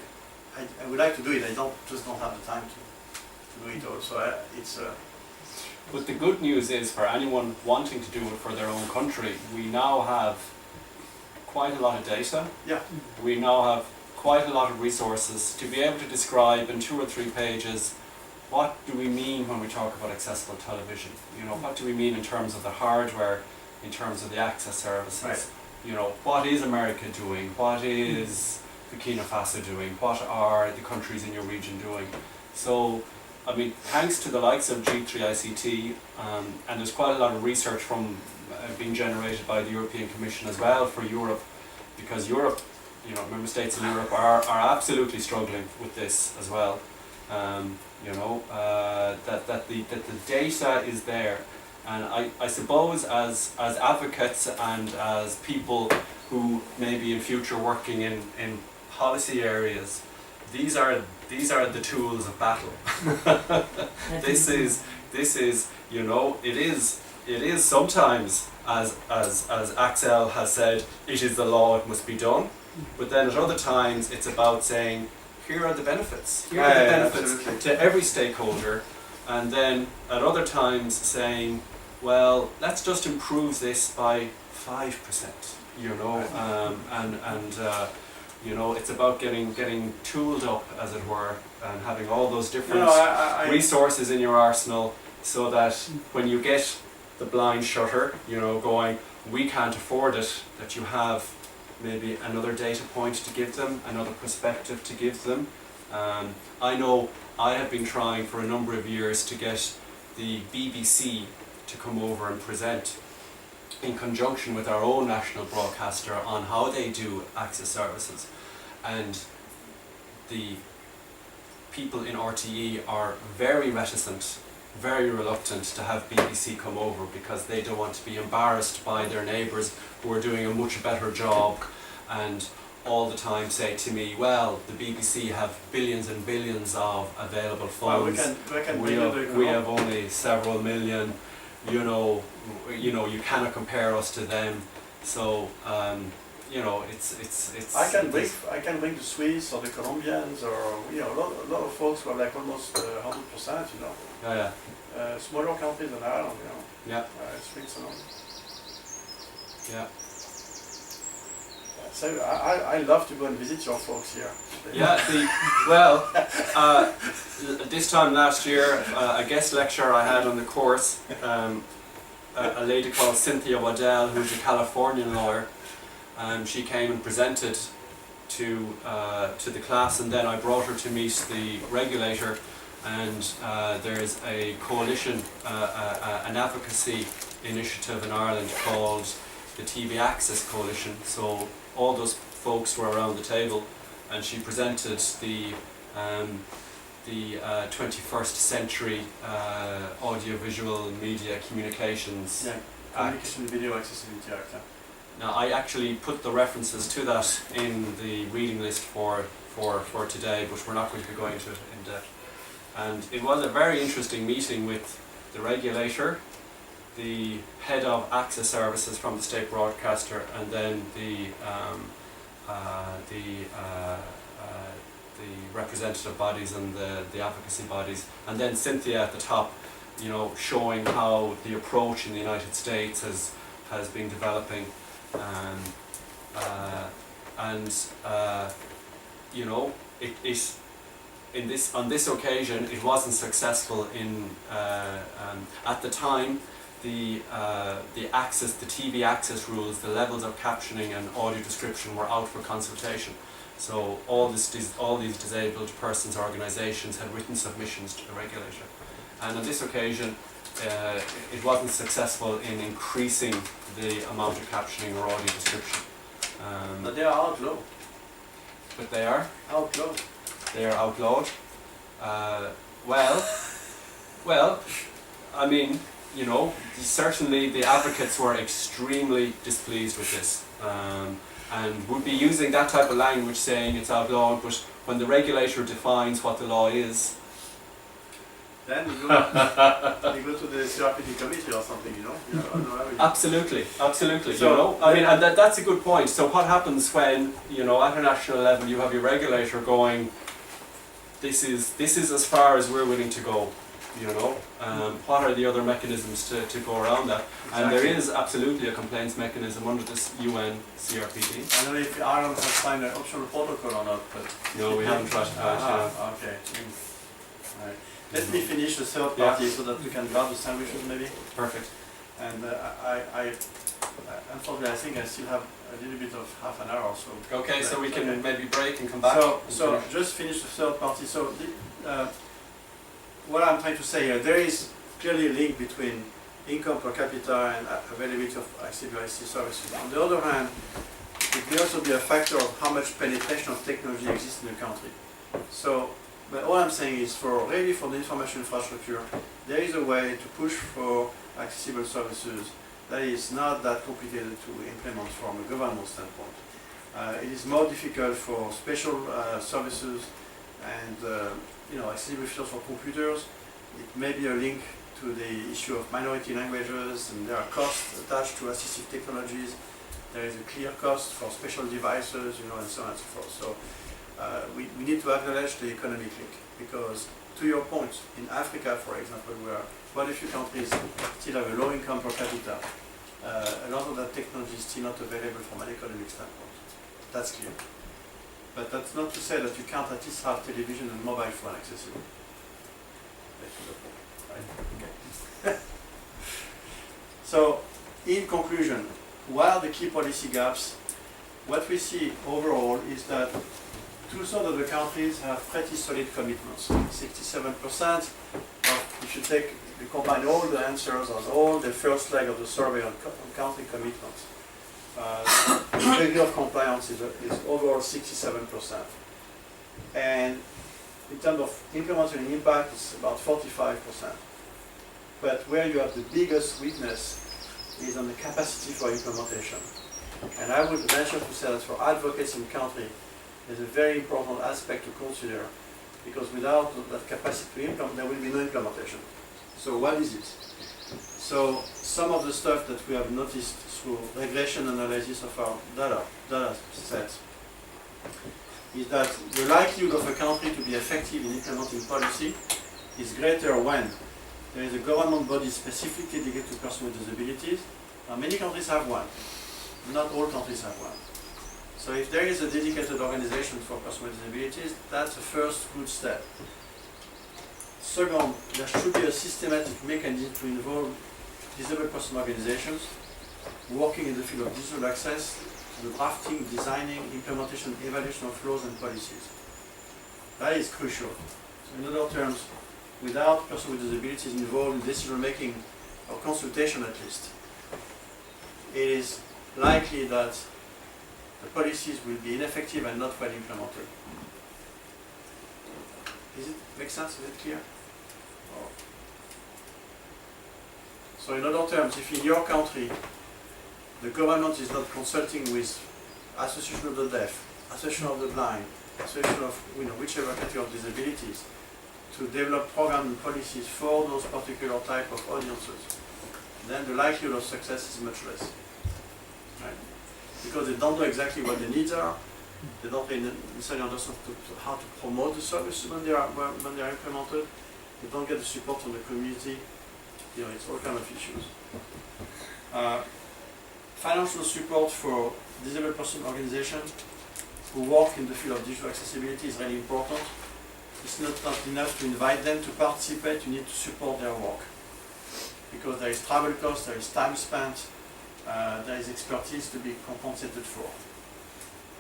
would like to do it. I just don't have the time to do it all. So it's. But the good news is, for anyone wanting to do it for their own country, we now have quite a lot of data. Yeah. We now have quite a lot of resources to be able to describe in 2 or 3 pages what do we mean when we talk about accessible television. You know, what do we mean in terms of the hardware, in terms of the access services. Right. You know, what is America doing? What is Burkina Faso doing? What are the countries in your region doing? So, I mean, thanks to the likes of G3ICT, and there's quite a lot of research from being generated by the European Commission as well for Europe, because Europe, you know, member states in Europe are absolutely struggling with this as well. You know, that the data is there, and I suppose as advocates and as people who may be in future working in policy areas, these are the tools of battle. This is you know, it is sometimes, as Axel has said, it is the law, it must be done. But then at other times it's about saying, here are the benefits. Here are the benefits to every stakeholder. And then at other times saying, well, let's just improve this by 5%. You know, you know, it's about getting tooled up, as it were, and having all those different resources in your arsenal, so that when you get the blind shutter, you know, going, we can't afford it, that you have maybe another data point to give them, another perspective to give them. I know I have been trying for a number of years to get the BBC to come over and present in conjunction with our own national broadcaster on how they do access services, and the people in RTE are very reticent, very reluctant to have BBC come over, because they don't want to be embarrassed by their neighbours who are doing a much better job, and all the time say to me, well, the BBC have billions and billions of available funds, we have only several million, you know, you cannot compare us to them. So you know, it's I can bring the Swiss or the Colombians, or you know, a lot of folks who are like almost 100%, you know. Yeah. Smaller countries than Ireland, you know. Yeah. Switzerland. Yeah. So I love to go and visit your folks here. Yeah, this time last year, a guest lecture I had on the course, a lady called Cynthia Waddell, who's a Californian lawyer, she came and presented to the class, and then I brought her to meet the regulator, and there's a coalition, an advocacy initiative in Ireland called the TV Access Coalition. So all those folks were around the table, and she presented the 21st Century Audiovisual Media Communications Act. Communication Video Accessibility Act. Now, I actually put the references to that in the reading list for today, but we're not going to be going to it in depth. And it was a very interesting meeting with the regulator, the head of access services from the state broadcaster, and then the representative bodies and the advocacy bodies, and then Cynthia at the top, you know, showing how the approach in the United States has been developing, you know, on this occasion it wasn't successful in at the time. The TV access rules, the levels of captioning and audio description were out for consultation. So all these disabled persons organisations had written submissions to the regulator. And on this occasion, it wasn't successful in increasing the amount of captioning or audio description. But they are outlawed. But they are? Outlawed. They are outlawed. Well, I mean, you know, certainly the advocates were extremely displeased with this, and would be using that type of language saying it's outlawed, but when the regulator defines what the law is, Then we go to the CRPD committee or something, you know. Absolutely, absolutely. So- you know, I mean, and that's a good point. So what happens when, you know, at a national level you have your regulator going, this is as far as we're willing to go, you know. What are the other mechanisms to go around that? And there is absolutely a complaints mechanism under this UN CRPD. I don't know if Ireland has signed an optional protocol or not, but No, we haven't ratified it. ah, okay. Right. Let me finish the third party so that we can grab the sandwiches maybe. Perfect. And unfortunately, I think I still have a little bit of half an hour or so. Okay, so we can Okay. maybe break and come back. So just finish the third party. So what I'm trying to say here, there is clearly a link between income per capita and availability of ICT services. On the other hand, it may also be a factor of how much penetration of technology exists in the country. So, but all I'm saying is for the information infrastructure, there is a way to push for accessible services that is not that complicated to implement from a government standpoint. It is more difficult for special services and accessible features for computers. It may be a link to the issue of minority languages, and there are costs attached to assistive technologies. There is a clear cost for special devices, and so on and so forth. So we need to acknowledge the economic link, because to your point, in Africa, for example, where quite a few countries still have a low income per capita, a lot of that technology is still not available from an economic standpoint. That's clear. But that's not to say that you can't at least have television and mobile phone accessible. Right? Okay. So, in conclusion, what are the key policy gaps? What we see overall is that 2/3 of the countries have pretty solid commitments. 67%. If you combine all the answers on all the first leg of the survey on country commitments, the degree of compliance is overall 67%. And in terms of implementing impact, it's about 45%. But where you have the biggest weakness is on the capacity for implementation. And I would venture to say that for advocates in country, there's a very important aspect to consider, because without that capacity to implement, there will be no implementation. So what is it? So some of the stuff that we have noticed through regression analysis of our data sets is that the likelihood of a country to be effective in implementing policy is greater when there is a government body specifically dedicated to persons with disabilities. Now, many countries have one. Not all countries have one. So if there is a dedicated organization for persons with disabilities, that's the first good step. Second, there should be a systematic mechanism to involve disabled person organizations working in the field of digital access, the drafting, designing, implementation, evaluation of laws and policies. That is crucial. So in other terms, without persons with disabilities involved in decision making or consultation at least, it is likely that the policies will be ineffective and not well implemented. Does it make sense? Is it clear? So in other terms, if in your country the government is not consulting with Association of the Deaf, Association of the Blind, Association of whichever category of disabilities, to develop programs and policies for those particular type of audiences, then the likelihood of success is much less. Right? Because they don't know exactly what the needs are, they don't necessarily understand how to promote the services when they are implemented, they don't get the support from the community, it's all kind of issues. Financial support for disabled person organizations who work in the field of digital accessibility is really important. It's not enough to invite them to participate, you need to support their work. Because there is travel cost, there is time spent, there is expertise to be compensated for.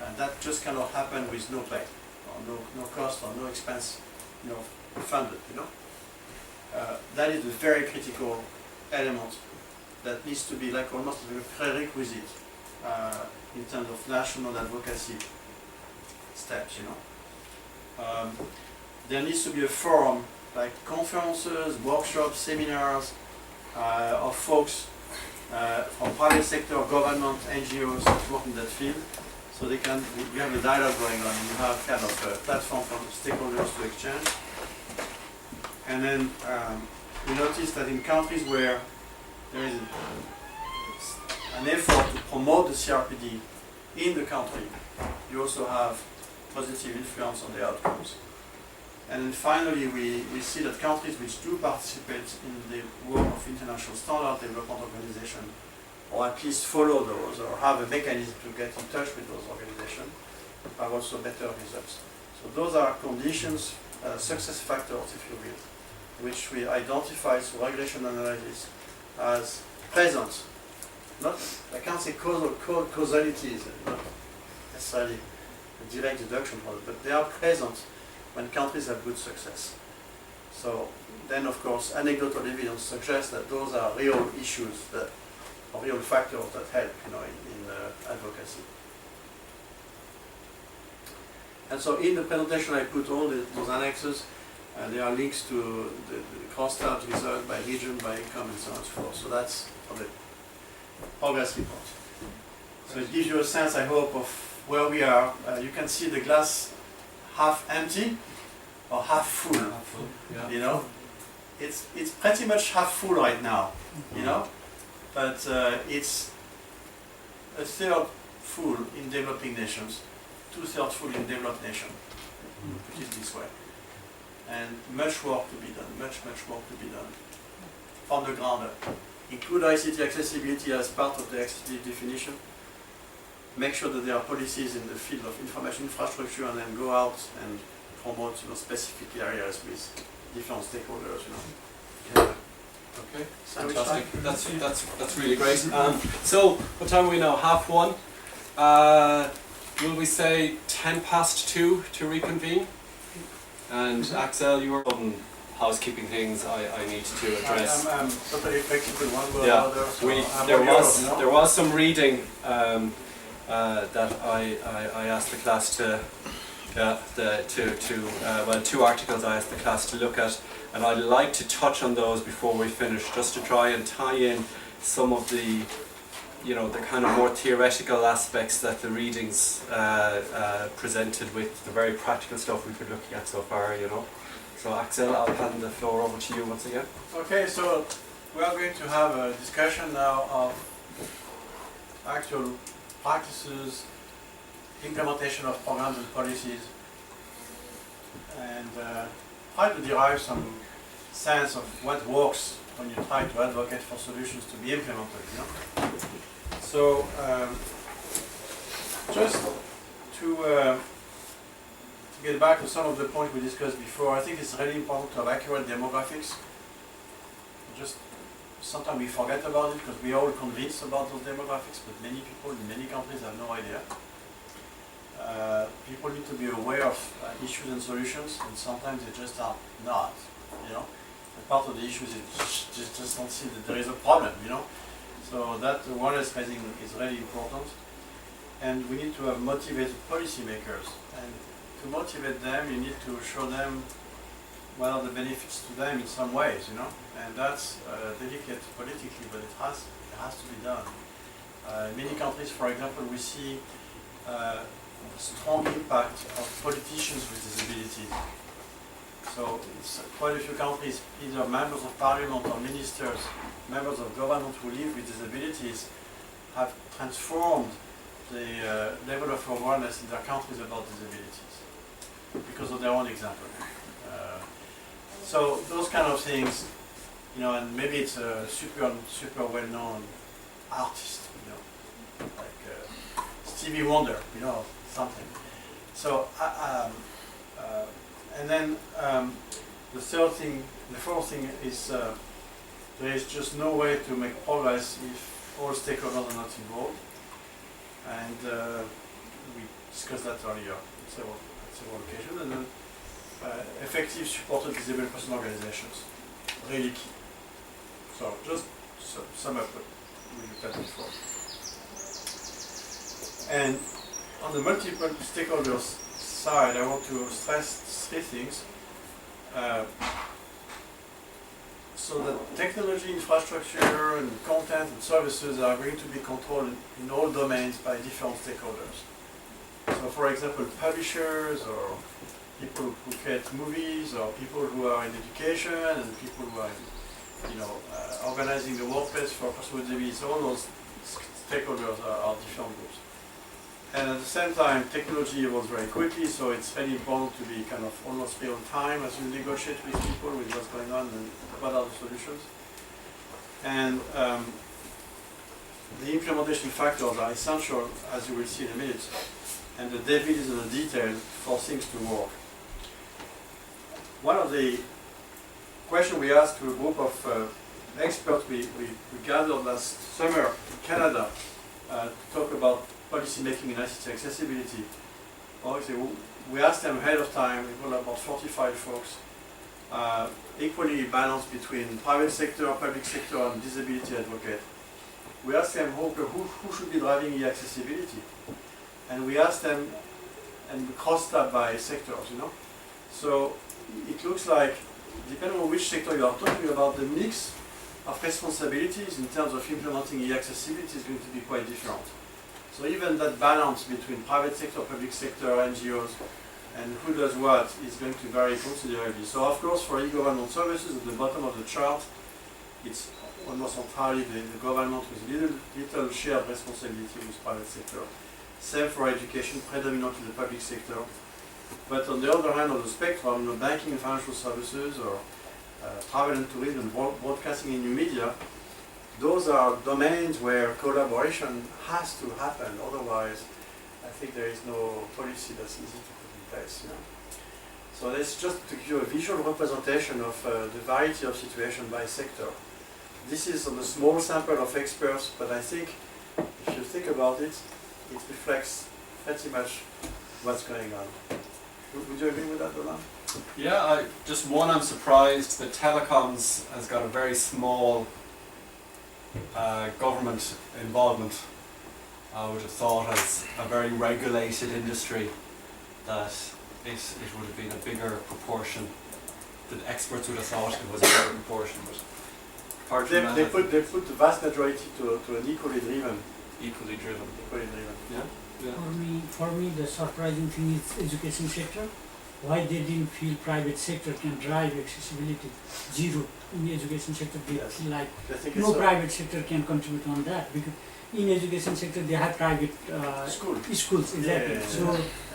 And that just cannot happen with no pay, or no cost, or no expense funded. That is a very critical element that needs to be like almost a prerequisite in terms of national advocacy steps. There needs to be a forum like conferences, workshops, seminars of folks from private sector, government, NGOs that work in that field, so you have a dialogue going on, and you have kind of a platform for stakeholders to exchange. And then we noticed that in countries where there is an effort to promote the CRPD in the country, you also have positive influence on the outcomes. And then finally, we see that countries which do participate in the work of international standard development organization, or at least follow those, or have a mechanism to get in touch with those organizations, have also better results. So those are conditions, success factors, if you will, which we identify through regression analysis as present. Not, I can't say causalities, not necessarily a direct deduction from it, but they are present when countries have good success. So then, of course, anecdotal evidence suggests that those are real issues, that are real factors that help, in advocacy. And so in the presentation, I put all those annexes, and there are links to the cross-tab result by region, by income, and so on and so forth. So that's for the progress report. So it gives you a sense, I hope, of where we are. You can see the glass half empty or half full. Half full, yeah. It's pretty much half full right now, but it's a third full in developing nations, 2/3 full in developed nations, put it this way. And much work to be done, much work to be done from the ground up. Include ICT accessibility as part of the accessibility definition. Make sure that there are policies in the field of information infrastructure, and then go out and promote specific areas with different stakeholders. Yeah. Okay, fantastic. That's really great. So what time are we now? 1:30. Will we say 2:10 to reconvene? And Axel, you were on housekeeping things I need to address. I'm totally flexible one way Yeah, or the other. there was some reading that I asked the class two articles I asked the class to look at, and I'd like to touch on those before we finish, just to try and tie in some of the the kind of more theoretical aspects that the readings presented with the very practical stuff we've been looking at so far. So Axel, I'll hand the floor over to you once again. Okay, so we are going to have a discussion now of actual practices, implementation of programs and policies, and try to derive some sense of what works when you try to advocate for solutions to be implemented. So just to get back to some of the points we discussed before, I think it's really important to have accurate demographics. Just sometimes we forget about it because we are all convinced about those demographics, but many people in many countries have no idea. People need to be aware of issues and solutions, and sometimes they just are not. And part of the issue is just don't see that there is a problem. So that awareness raising is really important, and we need to have motivated policymakers. And to motivate them, you need to show them what are the benefits to them in some ways, and that's delicate politically, but it has to be done. In many countries, for example, we see strong impact of politicians with disabilities. So it's quite a few countries, either members of parliament or ministers, members of government who live with disabilities, have transformed the level of awareness in their countries about disabilities because of their own example. So those kind of things, and maybe it's a super well-known artist, like Stevie Wonder, something. So, and then the fourth thing is there is just no way to make progress if all stakeholders are not involved, and we discussed that earlier on several occasions. And then effective supported disabled person organizations, really key. So just sum up what we looked at before. And on the multiple stakeholders side, I want to stress three things. So that technology, infrastructure, and content and services are going to be controlled in all domains by different stakeholders. So for example, publishers or people who create movies, or people who are in education, and people who are, organizing the workplace for persons with disabilities. All those stakeholders are different groups. And at the same time, technology evolves very quickly, so it's very important to be kind of almost real time as you negotiate with people with what's going on and what are the solutions. And the implementation factors are essential, as you will see in a minute, and the devil is in the detail for things to work. One of the questions we asked to a group of experts we gathered last summer in Canada to talk about policy making in ICT accessibility. Obviously, we asked them ahead of time. It was about 45 folks, equally balanced between private sector, public sector, and disability advocate. We asked them who should be driving e-accessibility, and we asked them, and we crossed that by sectors, So it looks like, depending on which sector you are talking about, the mix of responsibilities in terms of implementing e-accessibility is going to be quite different. So even that balance between private sector, public sector, NGOs, and who does what is going to vary considerably. So of course, for e-government services, at the bottom of the chart, it's almost entirely the government with little shared responsibility with private sector. Same for education, predominantly the public sector. But on the other hand of the spectrum, banking and financial services, or travel and tourism, broadcasting and new media, those are domains where collaboration has to happen. Otherwise, I think there is no policy that's easy to put in place. So that's just to give you a visual representation of the variety of situation by sector. This is on a small sample of experts, but I think if you think about it, it reflects pretty much what's going on. Would you agree with that, Dolan? Yeah, I'm surprised that telecoms has got a very small government involvement. I would have thought as a very regulated industry that it would have been a bigger proportion. The experts would have thought it was a bigger proportion, but apart from that, they put the vast majority to an equally driven. Yeah. Yeah. For me, the surprising thing is education sector. Why they didn't feel private sector can drive accessibility? Zero in the education sector. They feel like no private sector can contribute on that, because in education sector they have private schools exactly. Yeah. So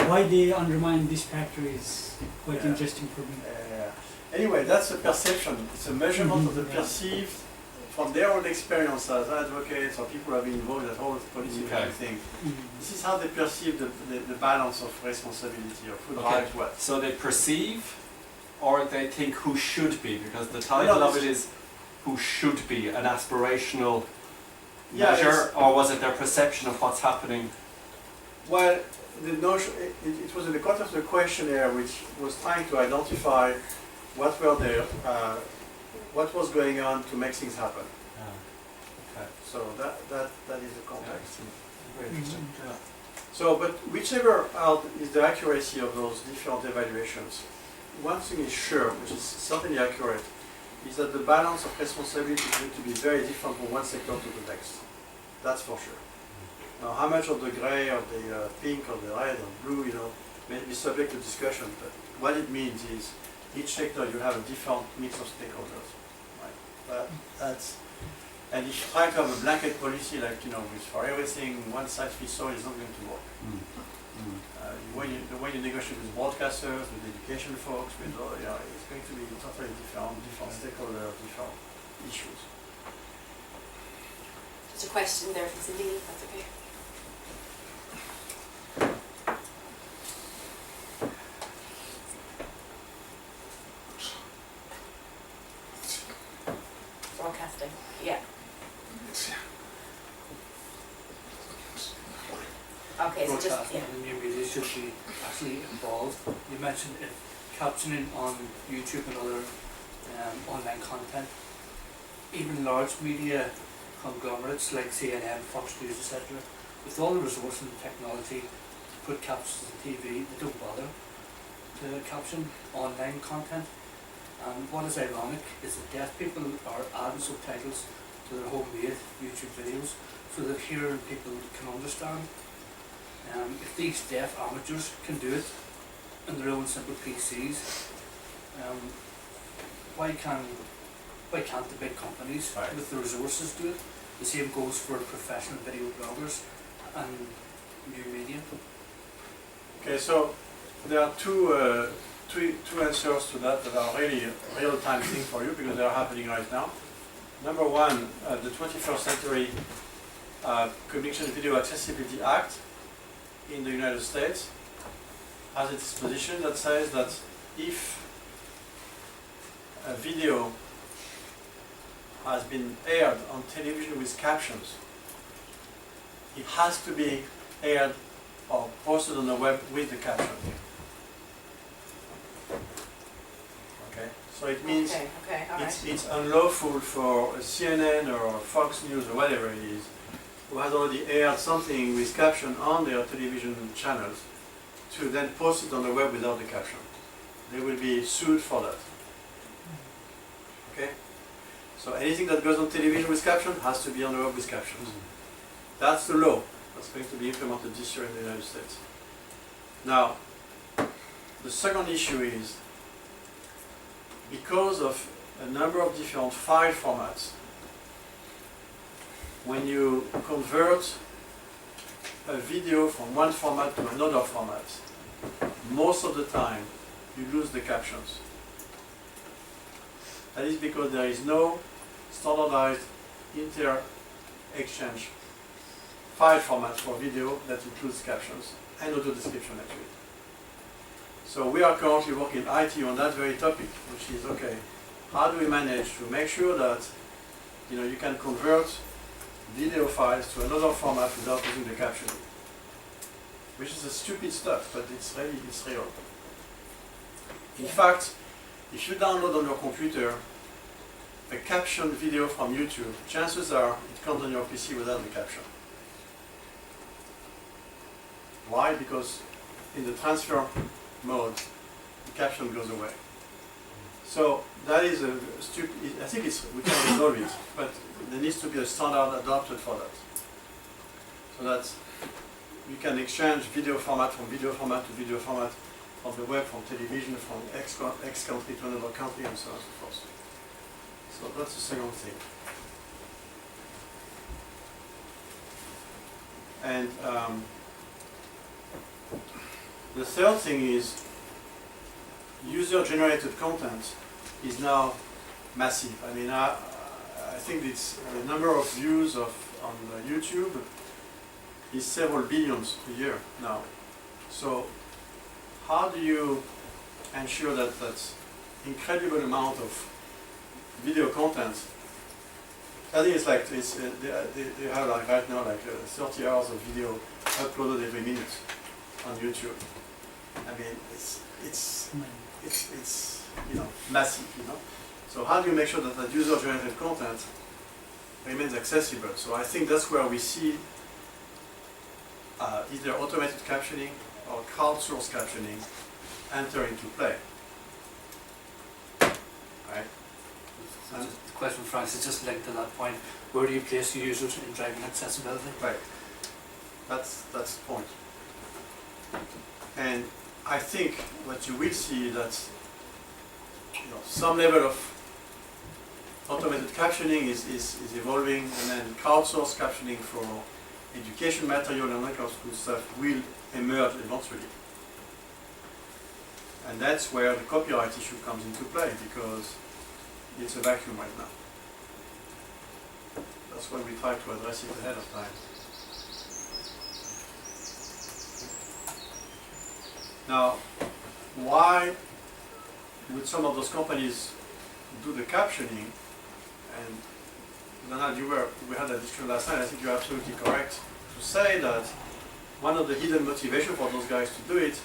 why they undermine this factor is quite interesting for me. Anyway, that's a perception. It's a measurement of the perceived from their own experience as advocates or people who have been involved in that whole policy thing. This is how they perceive the balance of responsibility of who drives what. So they perceive, or they think who should be, because the title of it is who should be, an aspirational measure, or was it their perception of what's happening? Well, the notion, it was in the context of the questionnaire which was trying to identify what were their what was going on to make things happen. Okay. So that is the context. Very interesting. So, but whichever is the accuracy of those different evaluations, one thing is sure, which is certainly accurate, is that the balance of responsibility is going to be very different from one sector to the next. That's for sure. Now, how much of the gray, or the pink, or the red, or blue, may be subject to discussion, but what it means is each sector you have a different mix of stakeholders. And if you try to have a blanket policy like with for everything one size fits all, it's not going to work. The way you negotiate with broadcasters, with education folks, with it's going to be totally different stakeholders, different issues. There's a question there from Cindy, if that's okay. Broadcasting, yeah. Okay, so just, Broadcasting and new media should be actually involved. You mentioned captioning on YouTube and other online content. Even large media conglomerates like CNN, Fox News, etc., with all the resources and technology to put captions on TV, they don't bother to caption online content. And what is ironic is that deaf people are adding subtitles to their homemade YouTube videos so that hearing people can understand. If these deaf amateurs can do it, and their own simple PCs. Why can't the big companies Right. with the resources do it? The same goes for professional video bloggers and new media. Okay, so there are two answers to that are really real-time thing for you because they are happening right now. Number one, the 21st Century Communication Video Accessibility Act in the United States has a disposition that says that if a video has been aired on television with captions, it has to be aired or posted on the web with the caption. Okay, so it means Okay, alright. it's unlawful for CNN or Fox News or whatever it is, who has already aired something with caption on their television channels, to then post it on the web without the caption. They will be sued for that. Okay? So anything that goes on television with caption has to be on the web with captions. That's the law that's going to be implemented this year in the United States. Now, the second issue is, because of a number of different file formats, when you convert a video from one format to another format, most of the time you lose the captions. That is because there is no standardized inter-exchange file format for video that includes captions and audio description actually. So we are currently working in IT on that very topic, which is, okay, how do we manage to make sure that you can convert video files to another format without using the captioning? Which is a stupid stuff, but it's real. In fact, if you download on your computer a captioned video from YouTube, chances are it comes on your PC without the caption. Why? Because in the transfer mode, the caption goes away. So that is a stupid, I think we can resolve it, but there needs to be a standard adopted for that. So that you can exchange video format from video format to video format, from the web, from television, from X country to another country, and so on and so forth. So that's the second thing. And the third thing is user-generated content is now massive. I mean, I think it's the number of views on YouTube is several billions a year now. So how do you ensure that that incredible amount of video content? I think it's like they have like right now like 30 hours of video uploaded every minute on YouTube. I mean, it's massive, So how do you make sure that that user-generated content remains accessible? So I think that's where we see either automated captioning or crowdsourced captioning enter into play. Right? So the question, Francis, is just linked to that point. Where do you place the users in driving accessibility? Right. That's the point. And I think what you will see is that some level of automated captioning is evolving, and then crowdsourced captioning for education material and that kind of good stuff will emerge eventually. And that's where the copyright issue comes into play, because it's a vacuum right now. That's why we try to address it ahead of time. Now, why would some of those companies do the captioning? And Donald, we had that discussion last night. I think you're absolutely correct to say that one of the hidden motivations for those guys to do it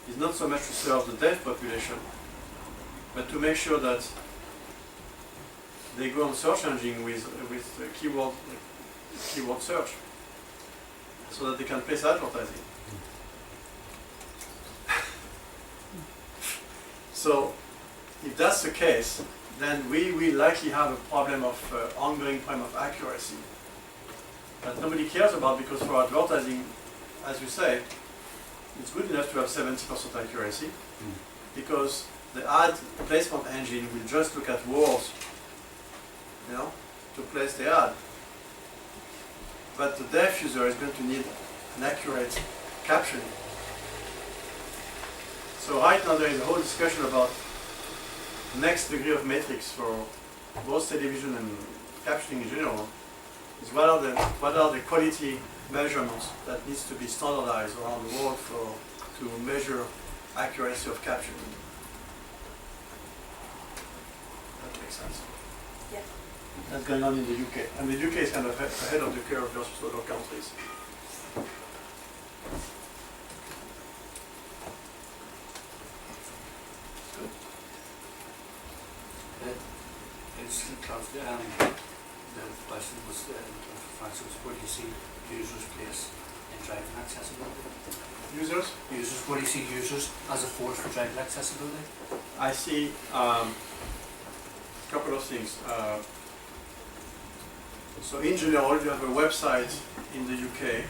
is not so much to serve the deaf population, but to make sure that they go on search engine with keyword search, so that they can place advertising. So, if that's the case, then we will likely have a problem of ongoing problem of accuracy that nobody cares about, because for advertising, as you say, it's good enough to have 70% accuracy Mm. because the ad placement engine will just look at words, you know, to place the ad. But the deaf user is going to need an accurate captioning. So right now there is a whole discussion about next degree of metrics for both television and captioning in general. Is what are the quality measurements that needs to be standardized around the world to measure accuracy of captioning. That makes sense. Yeah. That's going on in the UK. And the UK is kind of ahead of the curve versus other countries. It's the question was, Francis, where do you see users' place in driving accessibility? Users? Users, where do you see users as a force for driving accessibility? I see a couple of things. So in general, you have a website in the UK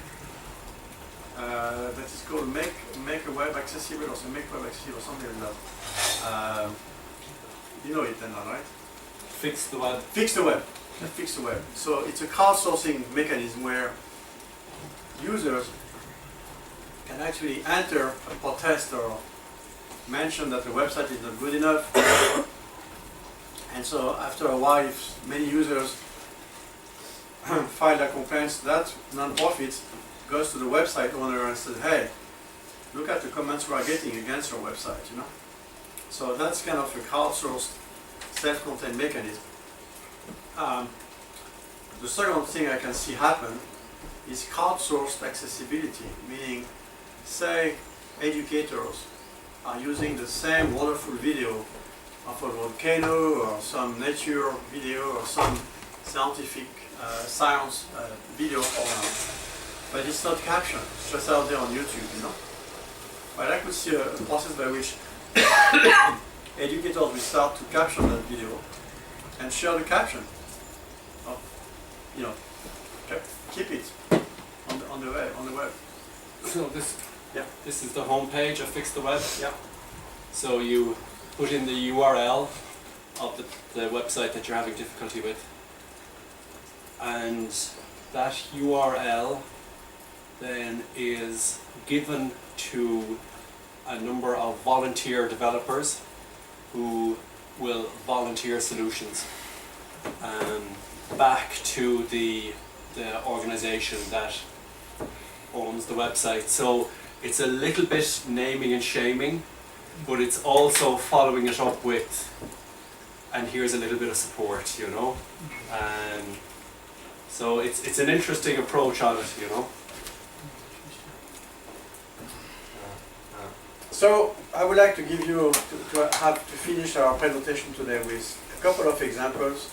that is called Make a Web Accessible or Make Web Accessible or something like that. You know it then, right? Fix the web. Fix the web. Fix the web. So it's a crowdsourcing mechanism where users can actually enter a protest or mention that the website is not good enough. And so after a while, if many users file their complaints, that non-profit goes to the website owner and says, hey, look at the comments we are getting against your website, you know. So that's kind of a crowdsourced, self-contained mechanism. The second thing I can see happen is crowdsourced accessibility, meaning, say, educators are using the same wonderful video of a volcano or some nature video or some scientific science video program, but it's not captioned, it's just out there on YouTube, you know. But I could see a process by which educators will start to caption that video and share the caption. You know, keep it on the web. So this, Yeah. this is the home page of Fix the Web. Yeah. So you put in the URL of the website that you're having difficulty with, and that URL then is given to a number of volunteer developers who will volunteer solutions back to the organization that owns the website. So it's a little bit naming and shaming, but it's also following it up with, and here's a little bit of support, you know. So it's an interesting approach on it, you know. So I would like to give you to finish our presentation today with a couple of examples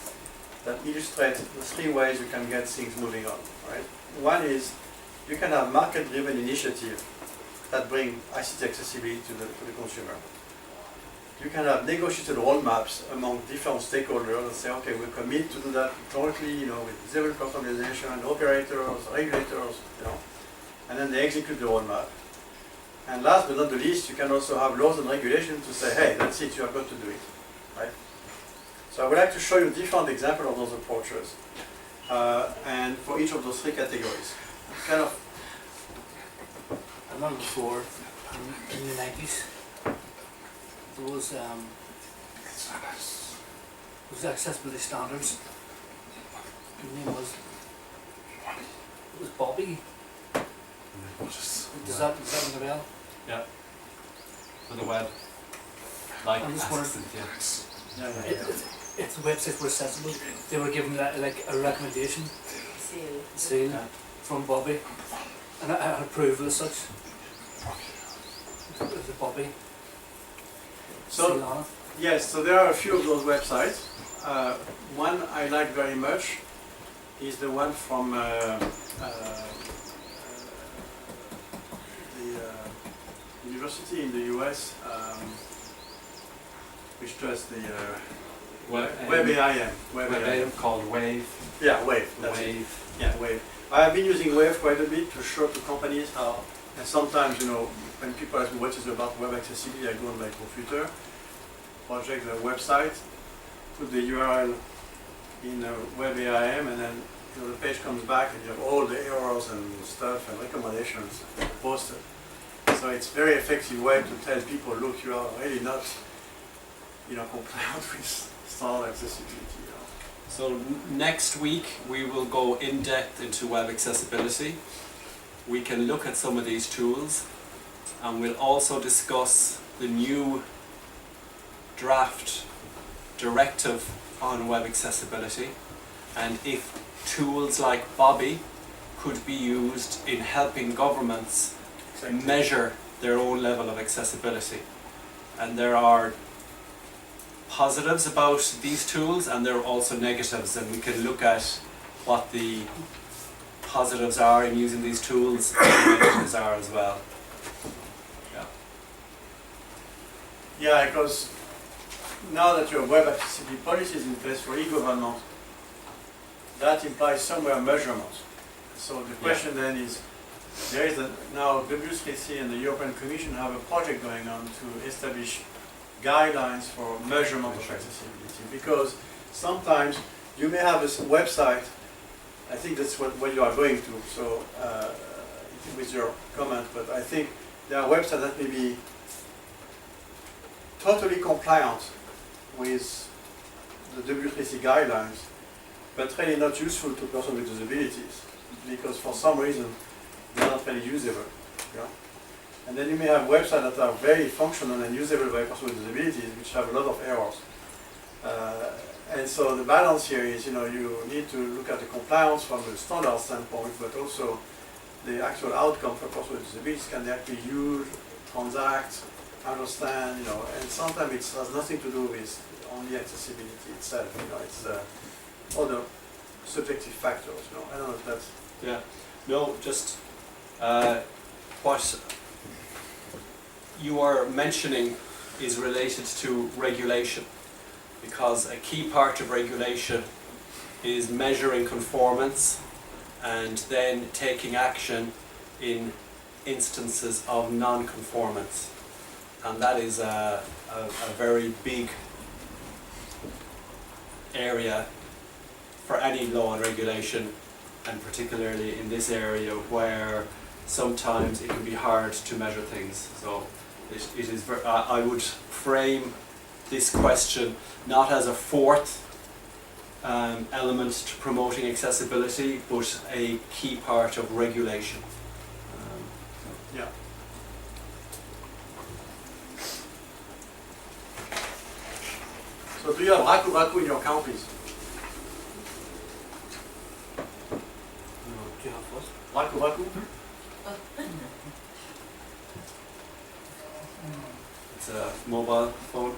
that illustrate the three ways you can get things moving on. Right? One is you can have market-driven initiatives that bring ICT accessibility to the consumer. You can have negotiated roadmaps among different stakeholders and say, okay, we commit to do that jointly, you know, with development organization, operators, regulators, you know, and then they execute the roadmap. And last but not the least, you can also have laws and regulations to say, hey, that's it, you have got to do it, right? So I would like to show you different examples of those approaches, and for each of those three categories. Kind of. I remember before, in the 90s, those accessibility standards, his name was, it was Bobby. Does that ring a bell? Yeah. For the web. Like I'm just wondering, Yeah. if the websites were accessible, they were given like a recommendation seal from Bobby, and I approval as such. The Bobby. So, yes, so there are a few of those websites. One I like very much is the one from the university in the US, which does the WebAIM. WebAIM called Wave. Yeah, Wave. That's it. Wave. Yeah, Wave. I have been using Wave quite a bit to show to companies how And sometimes, when people ask me what is about web accessibility, I go on my computer, project the website, put the URL in WebAIM, and then the page comes back and you have all the errors and stuff and recommendations posted. So it's a very effective way to tell people, look, you are really not compliant with standard accessibility. So next week we will go in depth into web accessibility. We can look at some of these tools, and we'll also discuss the new draft directive on web accessibility, and if tools like Bobby could be used in helping governments measure their own level of accessibility. And there are positives about these tools and there are also negatives, and we can look at what the positives are in using these tools and the negatives are as well. Yeah, because now that your web accessibility policy is in place for e-government, that implies somewhere measurement. So the question then is, there is now W3C and the European Commission have a project going on to establish guidelines for measurement of accessibility, because sometimes you may have a website, I think that's what you are going to, so with your comment, but I think there are websites that may be totally compliant with the W3C guidelines, but really not useful to persons with disabilities, because for some reason they're not very usable. Yeah? And then you may have websites that are very functional and usable by persons with disabilities, which have a lot of errors. And so the balance here is, you need to look at the compliance from a standard standpoint, but also the actual outcome for persons with disabilities. Can they actually use, transact, understand, and sometimes it has nothing to do with only accessibility itself, it's other subjective factors, I don't know if that's... Yeah, no, just what you are mentioning is related to regulation, because a key part of regulation is measuring conformance and then taking action in instances of non-conformance. And that is a very big area for any law and regulation, and particularly in this area where sometimes it can be hard to measure things. So it is I would frame this question not as a fourth element to promoting accessibility, but a key part of regulation. Yeah. So do you have raku in your countries? Do you have what? Raku? It's a mobile phone.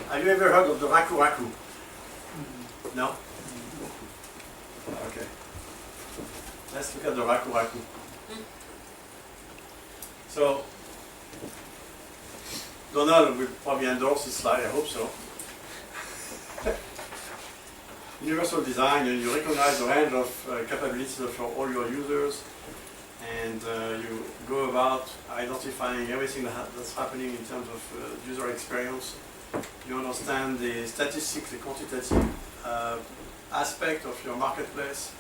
Have you ever heard of the raku? No? Okay. Let's look at the raku. So, Donald will probably endorse this slide, I hope so. Universal design, and you recognize the range of capabilities of all your users, and you go about identifying everything that's happening in terms of user experience. You understand the statistics, the quantitative aspect of your marketplace,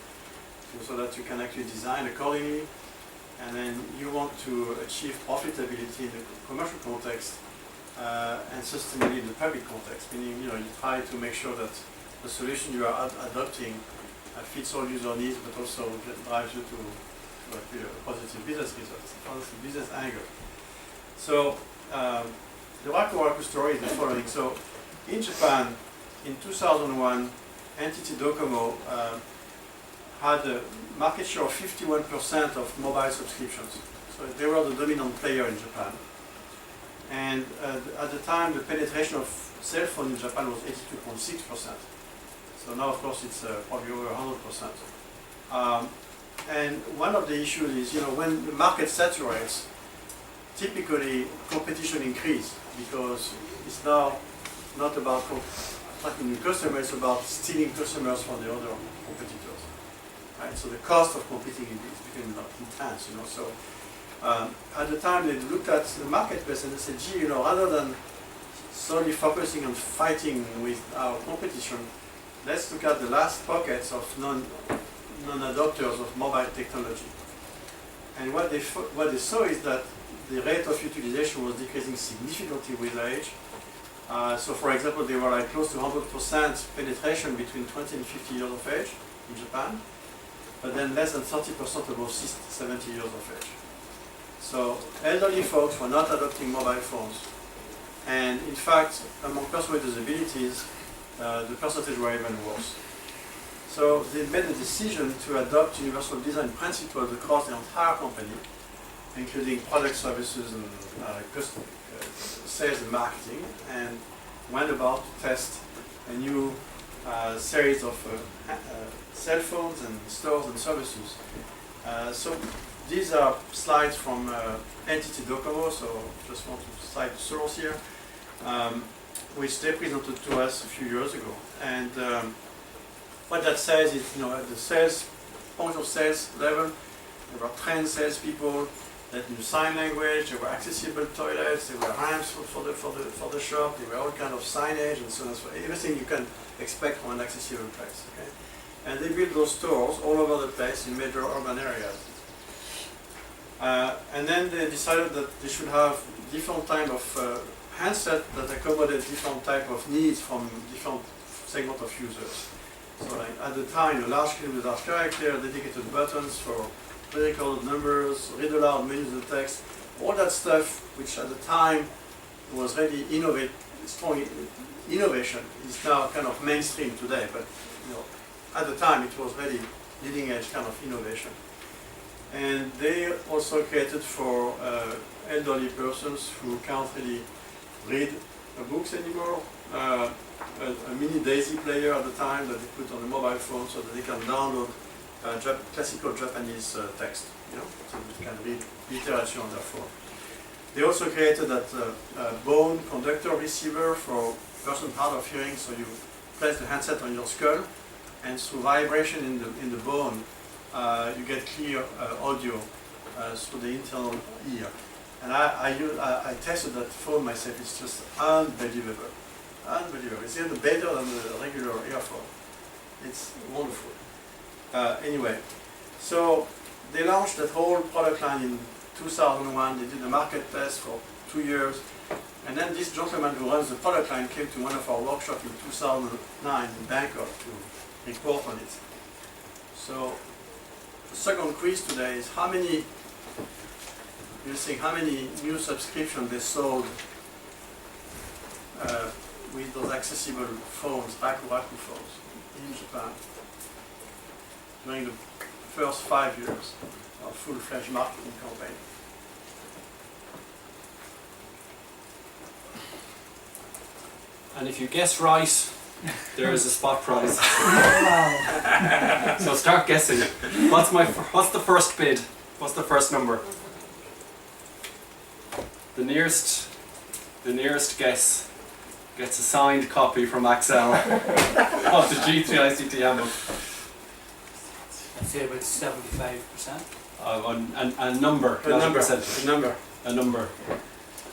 so that you can actually design accordingly. And then you want to achieve profitability in the commercial context and sustainability in the public context, meaning you try to make sure that the solution you are adopting fits all user needs, but also drives you to a positive business results, a positive business angle. So the raku story is the following. So in Japan, in 2001, NTT Docomo had a market share of 51% of mobile subscriptions. So they were the dominant player in Japan. And at the time, the penetration of cell phone in Japan was 82.6%. So now, of course, it's probably over 100%. And one of the issues is, when the market saturates, typically competition increases, because it's now not about attracting new customers, it's about stealing customers from the other competitors. Right? So the cost of competing is becoming intense, you know. So at the time they looked at the marketplace and they said, gee, you know, rather than solely focusing on fighting with our competition, let's look at the last pockets of non-adopters of mobile technology. And what they saw is that the rate of utilization was decreasing significantly with age. So for example, they were like close to 100% penetration between 20 and 50 years of age in Japan, but then less than 30% above 70 years of age. So elderly folks were not adopting mobile phones. And in fact, among persons with disabilities, the percentage were even worse. So they made a decision to adopt universal design principles across the entire company, including product services and sales and marketing, and went about to test a new series of cell phones and stores and services. So these are slides from Entity Docomo, so just want to cite the source here, which they presented to us a few years ago. And what that says is, you know, at the sales, point of sales level, there were trained salespeople that knew sign language, there were accessible toilets, there were ramps for the shop, there were all kind of signage and so on and so on, everything you can expect from an accessible place. Okay? And they built those stores all over the place in major urban areas. And then they decided that they should have different type of handset that accommodate different type of needs from different segment of users. So like at the time, a large screen with large character, dedicated buttons for pre-recorded numbers, read aloud menus and text, all that stuff which at the time was really strong innovation is now kind of mainstream today, but you know, at the time it was really leading edge kind of innovation. And they also created for elderly persons who can't really read books anymore, a mini DAISY player at the time that they put on a mobile phone so that they can download classical Japanese text, you know, so they can read literature on their phone. They also created that bone conductor receiver for person hard of hearing, so you place the handset on your skull, and through vibration in the bone, you get clear audio through the internal ear. And I tested that phone myself. It's just unbelievable. Unbelievable. It's even better than the regular earphone. It's wonderful. Anyway, so they launched that whole product line in 2001. They did a market test for 2 years. And then this gentleman who runs the product line came to one of our workshops in 2009 in Bangkok to report on it. So the second quiz today is how many new subscriptions they sold with those accessible phones, Raku phones, in Japan during the first 5 years of full-fledged marketing campaign. And if you guess right, there is a spot prize. Wow. So start guessing. What's the first bid? What's the first number? The nearest guess gets a signed copy from Axel of the G3 ICT handbook. I'd say about 75%. A number, not a percentage. A number. A number.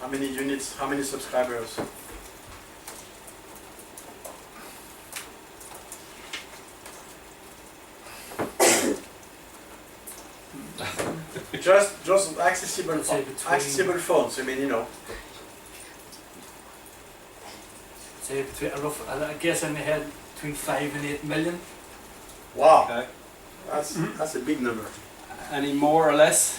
How many units, how many subscribers? just accessible I'd say accessible phones. I mean, you know. Say between I guess in my head between 5 and 8 million. Wow, Okay. that's a big number. Any more or less?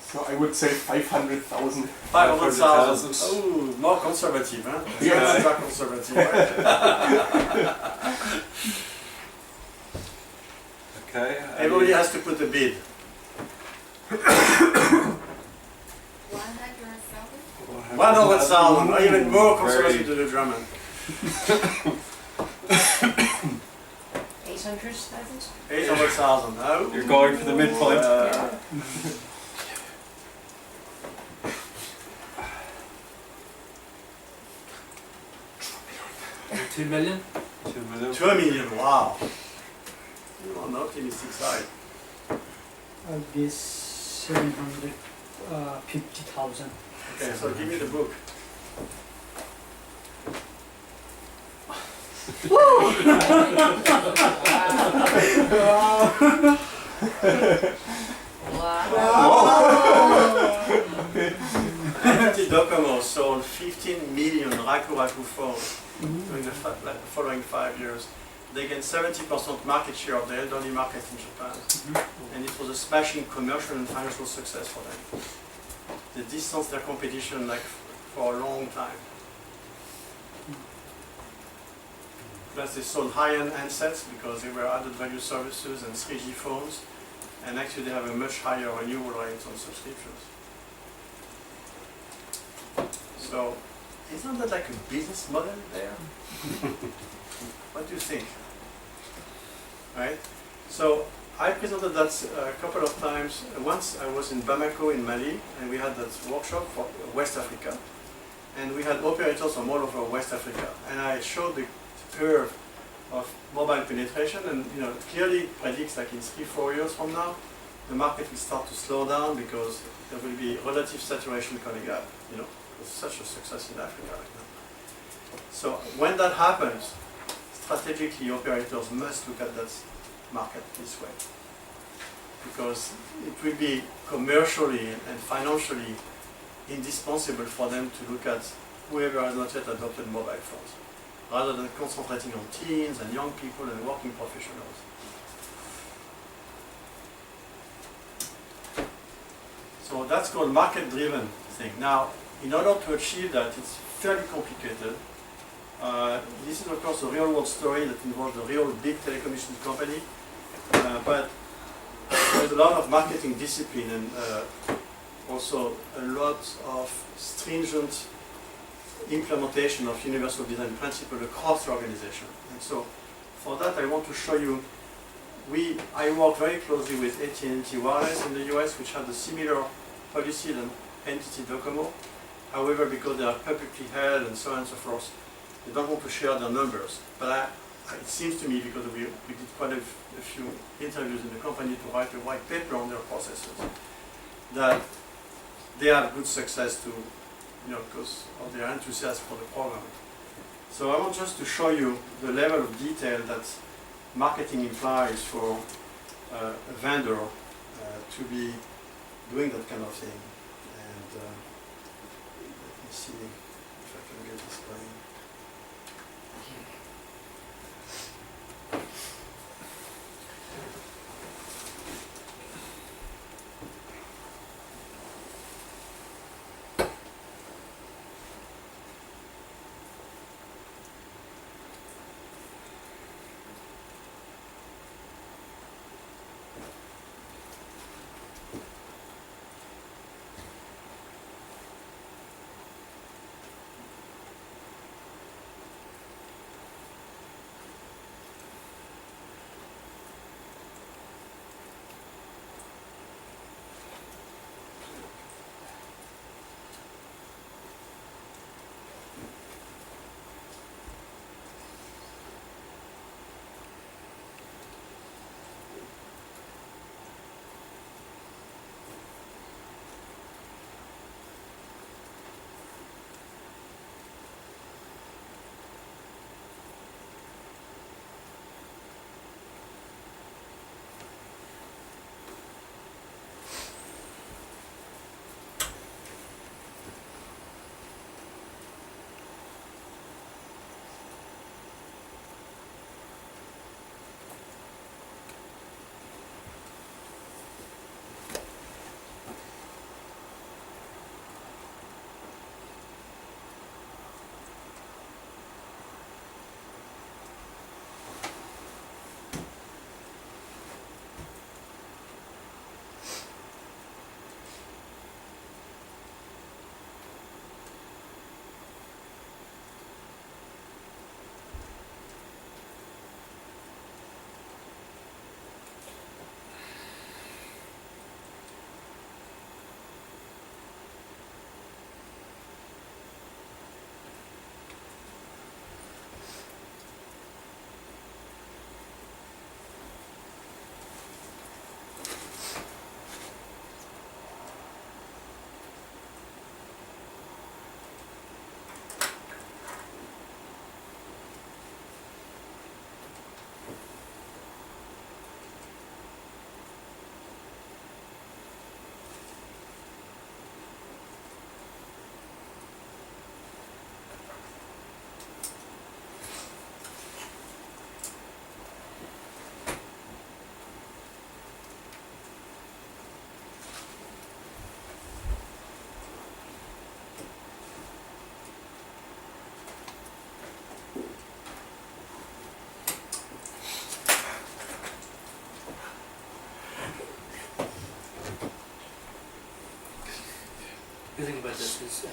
So I would say 500,000. 500,000. Oh, more conservative, huh? Yeah. Germans are conservative. Right? Okay. Everybody has to put a bid. 100,000? 100,000, or even more Very- conservative to the German. 800,000? 800,000. Oh. You're going for the midpoint. 2 million. 2 million. 2 million, wow. You're on the optimistic side. I guess 750,000. Okay, so give me the book. Entity Docomo sold 15 million Raku Raku phones during the following 5 years. They gained 70% market share of the elderly market in Japan. And it was a smashing commercial and financial success for them. They distanced their competition like for a long time. Plus they sold high-end handsets because they were added value services and 3G phones. And actually they have a much higher renewal rate on subscriptions. So, isn't that like a business model there? What do you think? Right? So, I presented that a couple of times. Once I was in Bamako in Mali, and we had that workshop for West Africa. And we had operators from all over West Africa. And I showed the curve of mobile penetration, and it clearly predicts like in 3-4 years from now, the market will start to slow down because there will be relative saturation coming up. It's such a success in Africa right now. So when that happens, strategically operators must look at that market this way, because it will be commercially and financially indispensable for them to look at whoever has not yet adopted mobile phones, rather than concentrating on teens and young people and working professionals. So that's called market-driven thing. Now, in order to achieve that, it's fairly complicated. This is of course a real-world story that involves a real big telecommunications company, but there's a lot of marketing discipline and also a lot of stringent implementation of universal design principle across the organization. And so, for that, I want to show you. I work very closely with AT&T Wireless in the US, which had a similar policy than Entity Docomo. However, because they are publicly held and so on and so forth, they don't want to share their numbers. But it seems to me, because we did quite a few interviews in the company to write a white paper on their processes, that they have good success to, because of their enthusiasm for the program. So I want just to show you the level of detail that marketing implies for a vendor to be doing that kind of thing. And let me see if I can get this going. this is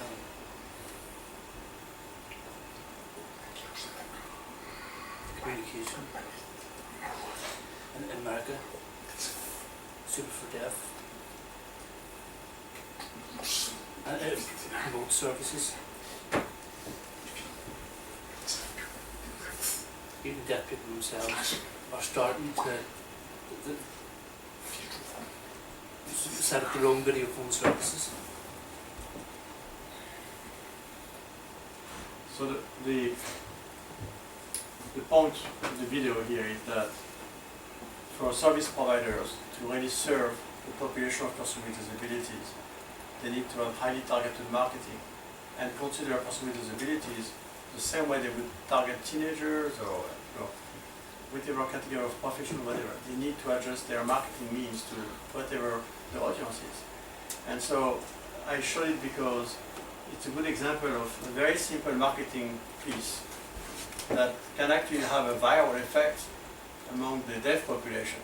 communication. In America, super for deaf. And it promotes services. Even deaf people themselves are starting to set up their own video phone services. So the point of the video here is that for service providers to really serve the population of persons with disabilities, they need to have highly targeted marketing and consider persons with disabilities the same way they would target teenagers or whatever category of professional, whatever. They need to adjust their marketing means to whatever the audience is. And so I showed it because it's a good example of a very simple marketing piece that can actually have a viral effect among the deaf population.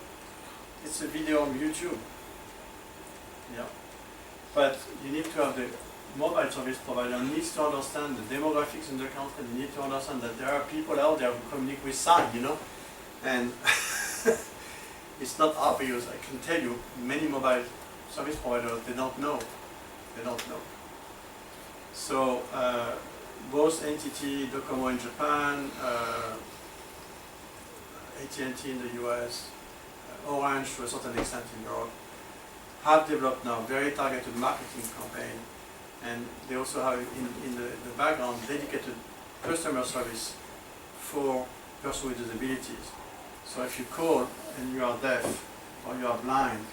It's a video on YouTube. Yeah. But you need to have the mobile service provider needs to understand the demographics in the country. They need to understand that there are people out there who communicate with sign, you know, and it's not obvious. I can tell you, many mobile service providers, they don't know. They don't know. So both NTT, Docomo in Japan, AT&T in the US, Orange to a certain extent in Europe, have developed now very targeted marketing campaign, and they also have in the background dedicated customer service for persons with disabilities. So if you call and you are deaf or you are blind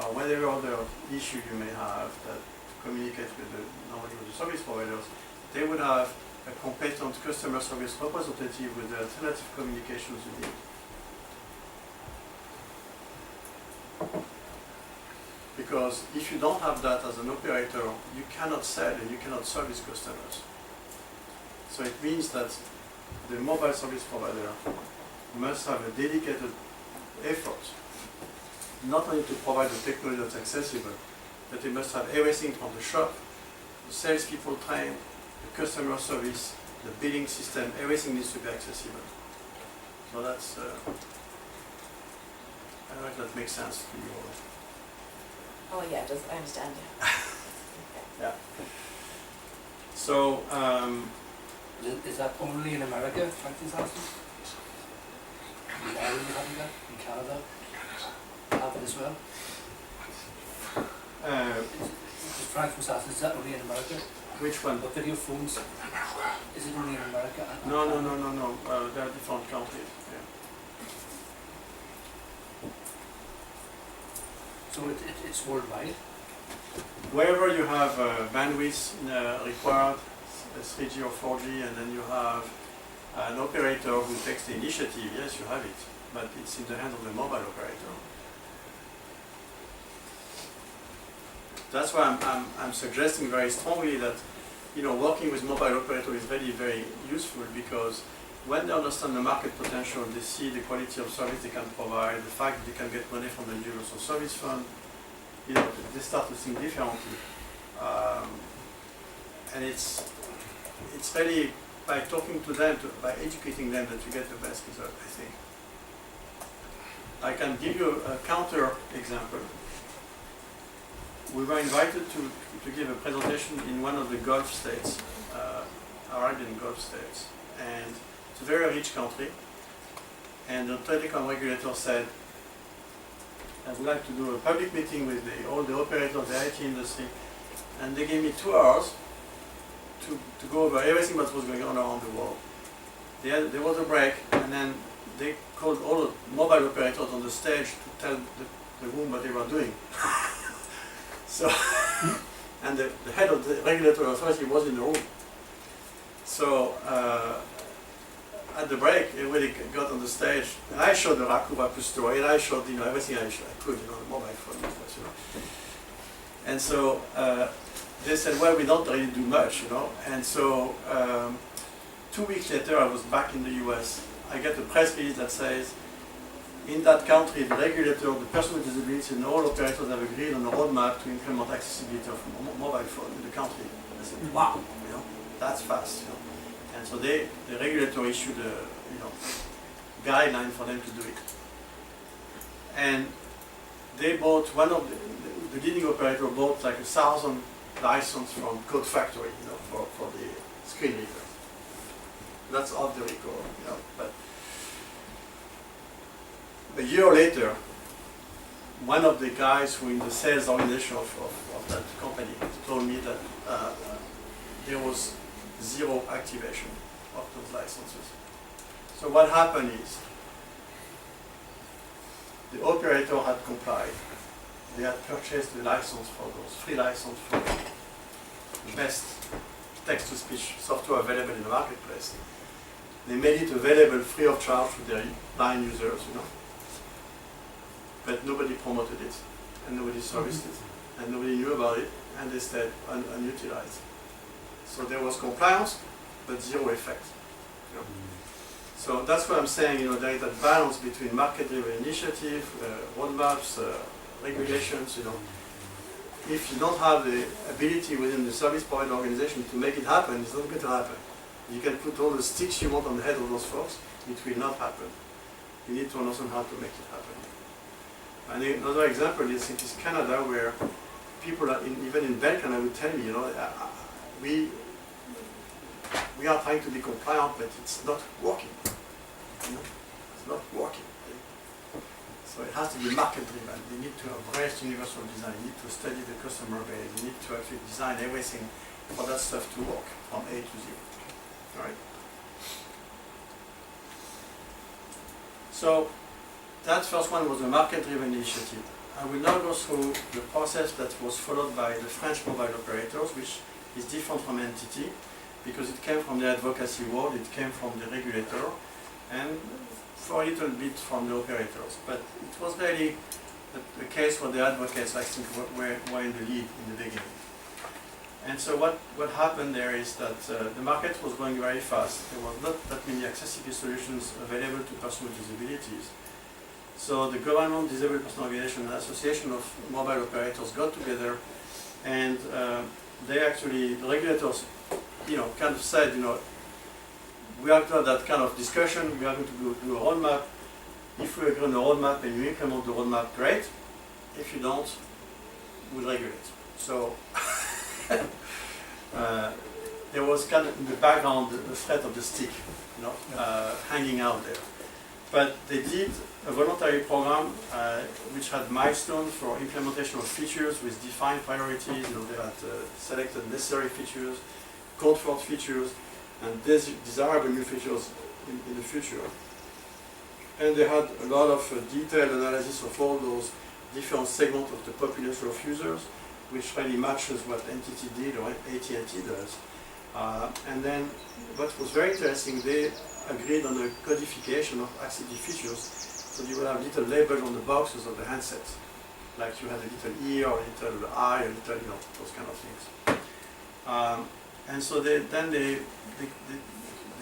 or whatever other issue you may have that communicate with normally with the service providers, they would have a competent customer service representative with the alternative communications you need. Because if you don't have that as an operator, you cannot sell and you cannot service customers. So it means that the mobile service provider must have a dedicated effort, not only to provide the technology that's accessible, but they must have everything from the shop, the salespeople trained, the customer service, the billing system, everything needs to be accessible. So that's, I don't know if that makes sense to you all. Oh yeah, it does. I understand. Yeah. So, Is that only in America, Franklin's asking? In Ireland you having that? In Canada? Have it as well? Frank was asking, is that only in America? which one? The video phones, is it only in America? No. There are different countries. Yeah. So it's worldwide? Wherever you have bandwidth required, 3G or 4G, and then you have an operator who takes the initiative, yes, you have it, but it's in the hands of the mobile operator. That's why I'm suggesting very strongly that, you know, working with mobile operator is very, very useful, because when they understand the market potential, they see the quality of service they can provide, the fact that they can get money from the Universal Service Fund, you know, they start to think differently. And it's really by talking to them, by educating them, that you get the best result, I think. I can give you a counter example. We were invited to give a presentation in one of the Gulf states, Arabian Gulf states, and it's a very rich country. And the telecom regulator said, I would like to do a public meeting with all the operators of the IT industry, and they gave me 2 hours to go over everything that was going on around the world. There was a break, and then they called all the mobile operators on the stage to tell the room what they were doing. So, and the head of the regulatory authority was in the room. So, at the break, everybody got on the stage, and I showed the Raku story, and I showed, you know, everything I could, you know, the mobile phone, you know. And so they said, well, we don't really do much, you know. And so 2 weeks later, I was back in the US. I get a press release that says, in that country, the regulator, the person with disabilities, and all operators have agreed on a roadmap to implement accessibility of mobile phone in the country. said, wow, that's fast, And so the regulator issued a, guideline for them to do it. And they bought, one of the leading operator bought like 1,000 license from Code Factory, for the screen reader. That's off the record, but a year later, one of the guys who in the sales organization of that company told me that there was zero activation of those licenses. So what happened is the operator had complied. They had purchased the license for those, free license for the best text-to-speech software available in the marketplace. They made it available free of charge to their blind users, But nobody promoted it, and nobody serviced it, and nobody knew about it, and they stayed unutilized. So there was compliance, but zero effect. So that's what I'm saying, there is that balance between market-driven initiative, roadmaps, regulations, If you don't have the ability within the service provider organization to make it happen, it's not going to happen. You can put all the sticks you want on the head of those folks, it will not happen. You need to understand how to make it happen. And another example is Canada, where people are even in Belgium would tell me, we are trying to be compliant, but it's not working. It's not working. So it has to be market-driven. They need to embrace universal design. They need to study the customer base. They need to actually design everything for that stuff to work from A to Z. All right. So that first one was a market-driven initiative. I will now go through the process that was followed by the French mobile operators, which is different from entity, because it came from the advocacy world, it came from the regulator, and for a little bit from the operators. But it was really a case where the advocates, I think, were in the lead in the beginning. And so what happened there is that the market was going very fast. There was not that many accessible solutions available to persons with disabilities. So the Government Disabled Person Organization and Association of Mobile Operators got together, and they actually, the regulators, kind of said, we are going to have that kind of discussion, we are going to do a roadmap. If we agree on the roadmap and you implement the roadmap, great. If you don't, we'll regulate. So there was kind of in the background the threat of the stick, hanging out there. But they did a voluntary program which had milestones for implementation of features with defined priorities. They had selected necessary features, comfort features, and desirable new features in the future. And they had a lot of detailed analysis of all those different segments of the population of users, which really matches what NTT did or AT&T does. And then what was very interesting, they agreed on the codification of accessibility features, so you will have little labels on the boxes of the handsets, like you had a little E or a little I, a little, those kind of things. And so the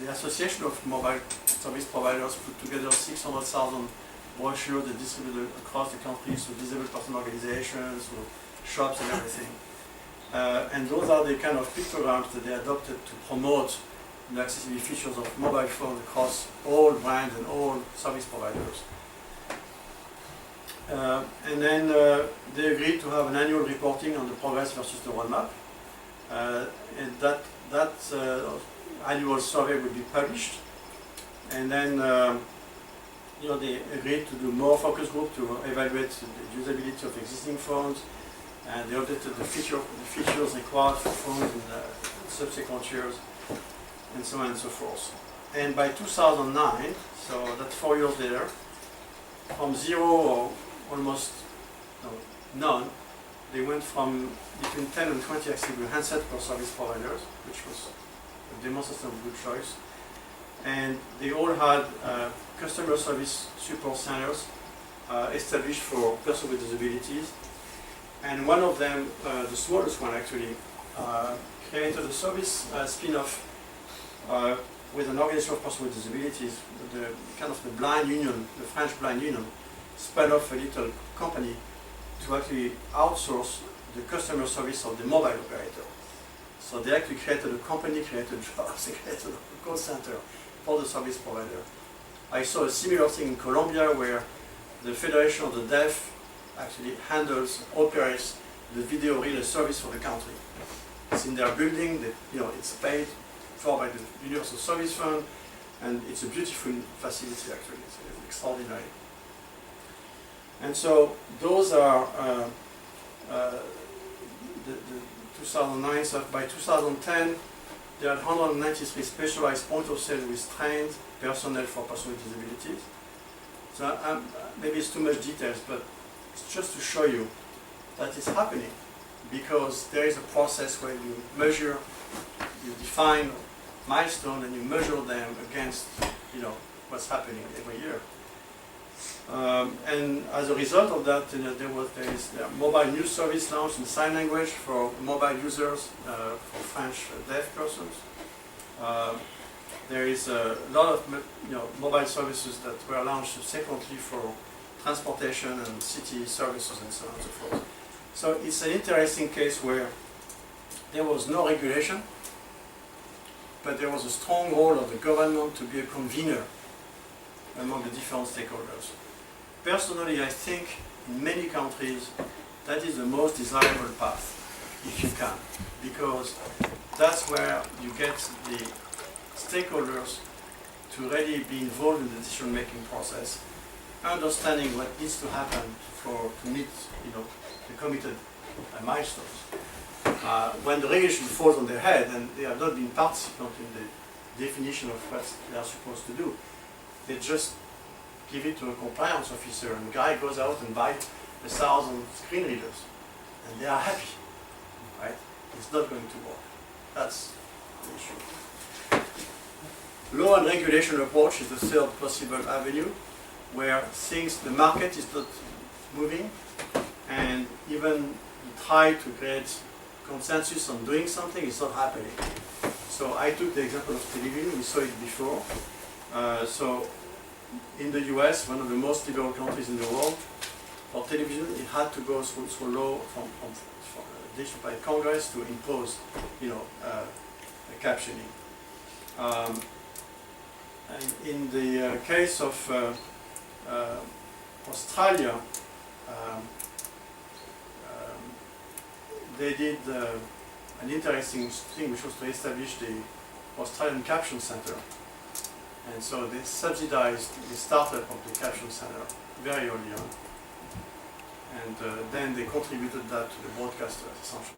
Association of Mobile Service Providers put together 600,000 brochures they distributed across the country to disabled person organizations, to shops and everything. And those are the kind of pictograms that they adopted to promote the accessibility features of mobile phones across all brands and all service providers. And then they agreed to have an annual reporting on the progress versus the roadmap. And that annual survey will be published. And then they agreed to do more focus group to evaluate the usability of existing phones, and they updated the features required for phones in subsequent years, and so on and so forth. And by 2009, so that's 4 years later, from zero or almost none, they went from between 10 and 20 accessible handsets per service providers, which was a demonstration of good choice. And they all had customer service support centers established for persons with disabilities. And one of them, the smallest one actually, created a service spin-off with an organization of persons with disabilities. The kind of the blind union, the French blind union, spun off a little company to actually outsource the customer service of the mobile operator. So they actually created a company, created jobs, they created a call center for the service provider. I saw a similar thing in Colombia where the Federation of the Deaf actually handles, operates the video relay service for the country. It's in their building, it's paid for by the Universal Service Fund, and it's a beautiful facility actually, it's extraordinary. And so those are the 2009, so by 2010 there are 193 specialized point of sale with trained personnel for persons with disabilities. So maybe it's too much details, but it's just to show you that it's happening, because there is a process where you measure, you define milestones and you measure them against what's happening every year. And as a result of that, there is mobile news service launched in sign language for mobile users, for French deaf persons. There is a lot of mobile services that were launched subsequently for transportation and city services and so on and so forth. So it's an interesting case where there was no regulation, but there was a strong role of the government to be a convener among the different stakeholders. Personally, I think in many countries that is the most desirable path, if you can, because that's where you get the stakeholders to really be involved in the decision-making process, understanding what needs to happen to meet the committed milestones. When the regulation falls on their head and they have not been participant in the definition of what they are supposed to do, they just give it to a compliance officer, and the guy goes out and buys 1,000 screen readers, and they are happy, right? It's not going to work. That's the issue. Law and regulation approach is the third possible avenue, where the market is not moving, and even you try to create consensus on doing something, it's not happening. So I took the example of television, we saw it before. So in the US, one of the most liberal countries in the world, for television, it had to go through law from issued by Congress to impose, captioning. And in the case of Australia, they did an interesting thing, which was to establish the Australian Caption Center. And so they subsidized the startup of the Caption Center very early on. And then they contributed that to the broadcasters, essentially.